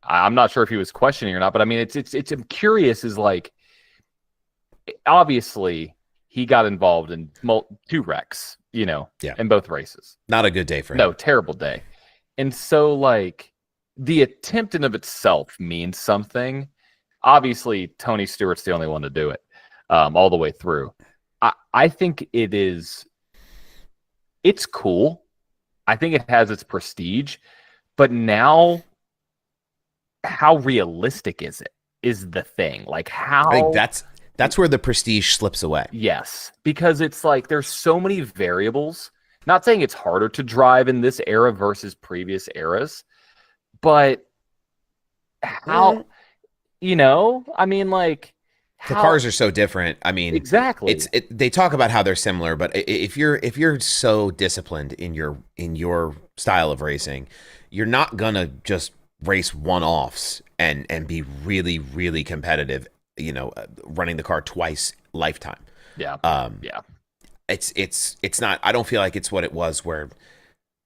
Speaker 1: I'm not sure if he was questioning or not, but I mean, I'm curious. Is like, obviously he got involved in 2 wrecks, in both races.
Speaker 2: Not a good day for him.
Speaker 1: No, terrible day. And so, like, the attempt in of itself means something. Obviously, Tony Stewart's the only one to do it all the way through. I think it's cool. I think it has its prestige. But now, how realistic is it is the thing. Like, how...
Speaker 2: I think that's where the prestige slips away.
Speaker 1: Yes, because it's like there's so many variables. Not saying it's harder to drive in this era versus previous eras, but how, I mean, like,
Speaker 2: the cars are so different. I mean,
Speaker 1: exactly.
Speaker 2: They talk about how they're similar, but if you're so disciplined in your style of racing, you're not gonna just race one-offs and be really, really competitive. Running the car twice lifetime.
Speaker 1: Yeah. Yeah.
Speaker 2: It's not. I don't feel like it's what it was. Where,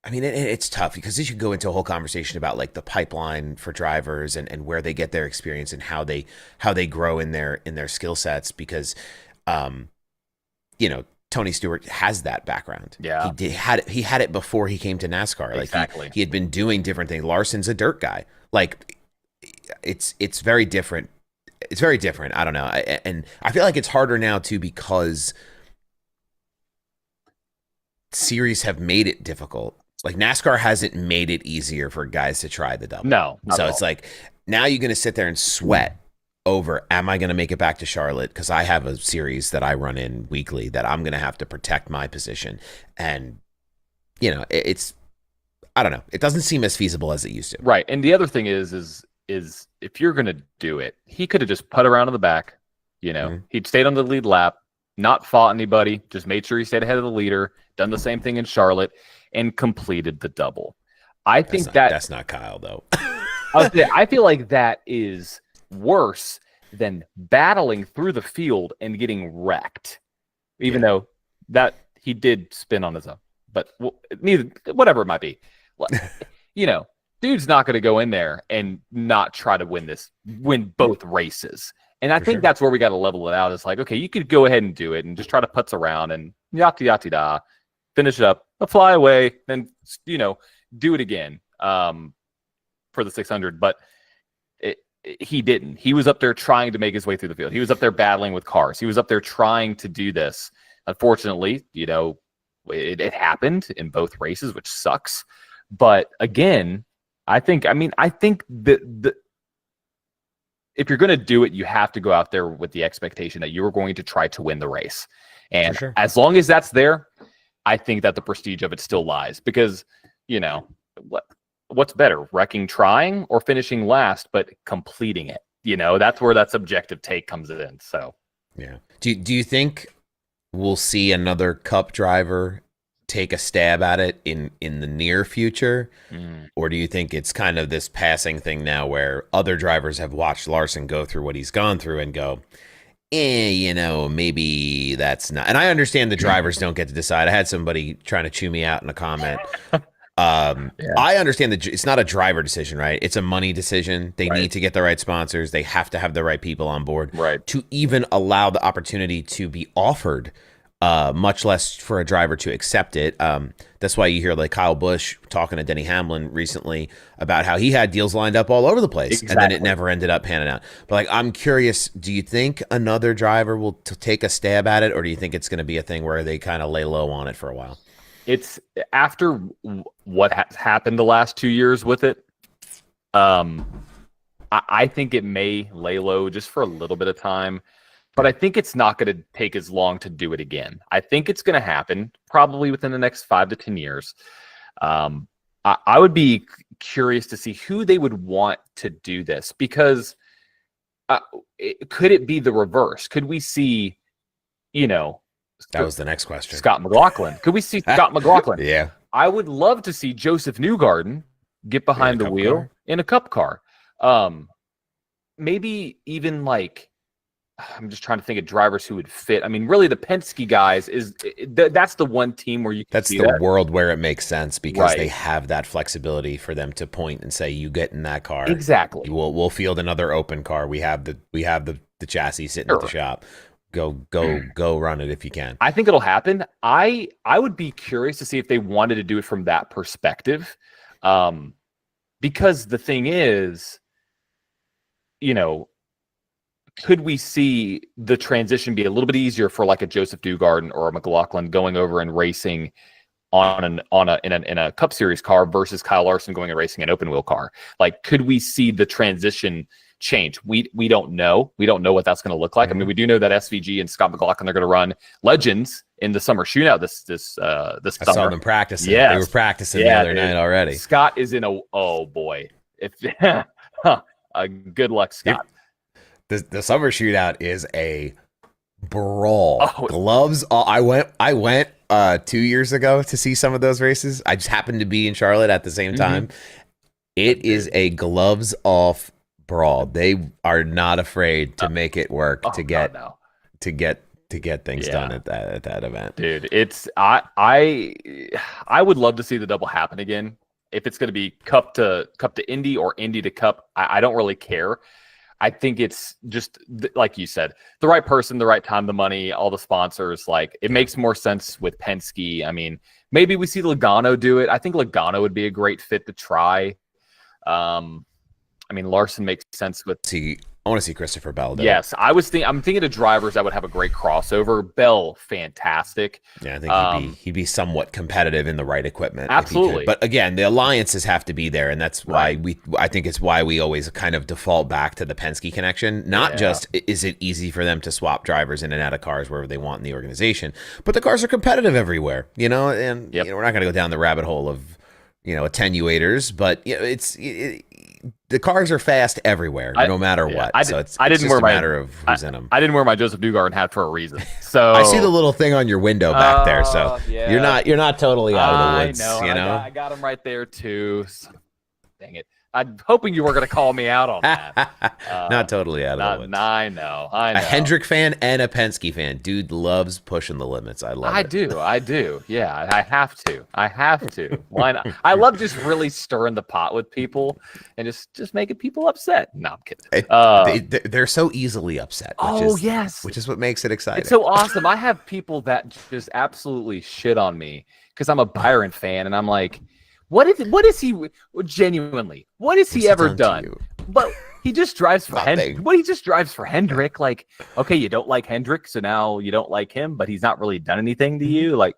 Speaker 2: I mean, it's tough because you could go into a whole conversation about like the pipeline for drivers and where they get their experience and how they grow in their skill sets because, Tony Stewart has that background.
Speaker 1: Yeah,
Speaker 2: he had it before he came to NASCAR.
Speaker 1: Exactly.
Speaker 2: Like he had been doing different things. Larson's a dirt guy. Like it's very different. It's very different. I don't know. And I feel like it's harder now too because series have made it difficult. Like NASCAR hasn't made it easier for guys to try the double.
Speaker 1: No.
Speaker 2: So it's like now you're going to sit there and sweat over, am I going to make it back to Charlotte? Because I have a series that I run in weekly that I'm going to have to protect my position. And, it's, I don't know. It doesn't seem as feasible as it used to.
Speaker 1: Right. And the other thing is if you're going to do it, he could have just put around in the back, he'd stayed on the lead lap, not fought anybody, just made sure he stayed ahead of the leader, done the same thing in Charlotte, and completed the double.
Speaker 2: That's not Kyle, though.
Speaker 1: I feel like that is worse than battling through the field and getting wrecked, even though that he did spin on his own. But whatever it might be, dude's not going to go in there and not try to win both races. And I think that's where we got to level it out. It's like, okay, you could go ahead and do it and just try to putz around and yada, finish it up, fly away, then, do it again for the 600. But he didn't. He was up there trying to make his way through the field. He was up there battling with cars. He was up there trying to do this. Unfortunately, it happened in both races, which sucks. But again, I think that if you're going to do it, you have to go out there with the expectation that you're going to try to win the race. And as long as that's there, I think that the prestige of it still lies because, what's better, wrecking trying or finishing last, but completing it? That's where that subjective take comes in. So,
Speaker 2: yeah. Do you think we'll see another Cup driver take a stab at it in the near future? Or do you think it's kind of this passing thing now where other drivers have watched Larson go through what he's gone through and go, maybe that's not. And I understand the drivers don't get to decide. I had somebody trying to chew me out in a comment. I understand that it's not a driver decision, right? It's a money decision. They need to get the right sponsors. They have to have the right people on board to even allow the opportunity to be offered, much less for a driver to accept it. That's why you hear like Kyle Busch talking to Denny Hamlin recently about how he had deals lined up all over the place and then it never ended up panning out. But like, I'm curious, do you think another driver will take a stab at it, or do you think it's going to be a thing where they kind of lay low on it for a while?
Speaker 1: It's after what has happened the last 2 years with it. I think it may lay low just for a little bit of time, but I think it's not going to take as long to do it again. I think it's going to happen probably within the next 5 to 10 years. I would be curious to see who they would want to do this because could it be the reverse? Could we see,
Speaker 2: that was the next question.
Speaker 1: Scott McLaughlin. Could we see Scott McLaughlin?
Speaker 2: Yeah.
Speaker 1: I would love to see Joseph Newgarden get behind the wheel in a Cup car. Maybe even like I'm just trying to think of drivers who would fit. I mean, really, the Penske guys that's the one team where you can
Speaker 2: That's
Speaker 1: see
Speaker 2: the
Speaker 1: that.
Speaker 2: world where it makes sense because they
Speaker 1: Right.
Speaker 2: have that flexibility for them to point and say, "You get in that car.
Speaker 1: Exactly.
Speaker 2: We'll field another open car. We have the chassis sitting at the
Speaker 1: Sure.
Speaker 2: shop. Go run it if you can."
Speaker 1: I think it'll happen. I would be curious to see if they wanted to do it from that perspective, because the thing is, you know, could we see the transition be a little bit easier for like a Joseph Newgarden or a McLaughlin going over and racing in a Cup Series car versus Kyle Larson going and racing an open wheel car? Like, could we see the transition change? We don't know. We don't know what that's going to look like. I mean, we do know that SVG and Scott McLaughlin are going to run Legends in the summer shootout this
Speaker 2: I
Speaker 1: summer.
Speaker 2: saw them practicing.
Speaker 1: Yes.
Speaker 2: They were practicing the other night already.
Speaker 1: Scott is in oh boy, if good luck, Scott.
Speaker 2: The summer shootout is a brawl.
Speaker 1: Oh.
Speaker 2: Gloves. I went 2 years ago to see some of those races. I just happened to be in Charlotte at the same time. It is a gloves off brawl. They are not afraid to make it work to get things done at that event.
Speaker 1: Dude, it's I would love to see the double happen again. If it's going to be Cup to Indy or Indy to Cup, I don't really care. I think it's just like you said, the right person, the right time, the money, all the sponsors. Like, it makes more sense with Penske. I mean, maybe we see Logano do it. I think Logano would be a great fit to try. I mean, Larson makes sense with.
Speaker 2: I want to see Christopher Bell.
Speaker 1: Yes, I'm thinking of drivers that would have a great crossover. Bell, fantastic.
Speaker 2: Yeah, I think he'd be somewhat competitive in the right equipment.
Speaker 1: Absolutely.
Speaker 2: But again, the alliances have to be there, and that's why I think it's why we always kind of default back to the Penske connection. Not just is it easy for them to swap drivers in and out of cars wherever they want in the organization, but the cars are competitive everywhere. And we're not going to go down the rabbit hole of attenuators, but the cars are fast everywhere, no matter what. So it's just a matter of who's in them.
Speaker 1: I didn't wear my Joseph Newgarden hat for a reason. So
Speaker 2: I see the little thing on your window back there. So you're not totally out of the woods.
Speaker 1: I know. I got him right there too. Dang it. I'm hoping you were going to call me out on that.
Speaker 2: Not totally out of the woods.
Speaker 1: I know.
Speaker 2: A Hendrick fan and a Penske fan. Dude loves pushing the limits. I love it.
Speaker 1: I do. Yeah, I have to. Why not? I love just really stirring the pot with people and just making people upset. No, I'm kidding.
Speaker 2: They're so easily upset. Which is what makes it exciting.
Speaker 1: It's so awesome. I have people that just absolutely shit on me because I'm a Byron fan, and I'm like, what is he genuinely? What has he ever done? But he just drives for Hendrick. He just drives for Hendrick. Like, okay, you don't like Hendrick, so now you don't like him, but he's not really done anything to you. Like,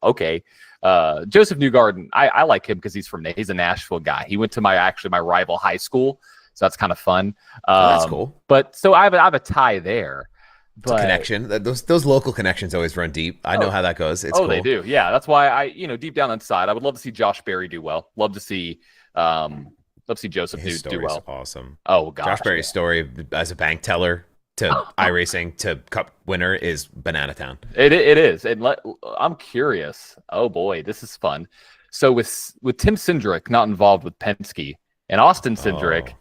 Speaker 1: okay. Joseph Newgarden, I like him because he's a Nashville guy. He went to my rival high school, so that's kind of fun.
Speaker 2: That's cool.
Speaker 1: But so I have a tie there.
Speaker 2: It's a connection. Those local connections always run deep. I know how that goes. It's cool.
Speaker 1: They do. Yeah, that's why deep down inside, I would love to see Josh Berry do well. Love to see Joseph do well.
Speaker 2: Awesome.
Speaker 1: Oh gosh,
Speaker 2: Josh Berry's story as a bank teller to iRacing to Cup winner is Banana Town.
Speaker 1: It is. And I'm curious. Oh boy, this is fun. So with Tim Cindric not involved with Penske and Austin Cindric.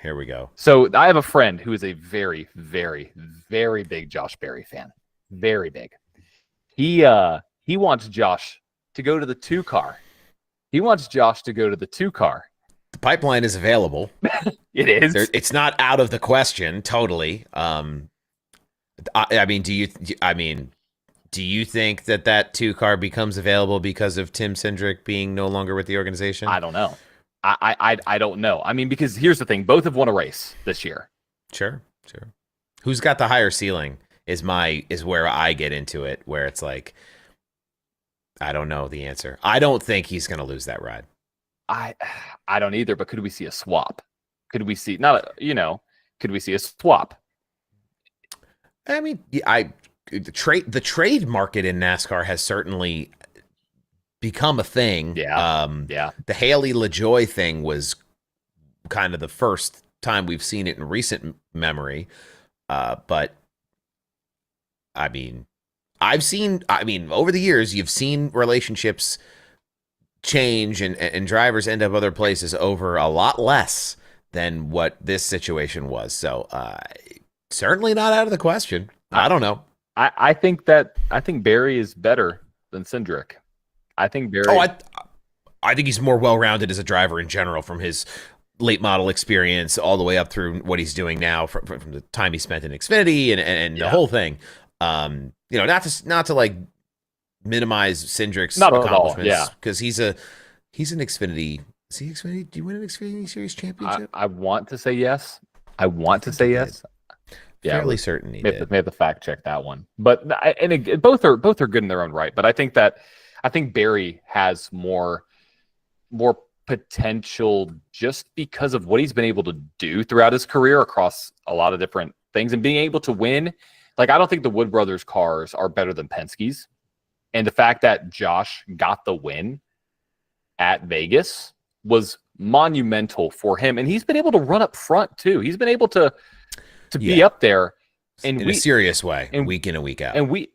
Speaker 2: Here we go.
Speaker 1: So I have a friend who is a very, very, very big Josh Berry fan. Very big. He wants Josh to go to the 2 car.
Speaker 2: The pipeline is available.
Speaker 1: It is.
Speaker 2: It's not out of the question. Totally. I mean, do you think that 2 car becomes available because of Tim Cindric being no longer with the organization?
Speaker 1: I don't know. I don't know. I mean, because here's the thing: both have won a race this year.
Speaker 2: Sure. Who's got the higher ceiling is where I get into it, where it's like, I don't know the answer. I don't think he's going to lose that ride.
Speaker 1: I don't either. But could we see a swap? Could we see a swap?
Speaker 2: I mean, the trade market in NASCAR has certainly become a thing.
Speaker 1: Yeah.
Speaker 2: The Haley LaJoy thing was kind of the first time we've seen it in recent memory. But I mean, over the years, you've seen relationships change and drivers end up other places over a lot less than what this situation was. So Certainly not out of the question. I don't know.
Speaker 1: I think Barry is better than Cindric. I think Barry.
Speaker 2: Oh, I think he's more well-rounded as a driver in general, from his late model experience all the way up through what he's doing now, from the time he spent in Xfinity and the whole thing. Not to like minimize Cindric's accomplishments, because he's an Xfinity. Is he Xfinity? Do you win an Xfinity Series championship?
Speaker 1: I want to say yes. I want to say yes. Yeah,
Speaker 2: fairly certain he did.
Speaker 1: May have to fact check that one. But both are good in their own right. But I think Barry has more potential just because of what he's been able to do throughout his career across a lot of different things and being able to win. Like, I don't think the Wood Brothers cars are better than Penske's. And the fact that Josh got the win at Vegas was monumental for him. And he's been able to run up front too. He's been able to be up there
Speaker 2: in a serious way, and week in and week out.
Speaker 1: And we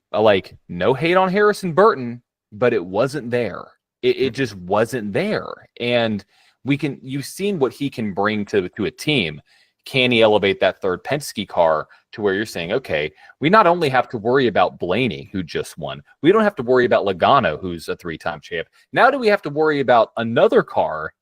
Speaker 1: no hate on Harrison Burton, but it wasn't there. It just wasn't there. And you've seen what he can bring to a team. Can he elevate that third Penske car to where you're saying, okay, we not only have to worry about Blaney, who just won, we don't have to worry about Logano, who's a 3-time champ. Now do we have to worry about another car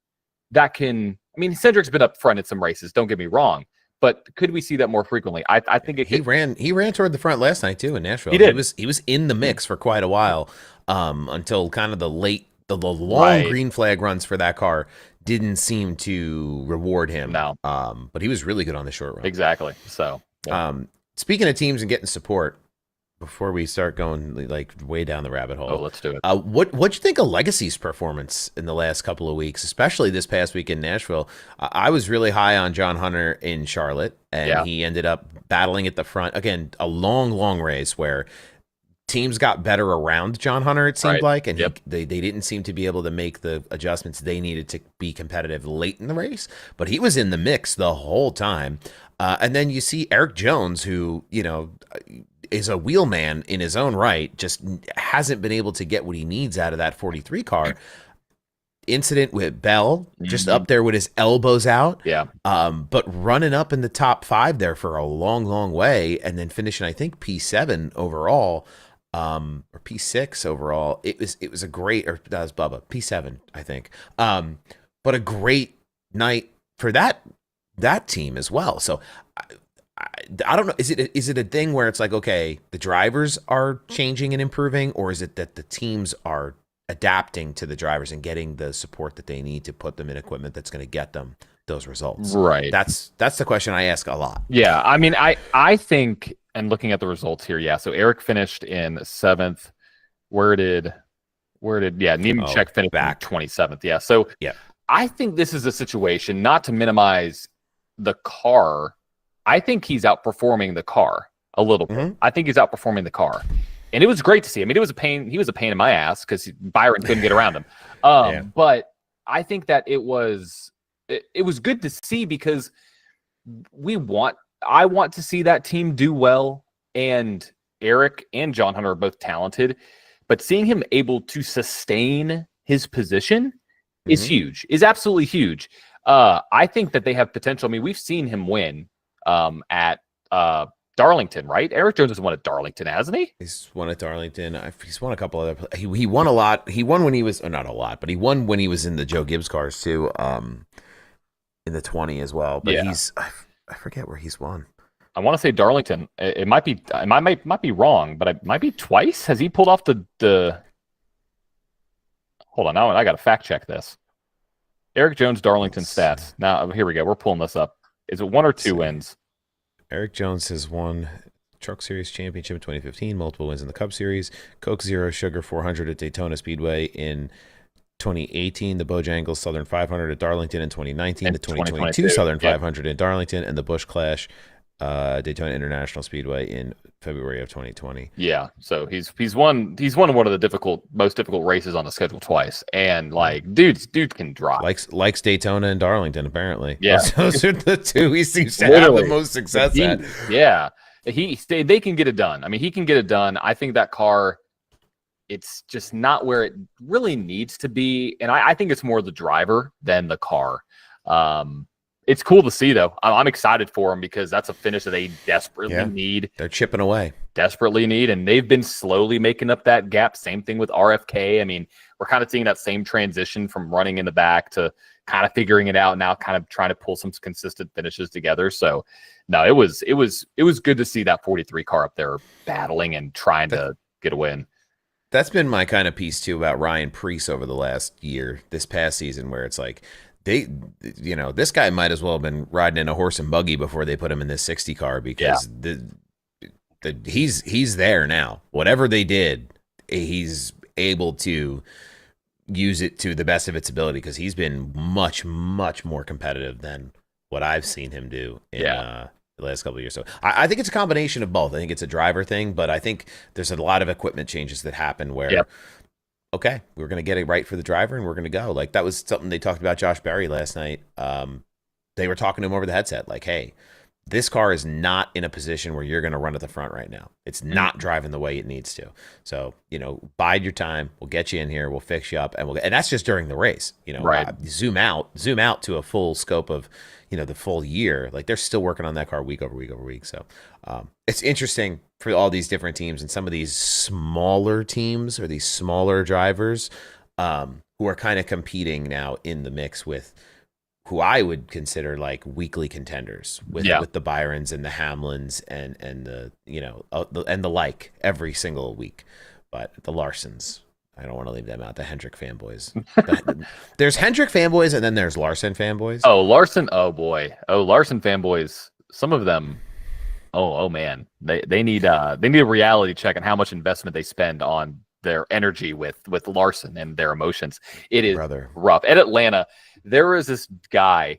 Speaker 1: that can, Cedric's been up front in some races, don't get me wrong, but could we see that more frequently? I think
Speaker 2: he ran toward the front last night too in Nashville.
Speaker 1: He did.
Speaker 2: He was in the mix for quite a while, until kind of the long green flag runs for that car didn't seem to reward him.
Speaker 1: No.
Speaker 2: But he was really good on the short run.
Speaker 1: Exactly. So, yeah.
Speaker 2: Speaking of teams and getting support, before we start going like way down the rabbit hole,
Speaker 1: let's do it.
Speaker 2: What'd you think of Legacy's performance in the last couple of weeks, especially this past week in Nashville? I was really high on John Hunter in Charlotte, and he ended up battling at the front. Again, a long race where teams got better around John Hunter, it seemed like, and they didn't seem to be able to make the adjustments they needed to be competitive late in the race, but he was in the mix the whole time. And then you see Eric Jones, who, is a wheelman in his own right, just hasn't been able to get what he needs out of that 43 car. Incident with Bell, just up there with his elbows out.
Speaker 1: Yeah.
Speaker 2: But running up in the top 5 there for a long way, and then finishing, I think, P7 overall. Or P6 overall. It was a great, or that was Bubba, P7, I think. But a great night for that team as well. So I don't know. Is it a thing where it's like, okay, the drivers are changing and improving, or is it that the teams are adapting to the drivers and getting the support that they need to put them in equipment that's going to get them those results?
Speaker 1: Right.
Speaker 2: That's the question I ask a lot.
Speaker 1: Yeah. I think, and looking at the results here, so Eric finished in 7th. Where did Nemechek finish back 27th? Yeah. So I think this is a situation, not to minimize the car. I think he's outperforming the car a little bit. I think he's outperforming the car. And it was great to see. It was a pain. He was a pain in my ass because Byron couldn't get around him. But I think that it was good to see, because I want to see that team do well, and Eric and John Hunter are both talented, but seeing him able to sustain his position is huge, is absolutely huge. I think that they have potential. We've seen him win at Darlington, right? Eric Jones has won at Darlington, hasn't he?
Speaker 2: He's won at Darlington. He's won a couple other. He won a lot. He won when he was not a lot, but he won when he was in the Joe Gibbs cars too. In the 20 as well. But I forget where he's won.
Speaker 1: I want to say Darlington. It might be. I might be wrong, but it might be twice. Has he pulled off the? Hold on, now I got to fact check this. Eric Jones Darlington stats. Now here we go. We're pulling this up. Is it 1 or 2 wins?
Speaker 2: Eric Jones has won Truck Series Championship in 2015, multiple wins in the Cup Series, Coke Zero Sugar 400 at Daytona Speedway in 2018, the Bojangles Southern 500 at Darlington in 2019, and the 2022 Southern 500 in Darlington, and the Busch Clash Daytona International Speedway in February of 2020.
Speaker 1: Yeah, so he's won one of the most difficult races on the schedule twice, and dude can drive.
Speaker 2: Likes Daytona and Darlington apparently.
Speaker 1: Yeah,
Speaker 2: those are the two he seems to have the most success at.
Speaker 1: Yeah, they can get it done. He can get it done. I think that car, it's just not where it really needs to be, and I think it's more the driver than the car. It's cool to see, though. I'm excited for them because that's a finish that they desperately need.
Speaker 2: They're chipping away.
Speaker 1: Desperately need, and they've been slowly making up that gap. Same thing with RFK. I mean, we're kind of seeing that same transition from running in the back to kind of figuring it out now, kind of trying to pull some consistent finishes together. So, no, it was good to see that 43 car up there battling and trying to get a win.
Speaker 2: That's been my kind of piece too about Ryan Preece over the last year, this past season, where it's like this guy might as well have been riding in a horse and buggy before they put him in this 60 car because he's there now. Whatever they did, he's able to use it to the best of its ability because he's been much, much more competitive than what I've seen him do in the last couple of years. So I think it's a combination of both. I think it's a driver thing, but I think there's a lot of equipment changes that happen where, okay, we're going to get it right for the driver and we're going to go. Like that was something they talked about Josh Berry last night. They were talking to him over the headset like, hey, this car is not in a position where you're going to run at the front right now. It's not driving the way it needs to. So, bide your time. We'll get you in here. We'll fix you up. And that's just during the race, zoom out to a full scope of, the full year. Like they're still working on that car week over week over week. So it's interesting for all these different teams and some of these smaller teams or these smaller drivers who are kind of competing now in the mix with who I would consider like weekly contenders with the Byrons and the Hamlins and the and the like every single week. But the Larsons, I don't want to leave them out. The Hendrick fanboys. There's Hendrick fanboys and then there's Larson fanboys.
Speaker 1: Oh, Larson. Oh boy. Oh, Larson fanboys. Some of them. Oh man. They need a reality check on how much investment they spend on their energy with Larson and their emotions. It is rough. At Atlanta, there was this guy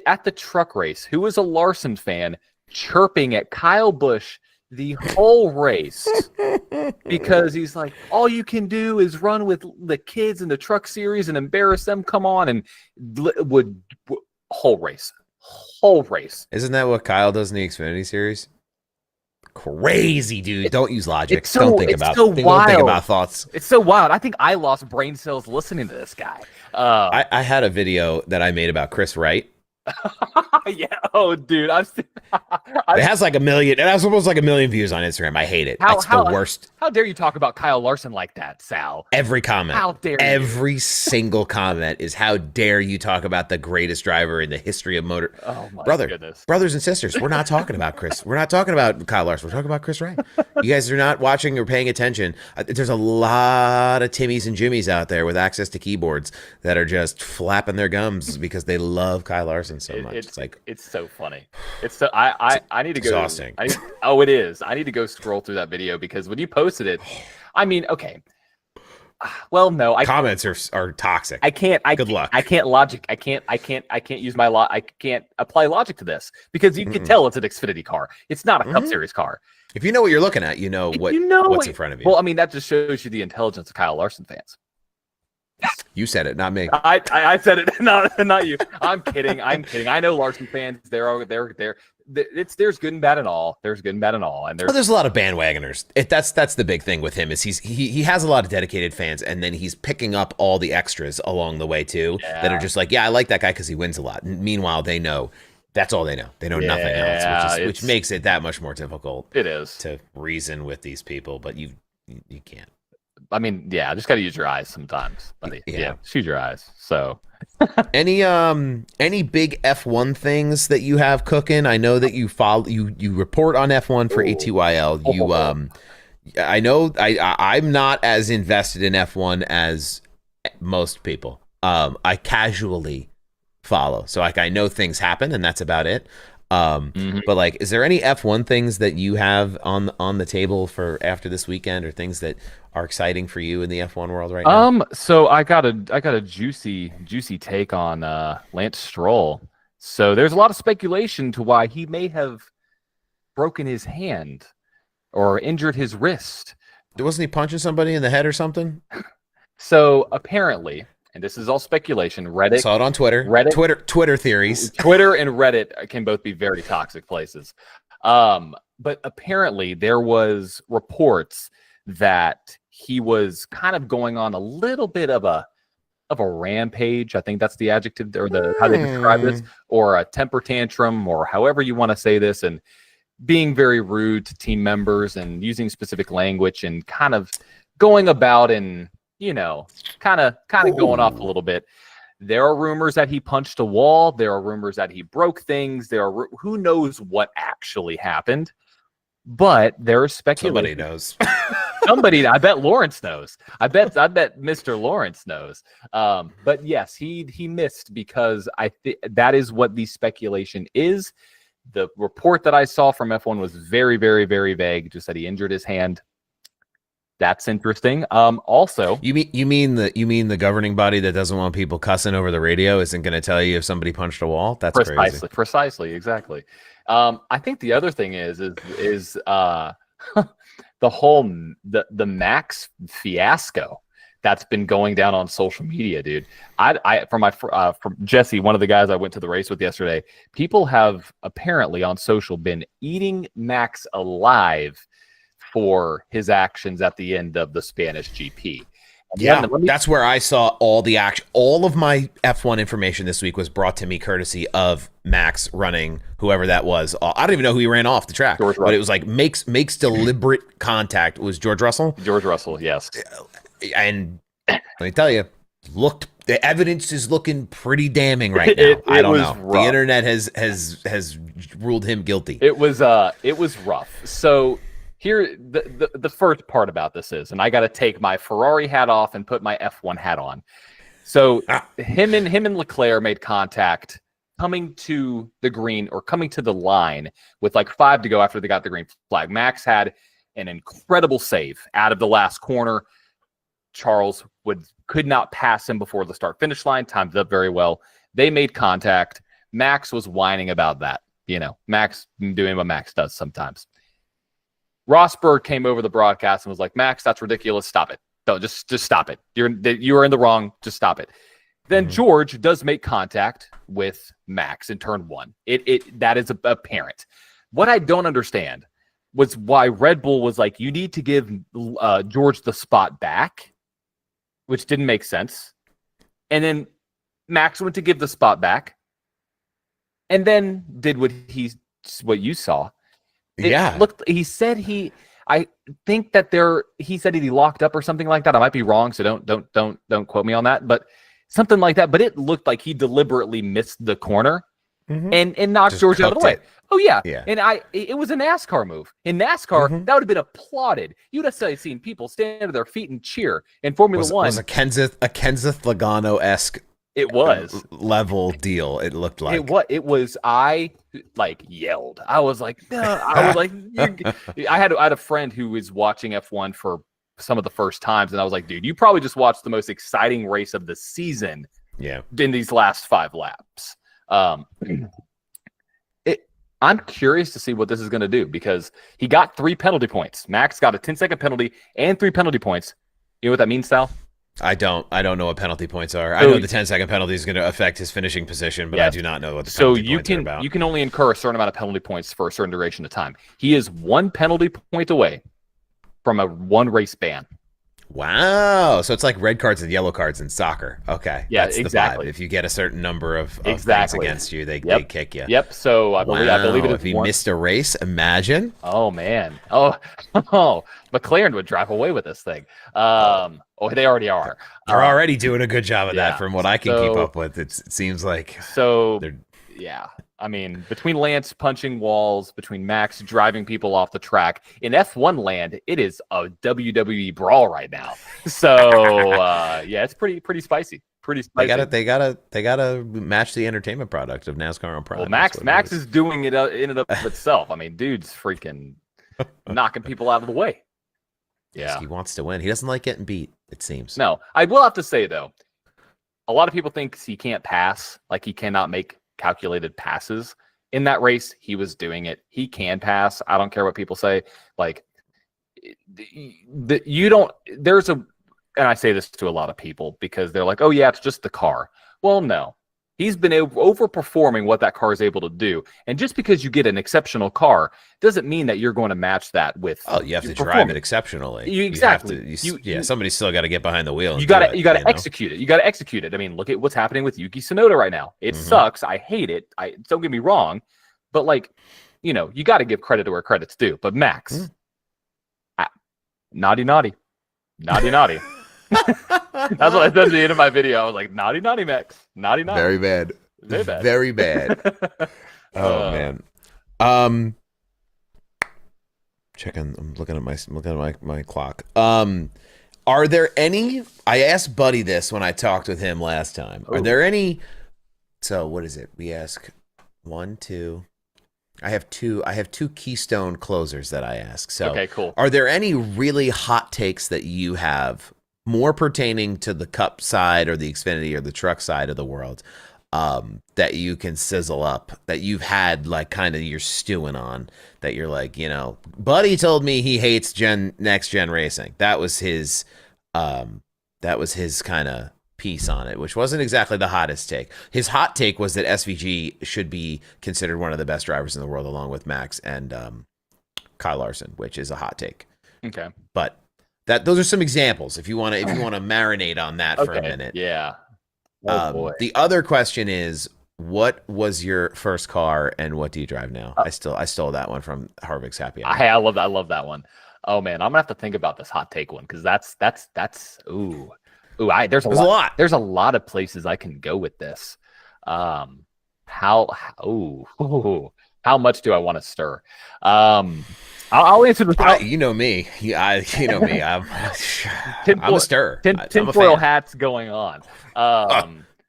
Speaker 1: at the truck race who was a Larson fan chirping at Kyle Busch the whole race because he's like, all you can do is run with the kids in the truck series and embarrass them. Come on. And would whole race.
Speaker 2: Isn't that what Kyle does in the Xfinity series? Crazy, dude. Don't use logic. Don't think about thoughts.
Speaker 1: It's so wild. I think I lost brain cells listening to this guy.
Speaker 2: I had a video that I made about Chris Wright.
Speaker 1: Yeah. Oh, dude.
Speaker 2: It has like 1 million. It has almost like 1 million views on Instagram. I hate it. It's the worst.
Speaker 1: How dare you talk about Kyle Larson like that, Sal?
Speaker 2: Every comment.
Speaker 1: How dare you?
Speaker 2: Every single comment is how dare you talk about the greatest driver in the history of motor.
Speaker 1: Oh my goodness.
Speaker 2: Brothers and sisters, we're not talking about Chris. We're not talking about Kyle Larson. We're talking about Chris Wright. You guys are not watching or paying attention. There's a lot of Timmies and Jimmies out there with access to keyboards that are just flapping their gums because they love Kyle Larson so much.
Speaker 1: It's so funny. It's so I need to go.
Speaker 2: Exhausting.
Speaker 1: It is. I need to go scroll through that video because when you posted it, I mean, okay. Well, no,
Speaker 2: comments are toxic.
Speaker 1: Good luck. I can't use my I can't apply logic to this because you can tell it's an Xfinity car. It's not a Cup Series car.
Speaker 2: If you know what you're looking at, what's in front of you.
Speaker 1: Well, I mean, that just shows you the intelligence of Kyle Larson fans.
Speaker 2: You said it, not me.
Speaker 1: I said it, not you. I'm kidding. I know Larson fans. They're there's good and bad in all. There's good and bad in all, and
Speaker 2: there's a lot of bandwagoners. That's the big thing with him is he has a lot of dedicated fans, and then he's picking up all the extras along the way too that are just like, yeah, I like that guy because he wins a lot. And meanwhile, they know that's all they know. They know nothing else, which makes it that much more difficult.
Speaker 1: It is
Speaker 2: to reason with these people, but you can't.
Speaker 1: I mean, yeah, just got to use your eyes sometimes. Yeah, use your eyes. So,
Speaker 2: any big F1 things that you have cooking? I know that you report on F1 for ATYL. I know I'm not as invested in F1 as most people. I casually follow, so like I know things happen, and that's about it. But like, is there any F1 things that you have on the table for after this weekend, or things that are exciting for you in the F1 world right now?
Speaker 1: So I got a juicy take on Lance Stroll. So there's a lot of speculation to why he may have broken his hand or injured his wrist.
Speaker 2: Wasn't he punching somebody in the head or something?
Speaker 1: So apparently, and this is all speculation, Reddit.
Speaker 2: Saw it on Twitter. Twitter theories.
Speaker 1: Twitter and Reddit can both be very toxic places. But apparently there was reports that he was kind of going on a little bit of a of a rampage. I think that's the adjective or how they describe this, or a temper tantrum, or however you want to say this, and being very rude to team members and using specific language and kind of going about and, kind of going off a little bit. There are rumors that he punched a wall. There are rumors that he broke things. Who knows what actually happened, but there is speculation.
Speaker 2: Somebody knows.
Speaker 1: I bet Lawrence knows. I bet Mr. Lawrence knows. But yes, he missed because that is what the speculation is. The report that I saw from F1 was very, very, very vague. Just that he injured his hand. That's interesting. Also,
Speaker 2: you mean the governing body that doesn't want people cussing over the radio isn't going to tell you if somebody punched a wall? That's
Speaker 1: precisely, exactly. I think the other thing is the whole the Max fiasco that's been going down on social media, dude. From Jesse, one of the guys I went to the race with yesterday, people have apparently on social been eating Max alive for his actions at the end of the Spanish GP.
Speaker 2: That's where I saw all the action. All of my F1 information this week was brought to me courtesy of Max running, whoever that was. I don't even know who he ran off the track, but it was like makes deliberate contact. It was George Russell?
Speaker 1: George Russell, yes.
Speaker 2: And let me tell you, the evidence is looking pretty damning right now. I don't know. Rough. The internet has ruled him guilty.
Speaker 1: It was rough. So here, the first part about this is, and I got to take my Ferrari hat off and put my F1 hat on. So him and Leclerc made contact coming to the green or coming to the line with like 5 to go after they got the green flag. Max had an incredible save out of the last corner. Charles could not pass him before the start-finish line. Timed it up very well. They made contact. Max was whining about that. Max doing what Max does sometimes. Rosberg came over the broadcast and was like, "Max, that's ridiculous. Stop it. No, just stop it. You are in the wrong. Just stop it." Then George does make contact with Max in turn 1. That is apparent. What I don't understand was why Red Bull was like, "You need to give George the spot back," which didn't make sense. And then Max went to give the spot back, and then did what you saw. He said he said he locked up or something like that. I might be wrong, so don't quote me on that, but something like that. But it looked like he deliberately missed the corner and knocked
Speaker 2: Just
Speaker 1: George out of the way.
Speaker 2: it.
Speaker 1: Oh yeah.
Speaker 2: Yeah.
Speaker 1: And it was a NASCAR move. In NASCAR, that would have been applauded. You'd have seen people stand to their feet and cheer. In Formula One,
Speaker 2: was a Kenseth Logano-esque
Speaker 1: it was
Speaker 2: level deal. It looked like
Speaker 1: it was. I yelled. I was like, no. I was like, I had a friend who was watching F1 for some of the first times, and I was like, dude, you probably just watched the most exciting race of the season.
Speaker 2: Yeah.
Speaker 1: In these last 5 laps. I'm curious to see what this is going to do because he got 3 penalty points. Max got a 10-second penalty and 3 penalty points. You know what that means, Sal?
Speaker 2: I don't know what penalty points are. I know the 10-second penalty is going to affect his finishing position, but I do not know what the penalty points are about. You can only incur a certain amount of penalty points for a certain duration of time. He is 1 penalty point away from a 1 race ban. Wow. So it's like red cards and yellow cards in soccer. Okay.
Speaker 1: Yeah,
Speaker 2: that's
Speaker 1: exactly.
Speaker 2: The vibe. If you get a certain number of things against you, they kick you.
Speaker 1: Yep. So I believe it is.
Speaker 2: If he missed a race, imagine.
Speaker 1: Oh man. Oh, McLaren would drive away with this thing. They already are.
Speaker 2: They're already doing a good job of that from what I can keep up with. It seems like
Speaker 1: yeah. I mean, between Lance punching walls, between Max driving people off the track, in F1 land, it is a WWE brawl right now. So it's pretty spicy. Pretty spicy.
Speaker 2: They gotta match the entertainment product of NASCAR on Prime.
Speaker 1: Well, Max is doing it in and of itself. I mean, dude's freaking knocking people out of the way. Yeah,
Speaker 2: he wants to win. He doesn't like getting beat, it seems.
Speaker 1: No, I will have to say though, a lot of people think he can't pass, like he cannot make calculated passes. In that race, he was doing it. He can pass. I don't care what people say. Like, and I say this to a lot of people because they're like, oh yeah, it's just the car. Well, no. He's been overperforming what that car is able to do. And just because you get an exceptional car doesn't mean that you're going to match that with.
Speaker 2: Oh, you have to drive it exceptionally.
Speaker 1: Exactly.
Speaker 2: Somebody's still got to get behind the wheel.
Speaker 1: You got to execute it. You got to execute it. I mean, look at what's happening with Yuki Tsunoda right now. It sucks. I hate it. Don't get me wrong, but like, you got to give credit to where credit's due. But Max, naughty. That's what I said at the end of my video. I was like, naughty, Max. Naughty.
Speaker 2: Very bad. Very bad. Oh man. I'm looking at my clock. Are there any? I asked Buddy this when I talked with him last time. Are there any? So what is it? We ask 1, 2. I have two keystone closers that I ask. So
Speaker 1: okay, cool.
Speaker 2: Are there any really hot takes that you have, more pertaining to the Cup side or the Xfinity or the truck side of the world, that you can sizzle up, that you've had like kind of you're stewing on, that you're like, Buddy told me he hates next gen racing. That was his kind of piece on it, which wasn't exactly the hottest take. His hot take was that SVG should be considered one of the best drivers in the world, along with Max and Kyle Larson, which is a hot take.
Speaker 1: Okay,
Speaker 2: but those are some examples if you want to marinate on that for a minute.
Speaker 1: Yeah. Oh, boy.
Speaker 2: The other question is, what was your first car and what do you drive now? I stole that one from Harvick's Happy Hour.
Speaker 1: I love that one. Oh man, I'm gonna have to think about this hot take one, because that's there's a lot. There's a lot of places I can go with this. How much do I want to stir? I'll answer the.
Speaker 2: You know me. You know me. I'm a stir.
Speaker 1: Tinfoil hats going on.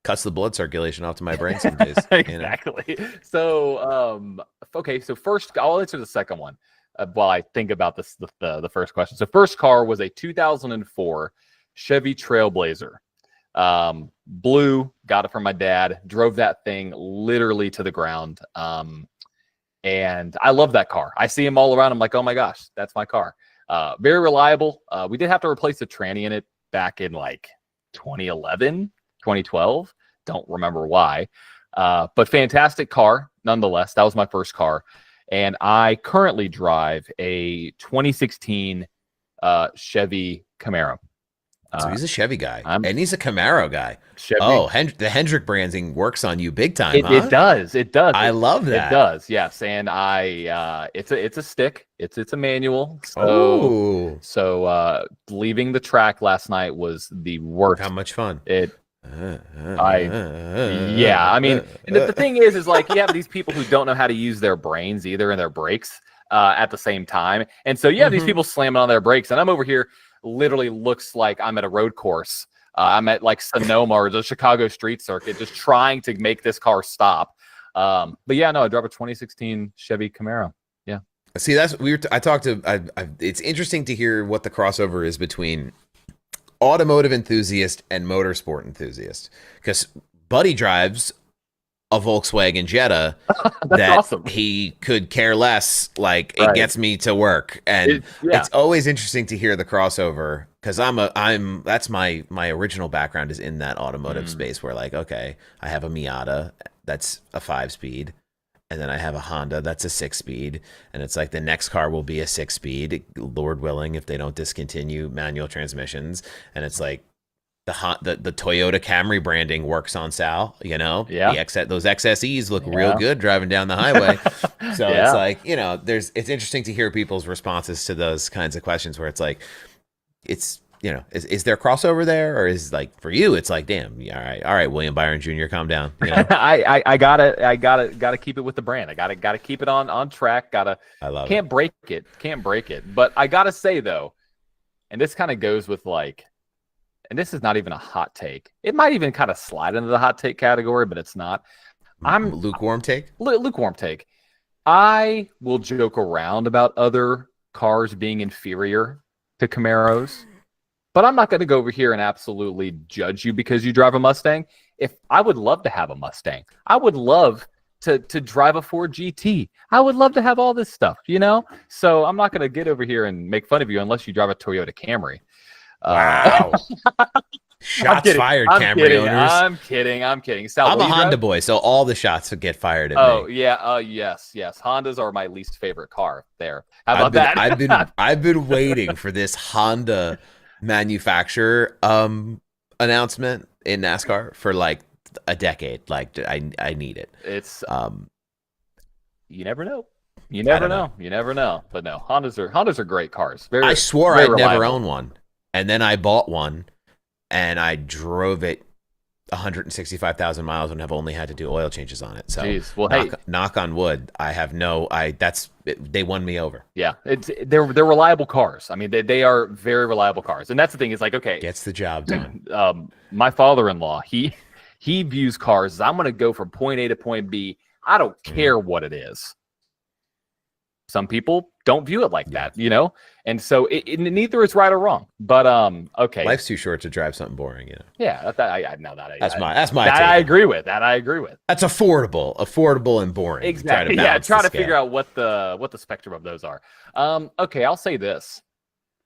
Speaker 2: Cuts the blood circulation off to my brain some days.
Speaker 1: Exactly. So, okay. So first, I'll answer the second one while I think about this. The first question. So first car was a 2004 Chevy Trailblazer. Blue. Got it from my dad. Drove that thing literally to the ground. And I love that car. I see him all around. I'm like, oh my gosh, that's my car. Very reliable. We did have to replace the tranny in it back in like 2011, 2012. Don't remember why. But fantastic car nonetheless. That was my first car. And I currently drive a 2016 Chevy Camaro.
Speaker 2: So he's a Chevy guy, and he's a Camaro guy.
Speaker 1: Chevy.
Speaker 2: Oh, the Hendrick branding works on you big time.
Speaker 1: It does. I
Speaker 2: love that.
Speaker 1: It does. Yes, and it's a stick. It's a manual. So leaving the track last night was the worst.
Speaker 2: How much fun?
Speaker 1: I mean, the thing is like you have these people who don't know how to use their brains either and their brakes at the same time, and so you have these people slamming on their brakes, and I'm over here. Literally looks like I'm at a road course. I'm at like Sonoma or the Chicago street circuit, just trying to make this car stop. But yeah, no, I drive a 2016 Chevy Camaro. Yeah.
Speaker 2: See, it's interesting to hear what the crossover is between automotive enthusiast and motorsport enthusiast, because Buddy drives a Volkswagen Jetta that
Speaker 1: awesome.
Speaker 2: He could care less. Like it gets me to work, and it's always interesting to hear the crossover, because that's my original background is in that automotive space, where like, okay, I have a Miata that's a 5-speed, and then I have a Honda that's a 6-speed, and it's like the next car will be a 6-speed, Lord willing, if they don't discontinue manual transmissions, and it's like. The Toyota Camry branding works on Sal,
Speaker 1: Yeah.
Speaker 2: Those XSEs look real good driving down the highway. So it's like, it's interesting to hear people's responses to those kinds of questions, where it's like, it's, is there crossover there, or is like for you, it's like, damn, all right, William Byron Jr., calm down.
Speaker 1: I gotta keep it with the brand. I gotta keep it on track. Can't break it. But I gotta say though, and this kind of goes with like. And this is not even a hot take. It might even kind of slide into the hot take category, but it's not. I'm
Speaker 2: lukewarm take.
Speaker 1: Lukewarm take. I will joke around about other cars being inferior to Camaros, but I'm not going to go over here and absolutely judge you because you drive a Mustang. If I would love to have a Mustang, I would love to drive a Ford GT. I would love to have all this stuff, So I'm not going to get over here and make fun of you unless you drive a Toyota Camry.
Speaker 2: Wow. Shots fired,
Speaker 1: I'm
Speaker 2: Camry
Speaker 1: kidding.
Speaker 2: owners.
Speaker 1: I'm kidding. Sal,
Speaker 2: I'm a Honda boy, so all the shots would get fired at me.
Speaker 1: Oh yeah, yes. Hondas are my least favorite car. There. How about that?
Speaker 2: I've been waiting for this Honda manufacturer announcement in NASCAR for like a decade. Like I need it.
Speaker 1: It's you never know. You never know. But no, Hondas are great cars.
Speaker 2: I swore I'd never own one, and then I bought one, and I drove it 165,000 miles and have only had to do oil changes on it. So,
Speaker 1: jeez. Well,
Speaker 2: knock on wood. They won me over.
Speaker 1: Yeah, they're reliable cars. I mean, they are very reliable cars, and that's the thing. Is like, okay,
Speaker 2: gets the job done.
Speaker 1: My father-in-law, he views cars as I'm going to go from point A to point B. I don't care what it is. Some people don't view it like that, you know, and so neither is right or wrong. But okay,
Speaker 2: life's too short to drive something boring, you know.
Speaker 1: Yeah,
Speaker 2: that's my.
Speaker 1: I agree with that. That's
Speaker 2: affordable and boring.
Speaker 1: Exactly. Try to figure out what the spectrum of those are. Okay, I'll say this.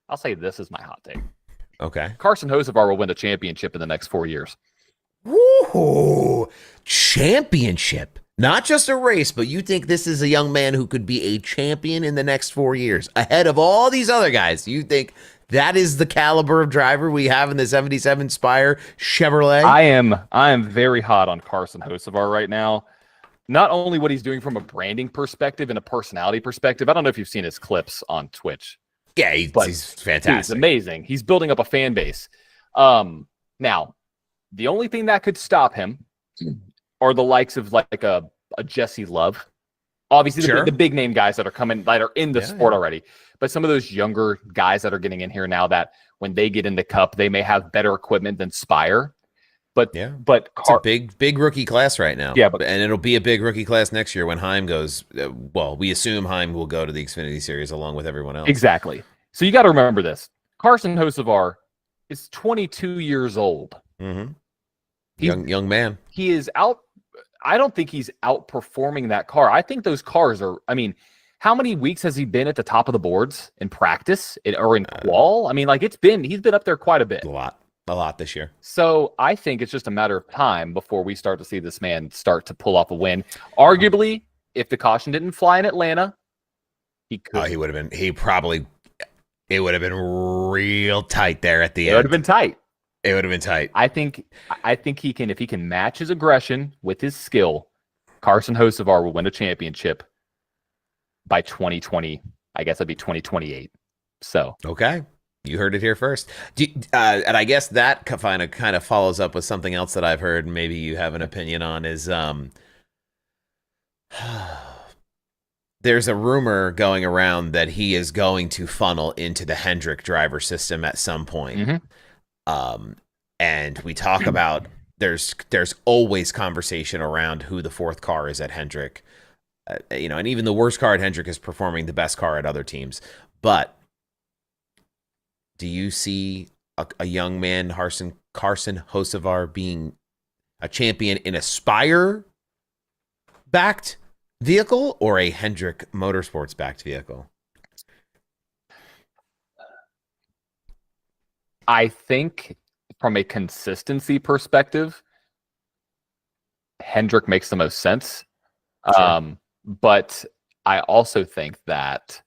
Speaker 1: Is my hot take.
Speaker 2: Okay,
Speaker 1: Carson Hocevar will win a championship in the next 4 years.
Speaker 2: Woo! Championship. Not just a race, but you think this is a young man who could be a champion in the next 4 years, ahead of all these other guys. You think that is the caliber of driver we have in the 77 Spire Chevrolet?
Speaker 1: I am very hot on Carson Hocevar right now. Not only what he's doing from a branding perspective and a personality perspective. I don't know if you've seen his clips on Twitch.
Speaker 2: Yeah, he's fantastic.
Speaker 1: Dude, he's amazing. He's building up a fan base. Now, the only thing that could stop him are the likes of like a Jesse Love. Obviously, the big name guys that are in the sport already. But some of those younger guys that are getting in here now, that when they get in the Cup, they may have better equipment than Spire. But
Speaker 2: it's a big rookie class right now.
Speaker 1: Yeah,
Speaker 2: and it'll be a big rookie class next year when Heim goes. Well, we assume Heim will go to the Xfinity Series along with everyone else.
Speaker 1: Exactly. So you got to remember this: Carson Hocevar is 22 years old.
Speaker 2: Mm-hmm. Young man.
Speaker 1: He is out. I don't think he's outperforming that car. I think those cars are. I mean, how many weeks has he been at the top of the boards in practice or in qual? I mean, like he's been up there quite a bit.
Speaker 2: A lot this year.
Speaker 1: So I think it's just a matter of time before we start to see this man start to pull off a win. Arguably, if the caution didn't fly in Atlanta, he could.
Speaker 2: Oh, he would have been. It would have been real tight there at the end.
Speaker 1: It would have been tight.
Speaker 2: It would have been tight.
Speaker 1: I think he can, if he can match his aggression with his skill, Carson Hocevar will win a championship by 2020. I guess it'd be 2028. So
Speaker 2: okay, you heard it here first. And I guess that kind of follows up with something else that I've heard. Maybe you have an opinion on is there's a rumor going around that he is going to funnel into the Hendrick driver system at some point.
Speaker 1: Mm-hmm.
Speaker 2: And we talk about there's always conversation around who the fourth car is at Hendrick, and even the worst car at Hendrick is performing the best car at other teams. But do you see a young man, Carson Hocevar, being a champion in a Spire backed vehicle or a Hendrick Motorsports backed vehicle?
Speaker 1: I think from a consistency perspective, Hendrick makes the most sense.
Speaker 2: Sure.
Speaker 1: But I also think that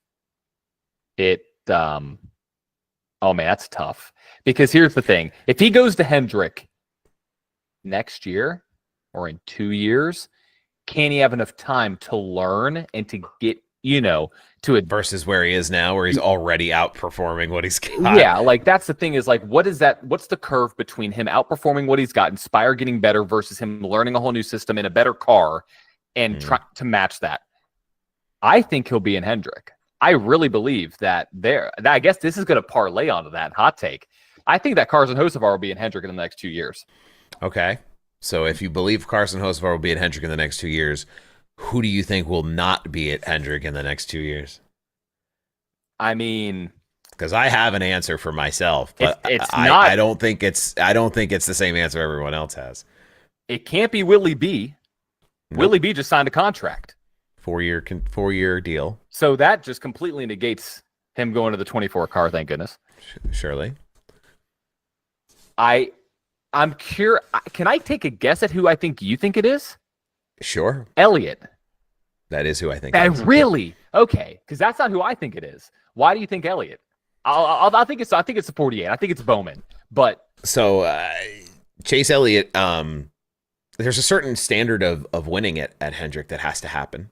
Speaker 1: oh man, that's tough. Because here's the thing. If he goes to Hendrick next year or in 2 years, can he have enough time to learn and to get, to it
Speaker 2: versus where he is now, where he's already outperforming what he's got?
Speaker 1: Yeah, like that's the thing is like, what's the curve between him outperforming what he's got, Inspire getting better versus him learning a whole new system in a better car and trying to match that? I think he'll be in Hendrick. I really believe that I guess this is going to parlay onto that hot take. I think that Carson Hocevar will be in Hendrick in the next 2 years.
Speaker 2: Okay. So if you believe Carson Hocevar will be at Hendrick in the next 2 years, who do you think will not be at Hendrick in the next 2 years?
Speaker 1: I mean,
Speaker 2: because I have an answer for myself, but I don't think it's the same answer everyone else has.
Speaker 1: It can't be Willie B. Nope. Willie B just signed a contract.
Speaker 2: 4-year deal.
Speaker 1: So that just completely negates him going to the 24 car, thank goodness.
Speaker 2: Surely.
Speaker 1: I'm curious. Can I take a guess at who I think you think it is?
Speaker 2: Sure.
Speaker 1: Elliott.
Speaker 2: That is who I think
Speaker 1: I
Speaker 2: it is.
Speaker 1: really? Okay, because that's not who I think it is. Why do you think Elliott? I think it's the 48. I think it's Bowman. But
Speaker 2: so Chase Elliott, there's a certain standard of winning at Hendrick that has to happen.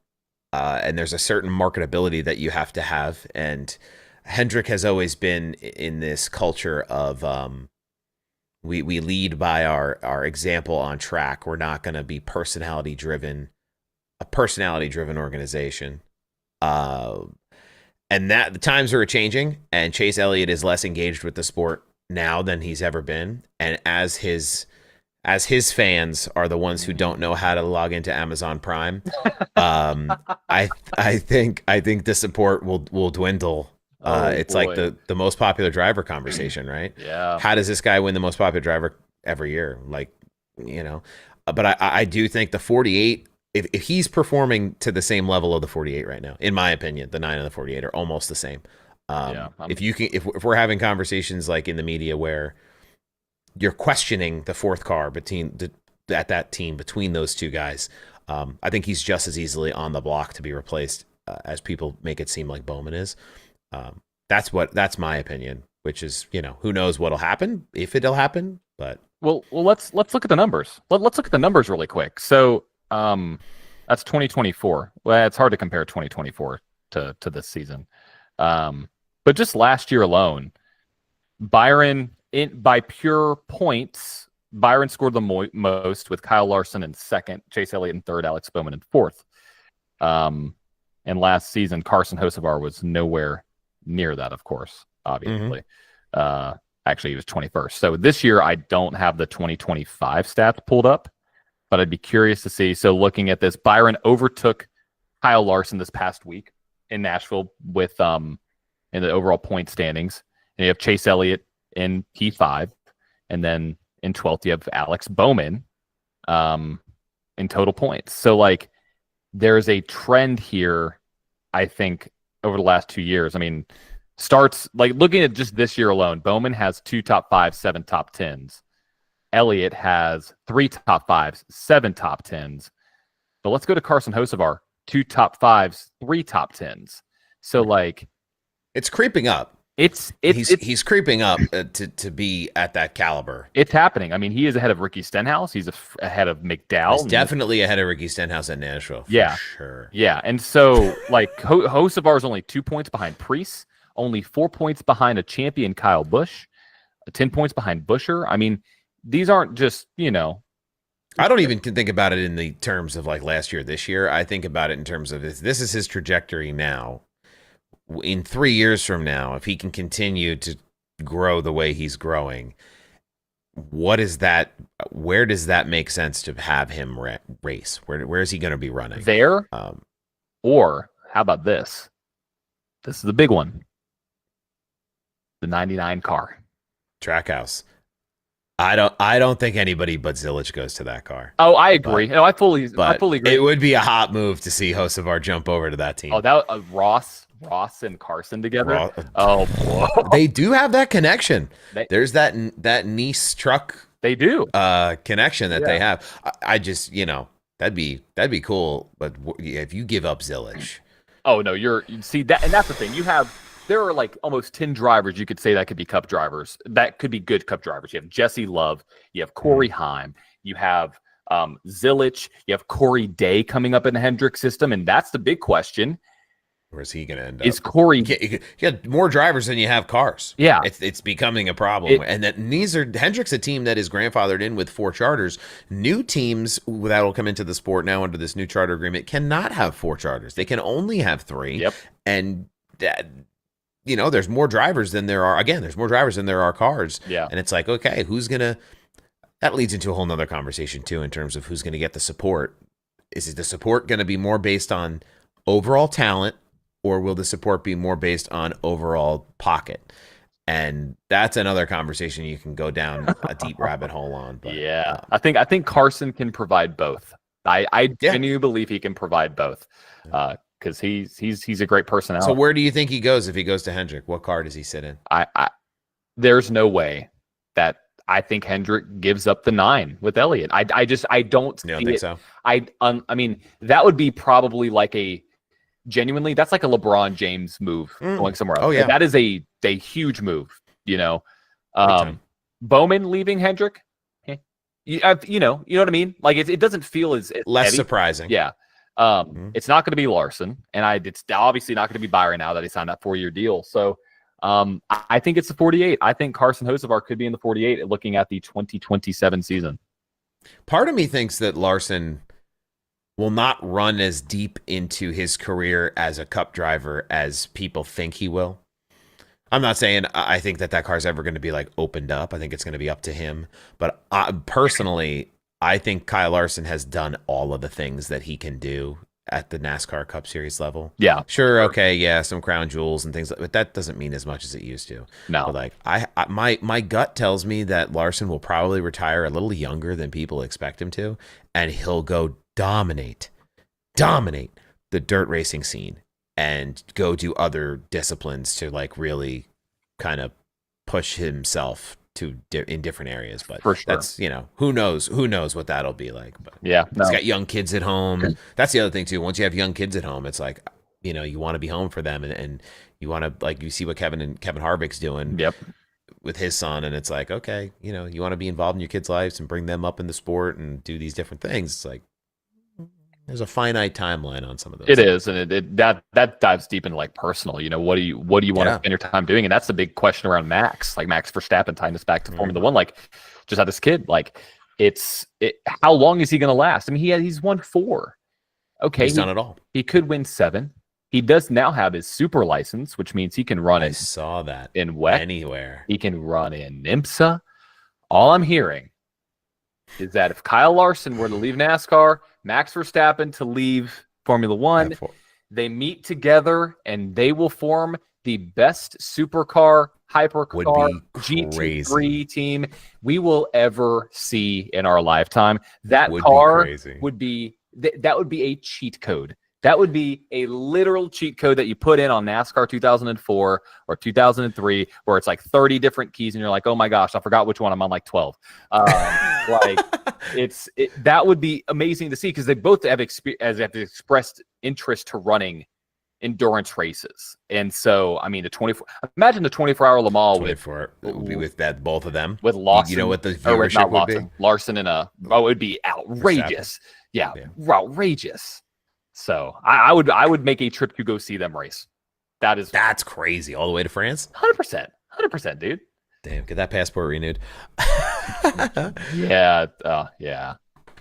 Speaker 2: And there's a certain marketability that you have to have. And Hendrick has always been in this culture of we lead by our example on track. We're not going to be a personality driven organization. And that the times are changing, and Chase Elliott is less engaged with the sport now than he's ever been. And as his fans are the ones who don't know how to log into Amazon Prime, I think the support will dwindle. It's
Speaker 1: boy.
Speaker 2: like the most popular driver conversation, right?
Speaker 1: Yeah.
Speaker 2: How does this guy win the most popular driver every year? Like, but I do think the 48, if he's performing to the same level of the 48 right now, in my opinion, the 9 and the 48 are almost the same. If we're having conversations like in the media where you're questioning the fourth car between that team between those two guys, I think he's just as easily on the block to be replaced as people make it seem like Bowman is. That's my opinion, which is, who knows what'll happen, if it'll happen. But
Speaker 1: well, let's look at the numbers. Let's look at the numbers really quick. So that's 2024. Well, it's hard to compare 2024 to this season. But just last year alone, Byron, by pure points, Byron scored the most, with Kyle Larson in second, Chase Elliott in third, Alex Bowman in fourth. And last season, Carson Hocevar was nowhere near that, of course, obviously. Actually, he was 21st. So this year, I don't have the 2025 stats pulled up, but I'd be curious to see. So looking at this, Byron overtook Kyle Larson this past week in Nashville with in the overall point standings. And you have Chase Elliott in P5, and then in 12th you have Alex Bowman in total points. So like there's a trend here, I think, over the last 2 years. I mean, starts like looking at just this year alone, Bowman has 2 top 5s, 7 top 10s. Elliott has 3 top 5s, 7 top 10s. But let's go to Carson Hocevar, 2 top 5s, 3 top 10s. So like
Speaker 2: it's creeping up. He's creeping up to be at that caliber.
Speaker 1: It's happening. I mean, he is ahead of Ricky Stenhouse. He's ahead of McDowell.
Speaker 2: He's definitely ahead of Ricky Stenhouse at Nashville.
Speaker 1: Yeah,
Speaker 2: sure.
Speaker 1: Yeah, and so like Hocevar is only 2 points behind Preece, only 4 points behind a champion Kyle Busch, 10 points behind Buescher. I mean, these aren't just
Speaker 2: I don't even think about it in the terms of like last year, this year. I think about it in terms of this is his trajectory now. In 3 years from now, if he can continue to grow the way he's growing, what is that? Where does that make sense to have him race? Where is he going to be running?
Speaker 1: There? Or how about this? This is the big one. The 99 car.
Speaker 2: Trackhouse. I don't think anybody but Zilich goes to that car.
Speaker 1: Oh, I agree. I fully agree.
Speaker 2: It would be a hot move to see Hocevar jump over to that team.
Speaker 1: Oh, that Ross and Carson together. Oh, boy.
Speaker 2: They do have that connection. There's that Nice truck.
Speaker 1: They do
Speaker 2: connection that they have. I just that'd be cool. But if you give up Zilich,
Speaker 1: oh no, you see that, and that's the thing. There are like almost 10 drivers you could say that could be Cup drivers. That could be good Cup drivers. You have Jesse Love. You have Corey Heim. You have Zilich. You have Corey Day coming up in the Hendrick system. And that's the big question.
Speaker 2: Where's he going to end up?
Speaker 1: Is Corey...
Speaker 2: You got more drivers than you have cars.
Speaker 1: Yeah.
Speaker 2: It's becoming a problem. Hendrick's a team that is grandfathered in with 4 charters. New teams that will come into the sport now under this new charter agreement cannot have 4 charters. They can only have 3.
Speaker 1: Yep.
Speaker 2: And that... there's more drivers than there are. Again, there's more drivers than there are cars.
Speaker 1: Yeah.
Speaker 2: And it's like, okay, that leads into a whole nother conversation too, in terms of who's going to get the support. Is the support going to be more based on overall talent, or will the support be more based on overall pocket? And that's another conversation you can go down a deep rabbit hole on. But,
Speaker 1: yeah. I think Carson can provide both. I genuinely believe he can provide both. Because he's a great personality.
Speaker 2: So where do you think he goes if he goes to Hendrick? What car does he sit in?
Speaker 1: There's no way that I think Hendrick gives up the 9 with Elliott. I don't
Speaker 2: You don't
Speaker 1: see
Speaker 2: think
Speaker 1: it.
Speaker 2: so?
Speaker 1: I mean, that would be probably like genuinely, that's like a LeBron James move going somewhere else.
Speaker 2: Oh, yeah.
Speaker 1: That is a huge move,
Speaker 2: Big time.
Speaker 1: Bowman leaving Hendrick. You know what I mean? Like it doesn't feel as
Speaker 2: Less
Speaker 1: heavy.
Speaker 2: surprising.
Speaker 1: Yeah. It's not going to be Larson, and it's obviously not going to be Byron now that he signed that 4-year deal. So I think it's the 48. I think Carson Hocevar could be in the 48 looking at the 2027 season.
Speaker 2: Part of me thinks that Larson will not run as deep into his career as a Cup driver as people think he will. I'm not saying I think that car's ever going to be like opened up. I think it's going to be up to him. But personally, I think Kyle Larson has done all of the things that he can do at the NASCAR Cup Series level.
Speaker 1: Yeah.
Speaker 2: Sure. Okay. Yeah. Some crown jewels and things, but that doesn't mean as much as it used to.
Speaker 1: No.
Speaker 2: But like my gut tells me that Larson will probably retire a little younger than people expect him to, and he'll go dominate the dirt racing scene and go do other disciplines to like really kind of push himself to in different areas. But
Speaker 1: for sure,
Speaker 2: that's, who knows what that'll be like. But
Speaker 1: yeah,
Speaker 2: he's got young kids at home. That's the other thing too. Once you have young kids at home, it's like, you want to be home for them, and you want to, like, you see what Kevin Harvick's doing.
Speaker 1: Yep.
Speaker 2: With his son, and it's like, okay, you want to be involved in your kids' lives and bring them up in the sport and do these different things. It's like there's a finite timeline on some of those.
Speaker 1: It is, and that dives deep into like personal. What do you want to spend your time doing? And that's the big question around Max. Like Max Verstappen tying us back to Formula One. Like, just had this kid. Like, how long is he going to last? I mean, he's won 4. Okay,
Speaker 2: he's done it all.
Speaker 1: He could win 7. He does now have his super license, which means he can run
Speaker 2: I saw that
Speaker 1: in WEC
Speaker 2: anywhere.
Speaker 1: He can run in IMSA. All I'm hearing is that if Kyle Larson were to leave NASCAR, Max Verstappen to leave Formula One, they meet together and they will form the best supercar, hypercar, GT3 team we will ever see in our lifetime. That car would be that would be a cheat code. That would be a literal cheat code that you put in on NASCAR 2004 or 2003, where it's like 30 different keys, and you're like, oh my gosh, I forgot which one. I'm on like 12. That would be amazing to see, because they both have expressed interest to running endurance races. And so, I mean, imagine the 24-hour Le Mans
Speaker 2: with both of them
Speaker 1: with Lawson.
Speaker 2: You know what the viewership would be?
Speaker 1: Larson and it would be outrageous. Yeah, outrageous. So I would make a trip to go see them race.
Speaker 2: That's crazy. All the way to France?
Speaker 1: 100%, dude.
Speaker 2: Damn, get that passport renewed.
Speaker 1: Yeah. Yeah.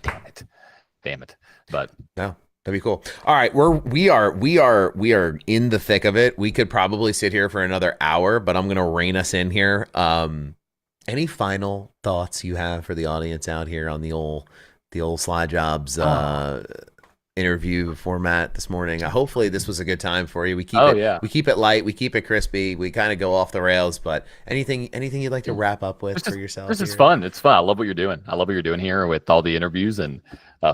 Speaker 1: Damn it. But
Speaker 2: no, that'd be cool. All right, we are in the thick of it. We could probably sit here for another hour, but I'm gonna rein us in here. Any final thoughts you have for the audience out here on the old Sly Jobs interview format this morning? Hopefully this was a good time for you. We keep it light, we keep it crispy, we kind of go off the rails, but anything you'd like to wrap up with for yourself?
Speaker 1: This is fun. It's fun. I love what you're doing. I love what you're doing here with all the interviews and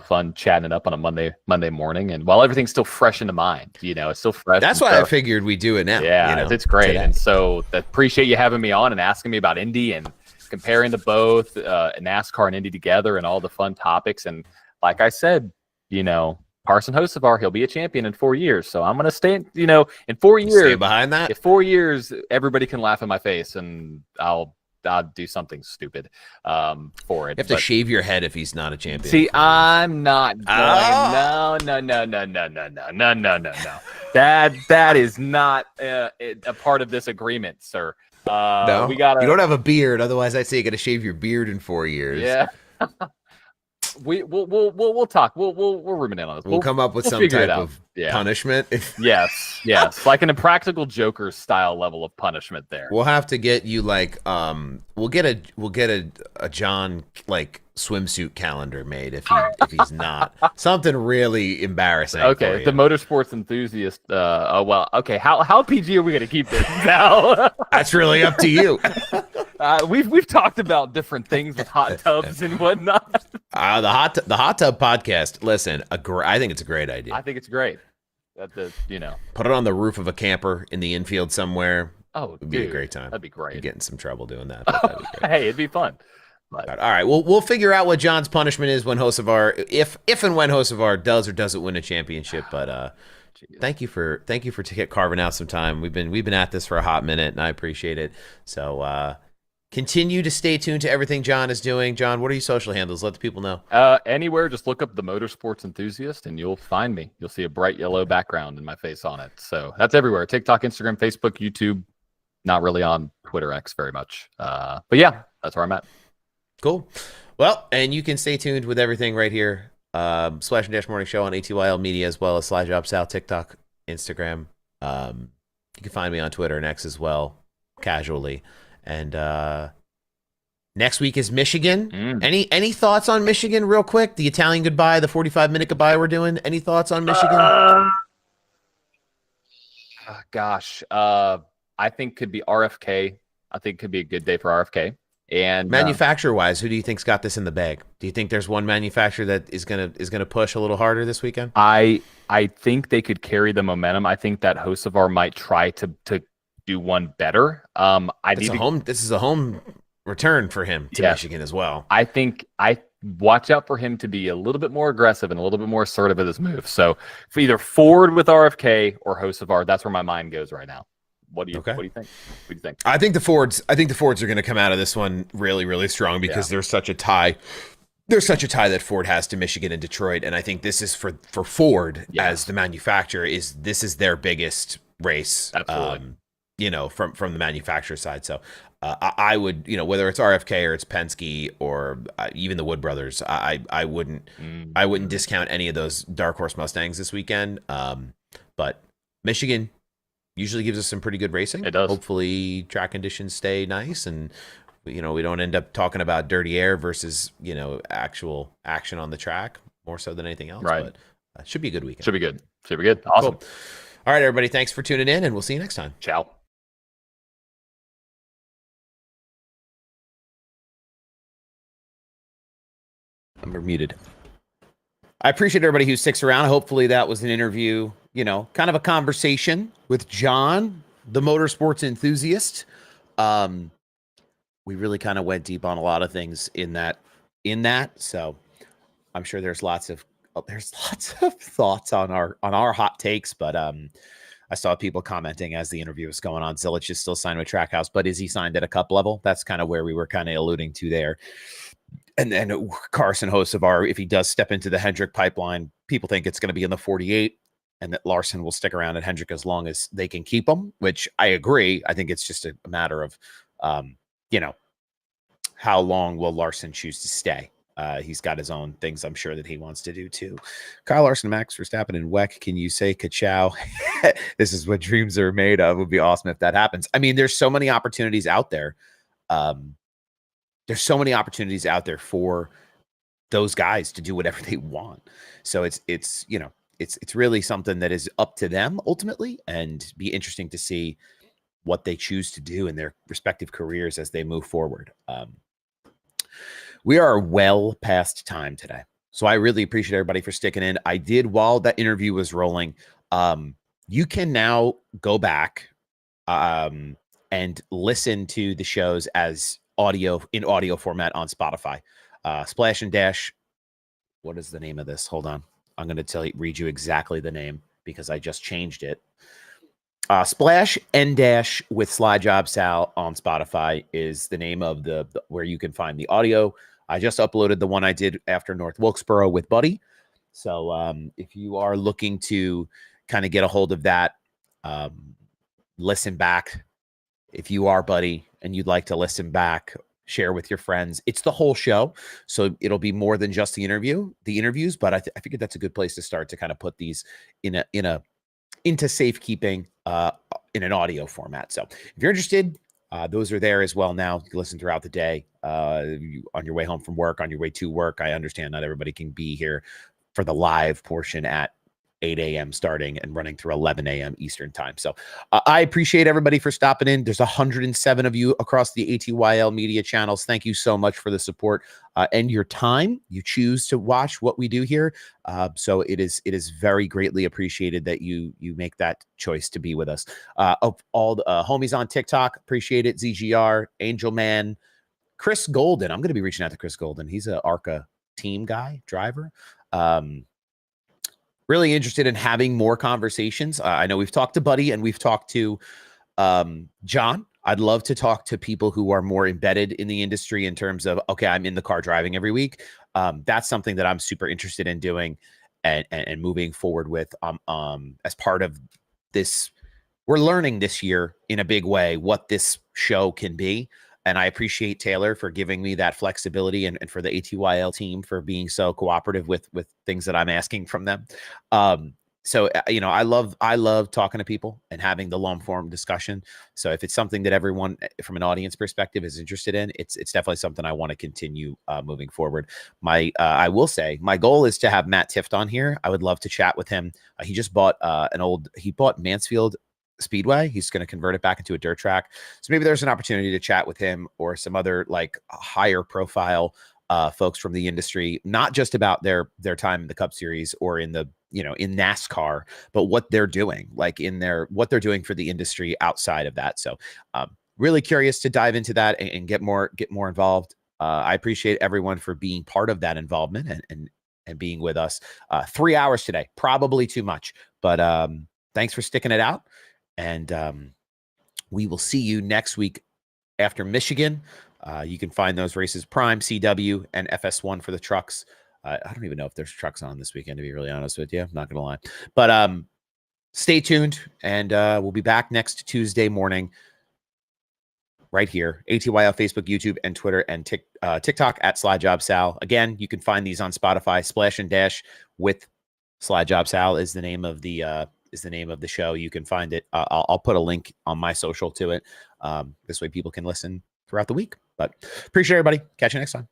Speaker 1: fun chatting it up on a Monday morning, and while everything's still fresh in the mind, it's still fresh.
Speaker 2: That's why I figured we do it now.
Speaker 1: Yeah, it's great. Today. And so I appreciate you having me on and asking me about Indy and comparing the both NASCAR and Indy together and all the fun topics. And like I said, Carson Hocevar, he'll be a champion in 4 years. So I'm going to stay, in 4 years.
Speaker 2: Stay behind that?
Speaker 1: In 4 years, everybody can laugh in my face, and I'll do something stupid for it.
Speaker 2: You have to shave your head if he's not a champion.
Speaker 1: See, I'm not going. No. That is not a part of this agreement, sir.
Speaker 2: No, you don't have a beard. Otherwise, I'd say you got to shave your beard in 4 years.
Speaker 1: Yeah. We'll talk. We'll ruminate on this.
Speaker 2: We'll come up with some type of punishment.
Speaker 1: Yes, like an Impractical Joker style level of punishment there.
Speaker 2: We'll have to get you like we'll get a John like swimsuit calendar made if he's not something really embarrassing.
Speaker 1: Okay, the Motorsports Enthusiast. Okay. How PG are we going to keep this now?
Speaker 2: That's really up to you.
Speaker 1: We've talked about different things with hot tubs and whatnot.
Speaker 2: The hot tub podcast. Listen, I think it's a great idea.
Speaker 1: I think it's great.
Speaker 2: Put it on the roof of a camper in the infield somewhere.
Speaker 1: Oh,
Speaker 2: It would be a
Speaker 1: dude,
Speaker 2: great time.
Speaker 1: that'd be great.
Speaker 2: You'd get in some trouble doing that, but that'd be great.
Speaker 1: Hey, it'd be fun. But
Speaker 2: But, all right, we'll figure out what John's punishment is when Hocevar, if and when Hocevar does or doesn't win a championship. But thank you for carving out some time. We've been at this for a hot minute, and I appreciate it. So continue to stay tuned to everything John is doing. John, what are your social handles? Let the people know.
Speaker 1: Anywhere, just look up the Motorsports Enthusiast, and you'll find me. You'll see a bright yellow background and my face on it. So that's everywhere: TikTok, Instagram, Facebook, YouTube. Not really on Twitter X very much, but yeah, that's where I'm at.
Speaker 2: Cool. Well, and you can stay tuned with everything right here. Splash and Dash Morning Show on ATYL Media, as well as Slide Job South, TikTok, Instagram. You can find me on Twitter and X as well, casually. And next week is Michigan. Any thoughts on Michigan real quick? The Italian goodbye, the 45-minute goodbye we're doing. Any thoughts on Michigan?
Speaker 1: Gosh, I think could be RFK. I think could be a good day for RFK. And
Speaker 2: manufacturer-wise, who do you think's got this in the bag? Do you think there's one manufacturer that is gonna push a little harder this weekend?
Speaker 1: I think they could carry the momentum. I think that Hocevar might try to do one better.
Speaker 2: This is a home return for him to Michigan as well.
Speaker 1: I think I watch out for him to be a little bit more aggressive and a little bit more assertive with his move. So for either Ford with RFK or Hocevar, that's where my mind goes right now. What do you think? What do you think?
Speaker 2: I think the Fords are going to come out of this one really, really strong because there's such a tie. There's such a tie that Ford has to Michigan and Detroit, and I think this is for Ford as the manufacturer. This is their biggest race.
Speaker 1: Absolutely.
Speaker 2: From the manufacturer side. So I would, whether it's RFK or it's Penske or even the Wood brothers, I wouldn't discount any of those dark horse Mustangs this weekend. But Michigan usually gives us some pretty good racing.
Speaker 1: It does.
Speaker 2: Hopefully track conditions stay nice and we don't end up talking about dirty air versus, actual action on the track more so than anything else.
Speaker 1: Right.
Speaker 2: But should be a good weekend.
Speaker 1: Should be good. Awesome.
Speaker 2: Cool. All right, everybody. Thanks for tuning in and we'll see you next time.
Speaker 1: Ciao.
Speaker 2: I'm muted. I appreciate everybody who sticks around. Hopefully that was an interview, kind of a conversation with John, the motorsports enthusiast. We really kind of went deep on a lot of things in that. So I'm sure there's lots of thoughts on our hot takes, but I saw people commenting as the interview was going on. Zilich is still signed with Trackhouse, but is he signed at a cup level? That's kind of where we were kind of alluding to there. And then Carson Hocevar, if he does step into the Hendrick pipeline, people think it's going to be in the 48 and that Larson will stick around at Hendrick as long as they can keep him, which I agree. I think it's just a matter of, how long will Larson choose to stay? He's got his own things I'm sure that he wants to do too. Kyle Larson, Max Verstappen, and Weck, can you say ka-chow? This is what dreams are made of. It would be awesome if that happens. I mean, there's so many opportunities out there. There's so many opportunities out there for those guys to do whatever they want. So it's really something that is up to them ultimately, and be interesting to see what they choose to do in their respective careers as they move forward. We are well past time today. So I really appreciate everybody for sticking in. I did, while that interview was rolling, you can now go back and listen to the shows as audio format on Spotify. Splash and Dash. What is the name of this? Hold on. I'm going to read you exactly the name because I just changed it. Splash and Dash with Slide Job Sal on Spotify is the name of the where you can find the audio. I just uploaded the one I did after North Wilkesboro with Buddy. So if you are looking to kind of get a hold of that, listen back. If you are Buddy and you'd like to listen back, share with your friends. It's the whole show, so it'll be more than just the interviews. But I figured that's a good place to start to kind of put these into safekeeping in an audio format. So if you're interested, those are there as well now. You can listen throughout the day, on your way home from work, on your way to work. I understand not everybody can be here for the live portion at 8 a.m. starting and running through 11 a.m. Eastern time. So I appreciate everybody for stopping in. There's 107 of you across the ATYL media channels. Thank you so much for the support and your time. You choose to watch what we do here. So it is very greatly appreciated that you make that choice to be with us. Of all the homies on TikTok, appreciate it. ZGR, Angel Man, Chris Golden. I'm going to be reaching out to Chris Golden. He's an ARCA team guy, driver. Really interested in having more conversations. I know we've talked to Buddy and we've talked to John. I'd love to talk to people who are more embedded in the industry in terms of, okay, I'm in the car driving every week. That's something that I'm super interested in doing and moving forward with as part of this. We're learning this year in a big way what this show can be. And I appreciate Taylor for giving me that flexibility and for the ATYL team for being so cooperative with things that I'm asking from them. So, you know, I love talking to people and having the long form discussion. So if it's something that everyone from an audience perspective is interested in, it's definitely something I want to continue moving forward. I will say my goal is to have Matt Tift on here. I would love to chat with him. He just bought he bought Mansfield Speedway. He's going to convert it back into a dirt track. So maybe there's an opportunity to chat with him or some other like higher profile folks from the industry, not just about their time in the Cup Series or in the, you know, in NASCAR, but what they're doing, like what they're doing for the industry outside of that. So really curious to dive into that and get more involved. I appreciate everyone for being part of that involvement and being with us. 3 hours today, probably too much, but thanks for sticking it out. And we will see you next week after Michigan. You can find those races, Prime, CW, and FS1 for the trucks. I don't even know if there's trucks on this weekend, to be really honest with you. I'm not going to lie. But stay tuned, and we'll be back next Tuesday morning right here. ATYL, Facebook, YouTube, and Twitter, and TikTok at SlyJobSal. Again, you can find these on Spotify. Splash and Dash with SlyJobSal is the name of the show. You can find it. I'll put a link on my social to it. This way people can listen throughout the week. But appreciate everybody. Catch you next time.